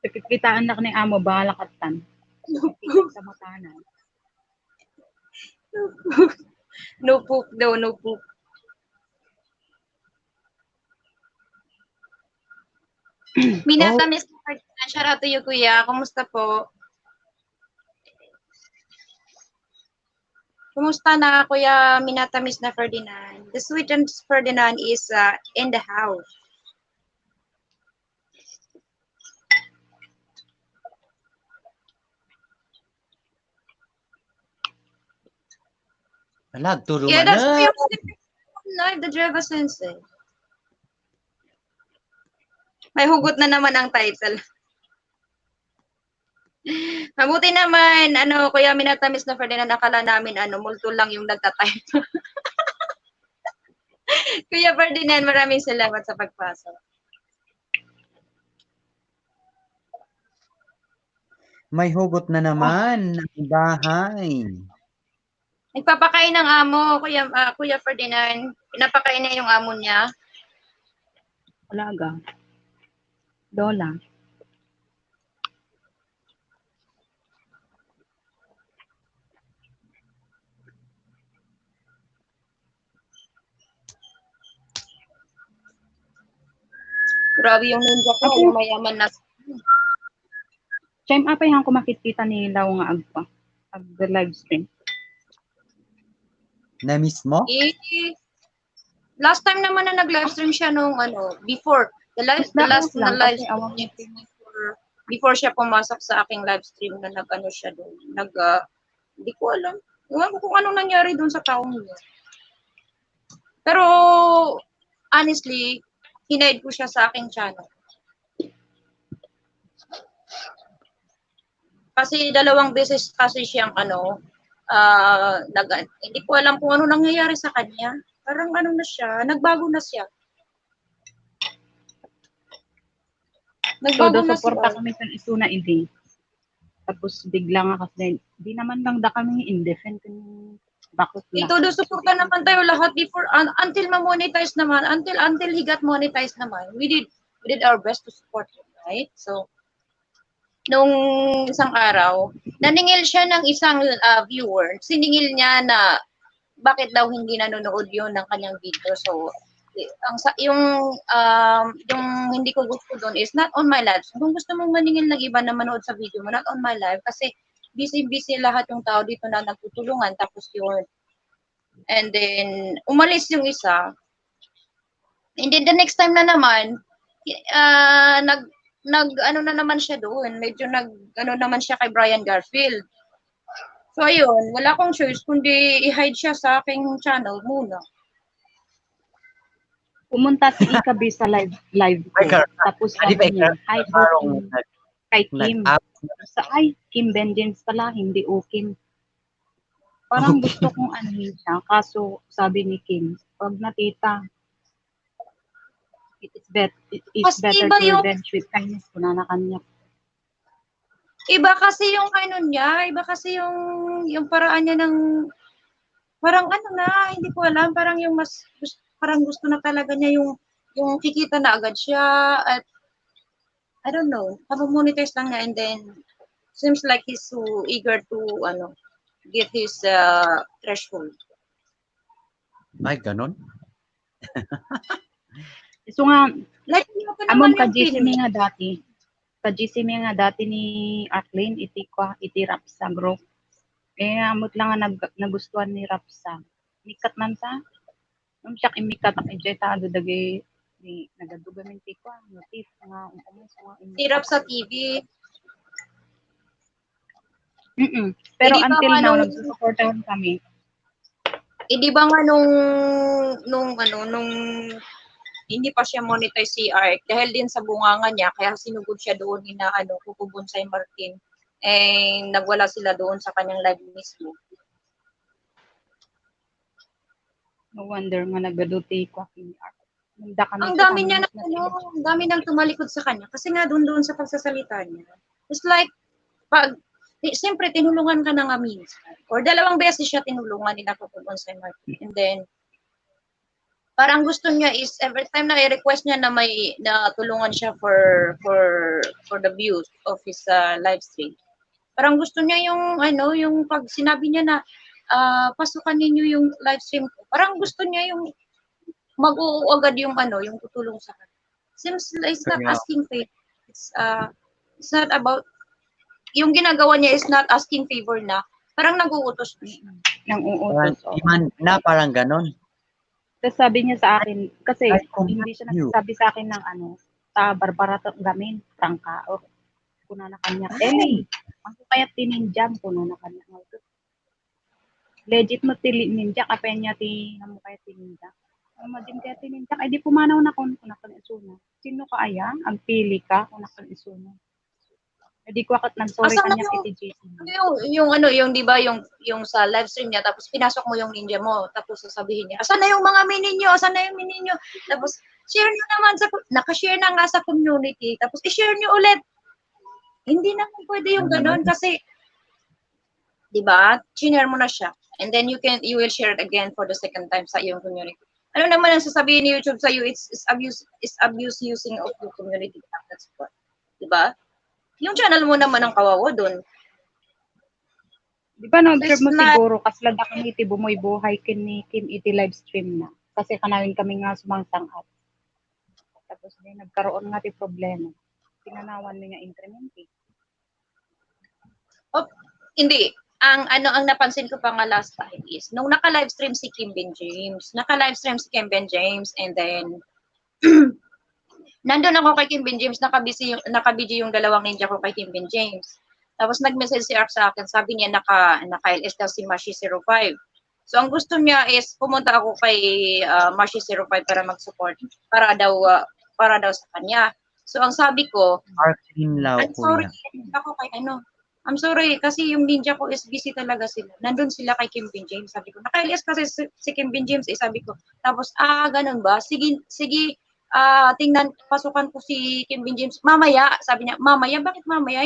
Kitaan na ni amo bahala katan. Sa matanan. No poop daw, no poop. Minata Miss Ferdinand, shout out to you, kuya. Kumusta po? Kumusta na, kuya Minata Miss na Ferdinand? The sweet and Ferdinand is in the house. Alag turo Yeah, man that's na. why you're live, the Java Sensei. May hugot na naman ang title. Mabuti naman, Kuya Minata Miss na Ferdinand, akala namin, multo lang yung nagtatype. Kuya Ferdinand, maraming salamat sa pagpasok. May hugot na naman ng bahay. Nagpapakain ng amo, Kuya Ferdinand. Pinapakain niya yung amo niya. Alaga. Lola. Grabe yung ninja ko, yung mayaman na. Chime apa yung kumakita ni Lau nga agpa. Ag the live stream. Na mismo? Last time naman na nag-live stream siya nung before. The last na live stream before siya pumasok sa aking live stream na nag-ano siya doon. Hindi ko alam. Iwan ko kung ano nangyari doon sa taong niya. Pero, honestly, hinide ko siya sa aking channel. Kasi 2 beses kasi siyang hindi ko alam kung ano nangyayari sa kanya. Parang na siya, nagbago na siya. Todo suporta kami sa isuna hindi. Tapos bigla nga kasi di naman lang da kami indefend kung bakit na. Todo suporta naman tayo lahat before until ma-monetize naman, until he got monetized naman. We did our best to support him, right? So nung isang araw, naningil siya ng isang viewer. Siningil niya na bakit daw hindi nanonood yun ng kanyang video. So yung hindi ko gusto doon is not on my live. Kung gusto mong maningil ng iba na manood sa video mo, not on my live kasi busy lahat yung tao dito na nagtutulungan tapos yun. And then umalis yung isa. And then the next time na naman nag na naman siya doon. Medyo naman siya kay Brian Garfield. So ayun, wala akong choice kundi i-hide siya sa aking channel muna. Pumunta si Ikabi sa live ko. Tapos sabi niya, hi, kay Kim. Kim Vengeance pala, hindi Kim. Parang gusto kong siya. Kaso, sabi ni Kim, pag natita, it's better to revenge with kindness. Kunana kanya. Iba kasi yung niya, iba kasi yung paraan niya ng, parang hindi ko alam, parang yung parang gusto na talaga niya yung kikita na agad siya at I don't know, monetize lang niya and then seems like he's so eager to get his threshold. Ay, ganon? So nga, like, amon ka-GC nga dati ni Arlene, iti Rapsa group. Amot lang nga nagustuhan ni Rapsa. Mikat man sa, siya imikat ang ijay dagay ni nagadugamin ko notif nga si Rapsa TV. Pero di ba until nga now, nung, nagsusuportahan kami. di ba nga nung hindi pa siya monetize si Ark dahil din sa bunganga niya, kaya sinugod siya doon ni na Kuko Bonsai Martin. Eh, nagwala sila doon sa kanyang live mismo. No wonder nga nagaduti ko kini Art. Nanda kami Ang sa dami niya kanus na, na ang dami nang tumalikod sa kanya kasi nga doon sa pagsasalita niya. It's like, siyempre, tinulungan ka na nga minsan. Or 2 beses siya tinulungan ni Kuko Bonsai Martin. And then, parang gusto niya is every time na i-request niya na tulungan siya for the views of his live stream. Parang gusto niya yung pag sinabi niya na pasukan ninyo yung live stream ko. Parang gusto niya yung mag-oo agad yung tutulong sa kanya. Seems like it's not Kaya, asking favor. It's not about yung ginagawa niya is not asking favor na. Parang nag-uutos na siya. Nang parang, uutos. iman na parang ganon. Tapos sabi niya sa akin, kasi I commend hindi siya you. nagsasabi sa akin ng sa Barbara gamin, prangka, o kuna na kanya. Eli, ang kaya tininjam, kuna na kanya. Legit mo ninja, kapaya niya mo kaya tininjam. Imagine kaya tininjam, ay di pumanaw na kung nakan isuna. Sino ka aya? Ang pili ka kung nakan isuna. Hindi ko akit nag-sorry Asan na kanya yung- kiti JC. yung di ba yung sa live stream niya tapos pinasok mo yung ninja mo tapos sasabihin niya asan na yung mga mini niyo tapos share niyo naman naka-share na nga sa community tapos i-share niyo ulit hindi naman pwede yung ganoon kasi di ba share mo na siya and then you will share it again for the second time sa iyong community. Ano naman ang sasabihin ni YouTube sa iyo, it's abuse using of your community. That's what, di ba? Yung channel mo naman ang kawawa doon. Di ba na-observe mo It's not- siguro, kaslada kami iti bumoy buhay kini Kim iti live stream na. Kasi kanawin kami nga sumangsang-at. Tapos din nagkaroon nga ti problema. Pinanawan niya increment eh. Oh, hindi. Ang napansin ko pa nga last time is nung naka-livestream si Kim Ben James. And then nandun ako kay Kim Ben James, naka-busy yung 2 ninja ko kay Kim Ben James. Tapos nag-message si Ark sa akin, sabi niya naka-LS daw si Mashi05. So ang gusto niya is pumunta ako kay Mashi05 para mag-support para daw sa kanya. So ang sabi ko, Arkin Lau, I'm sorry, kuya. I'm sorry kasi yung ninja ko is busy talaga sila. Nandun sila kay Kim Ben James. Sabi ko, naka-LS kasi si Kim Ben James sabi ko. Tapos, ganun ba? Sige, tingnan, pasukan ko si Kim Ben James. Mamaya, sabi niya, mamaya? Bakit mamaya?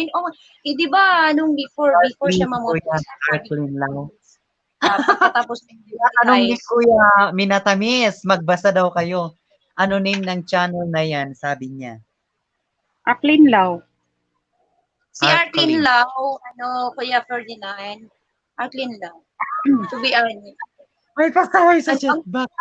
Di ba, nung before siya mamoto. Kuya, Arkin Lau. Pagkatapos Anong ni Kuya Minatamis? Magbasa daw kayo. Ano name ng channel na yan? Sabi niya. Arklin Lau. Si Arklin Arklin. Lau, Kuya Ferdinand. Arklin Lau. To be honest. May pasaway sa chat box.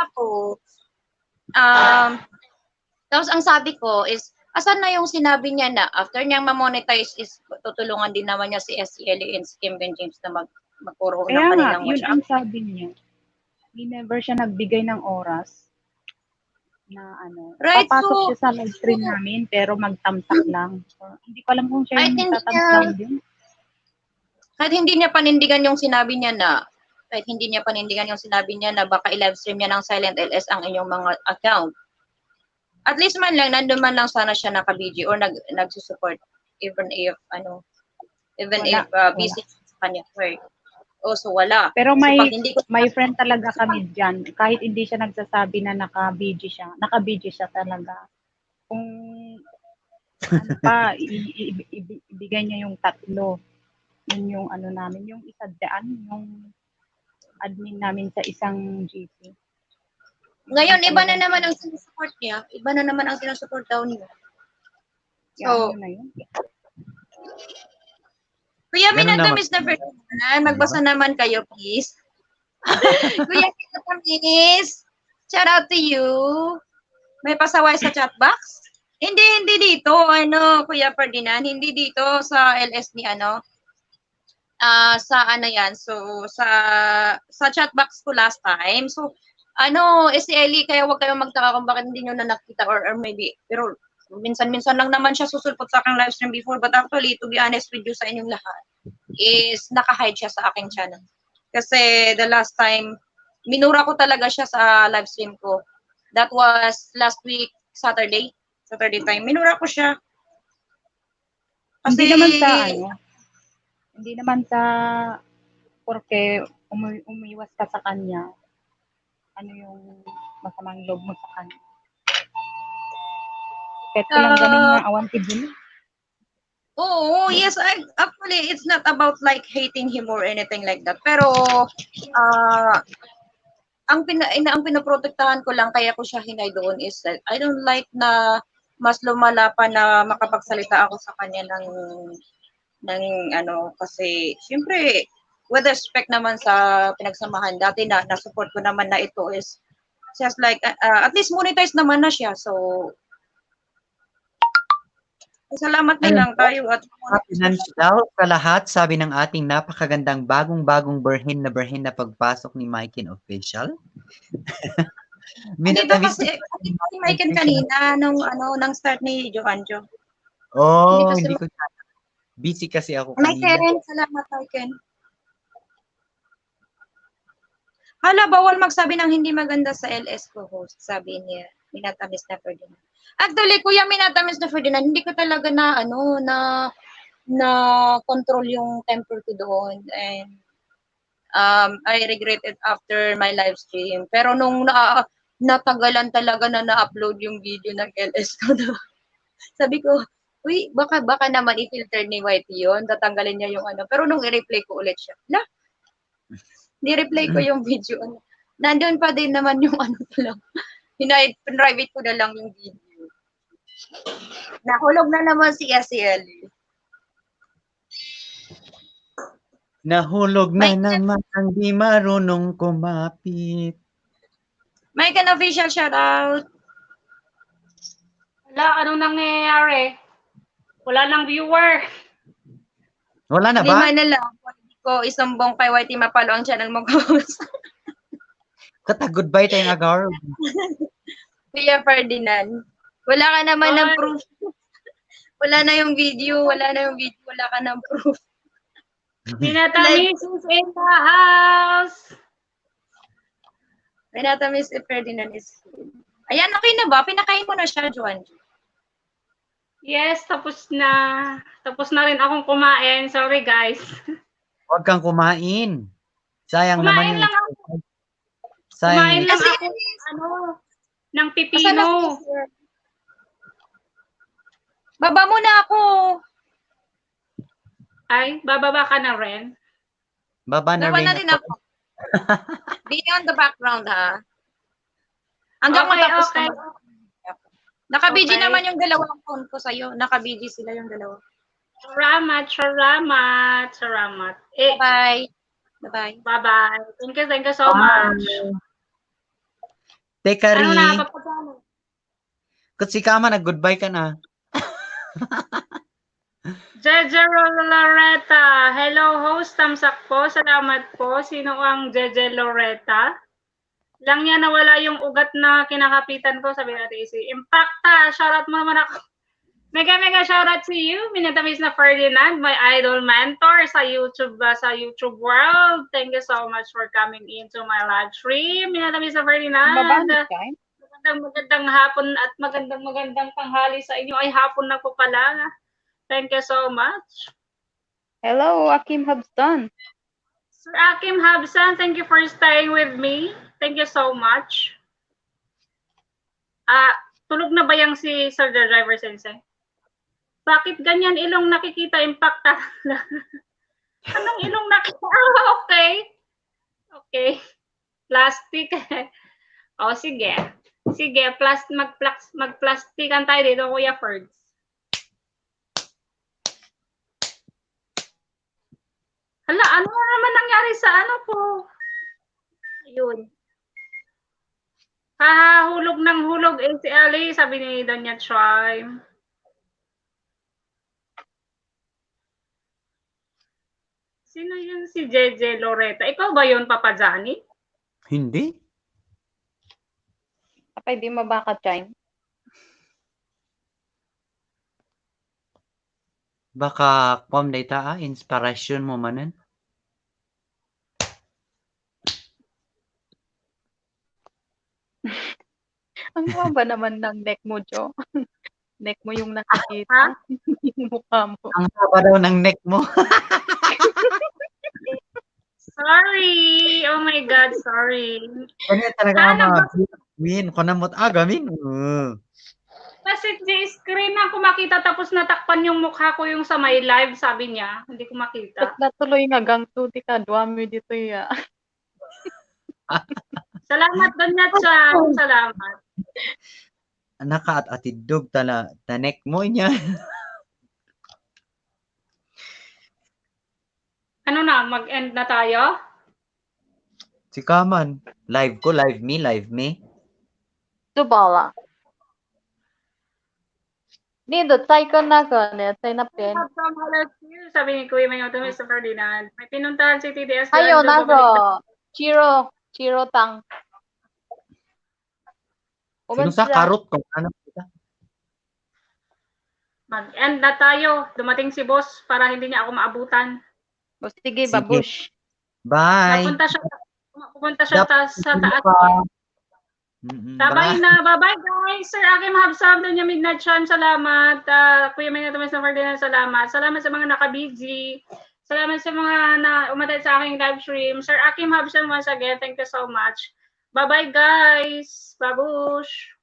Tapos ang sabi ko is, asan na yung sinabi niya na after niyang ma-monetize is tutulungan din naman niya si SCLE and si Kim Ben James na magpuro ng Kaya nga, kanilang yun watch. ang sabi niya. Never siya nagbigay ng oras na Right, papasok so- siya sa live stream namin pero magtamtak lang. So, hindi ko alam kung siya Kahit yung hindi tatamtak din. Kahit hindi niya panindigan yung sinabi niya na baka i-live stream niya ng Silent LS ang inyong mga account. At least man lang, nandun man lang sana siya naka-BG or nagsusupport even if busy sa kanya work. So wala. Pero So, pag hindi ko may friend talaga kami dyan. Kahit hindi siya nagsasabi na naka-BG siya talaga. Kung ibigay niya yung 3. Yun yung namin, yung yung admin namin sa isang GC. ngayon, iba na naman ang sinusupport niya. Iba na naman ang sinusupport daw niya. So, Yan, na yun. Kuya Ganun Minatamis na Ferdinand, magbasa naman kayo, please. Kuya Minatamis, shout out to you. May pasaway sa chat box? Hindi dito, Kuya Ferdinand, hindi dito sa LS ni sa yan. So, sa chat box ko last time. So, si Ellie, kaya wag kayong magtaka kung bakit hindi nyo na nakita or maybe, pero Minsan-minsan lang naman siya susulpot sa aking live stream before, but actually, to be honest with you sa inyong lahat, is naka-hide siya sa aking channel. Kasi the last time, minura ko talaga siya sa live stream ko. That was last week, Saturday time. Minura ko siya. Hindi Kasi, naman sa hindi naman sa porque umiwas ka sa kanya, ano yung masamang loob mo sa kanya. Kahit lang galing na awanti din. Oo, yes, actually, it's not about like hating him or anything like that. Pero, ang pinoprotektahan ko lang, kaya ko siya hinay doon is that I don't like na mas lumala pa na makapagsalita ako sa kanya ng kasi syempre with respect naman sa pinagsamahan dati na support ko naman na ito is just like at least monetize naman na siya, so salamat na Ayun lang po. tayo at Happiness daw sa lahat, sabi ng ating napakagandang bagong-bagong berhen na pagpasok ni Maiken Official. Dito Minatamis kasi si Maiken kanina nung start ni Joanjo. Oh, Hindi hindi ko busy kasi ako kanina. Maiken, salamat Maiken. Hala, bawal magsabi ng hindi maganda sa LS ko host, sabi niya. Minatamis na Ferdinand. Actually, Kuya Minatamis na Ferdinand, hindi ko talaga na control yung temper ko doon, and I regret it after my live stream. Pero nung natagalan talaga na na-upload yung video ng LS ko, sabi ko, uy, baka naman i-filter ni Whitey yun, tatanggalin niya yung Pero nung i-replay ko ulit siya, ni-replay ko yung video. Nandun pa din naman yung lang. Private ko na lang yung video. Nahulog na naman si SCL. Nahulog na naman ang di marunong kumapit. Maiken Official, shoutout. Wala, anong nangyayari? Wala nang viewer. Wala na ba? Lima na lang. Pwede ko isumbong kay Whitey Mapalo ang channel mo ko. Goodbye tayong agar. Kuya Ferdinand. Wala ka naman ng proof. Wala na yung video. Wala ka ng proof. Minatamis is in the house. Minatamis si Ferdinand is Ayan, okay na ba? Pinakain mo na siya, Joan. Yes, tapos na. Tapos na rin akong kumain. Sorry, guys. Huwag kang kumain. Sayang Kumain naman lang yung... ako. Sayang Kumain lang Kasi- ako ng Asan pipino. na si Sir? Baba mo na ako. Ay, bababa ka na rin. Baba na Baba rin na din ako. Be on the background, ha? Hanggang Okay, matapos okay. ka. Naka-BG Okay. naman yung dalawang phone ko sa'yo. Naka-BG sila yung dalawa. Salamat. Eh, Bye. Bye-bye. bye-bye. Thank you so much. Teka, Ano Ri. na, papagano? Kasi kama, nag-goodbye ka na. Jeje Loretta. Hello, host. Tamsak po. Salamat po. Sino ang Jeje Loretta? Lang niya nawala yung ugat na kinakapitan ko, sabi natin si Impacta. Shoutout mo naman ako. Mega shoutout to you. Minatamis na Ferdinand, my idol mentor sa YouTube world. Thank you so much for coming into my live stream. Minatamis na Ferdinand. Magandang hapon at magandang tanghali sa inyo. Ay, hapon na po pala. Thank you so much. Hello, Akim Habstan. Sir Akim Habsan, thank you for staying with me. Thank you so much. Tulog na ba yung si Sir the Driver Sensei? Bakit ganyan ilong nakikita? Impacta lang. Anong ilong nakikita? Okay. Plastic. Sige. Sige, mag-plastikan tayo dito, Kuya Ferds. Hala, ano naman nangyari sa ano po? Ayun. Hulog ng hulog si Ali, sabi ni Doña Chime. Sino yun si Jeje Loretta? Ikaw ba yun, Papa Johnny? Hindi. Kapay di mabaka, Chime. Baka kuam data inspiration mo manan. Ang haba naman ng neck mo, Jo. Neck mo yung Ha? nakikita, yung mukha mo. Ang haba daw ng neck mo. Sorry! Oh my God, sorry. Kanya talaga Sana mga ba win ko namot gamin. kasi di screen na ako makita tapos natakpan yung mukha ko yung sa my live, sabi niya. Hindi ko makita. Ba't natuloy nga gang tuti ka, duwami dito ya. Salamat doon niya, Chan. Salamat. Nakaat-atidog tala neck mo niya. Ano na, mag-end na tayo? Si Kaman, live ko, live me. Subala. Nido, try ko na ko. Try na pin. Sabi ni Kuya Mayo to Mr. Ferdinand. May pinuntahan si TDS. Ayo na ko. Chiro tang. Sino sa karot ko? Ano kita? Mag-end na tayo. Dumating si boss para hindi niya ako maabutan. O sige, Sige. babush. Bye. Pupunta siya sa taas. Bye. Bye na. Bye-bye guys. Sir Akim Habsam, Donya Midnight Chan, salamat. Kuya Mayo to Mr. Ferdinand, salamat. Salamat sa mga naka-busy. Salamat sa mga na umatid sa aking live stream. Sir Akim Habsam, once again, thank you so much. Bye-bye guys. Babush.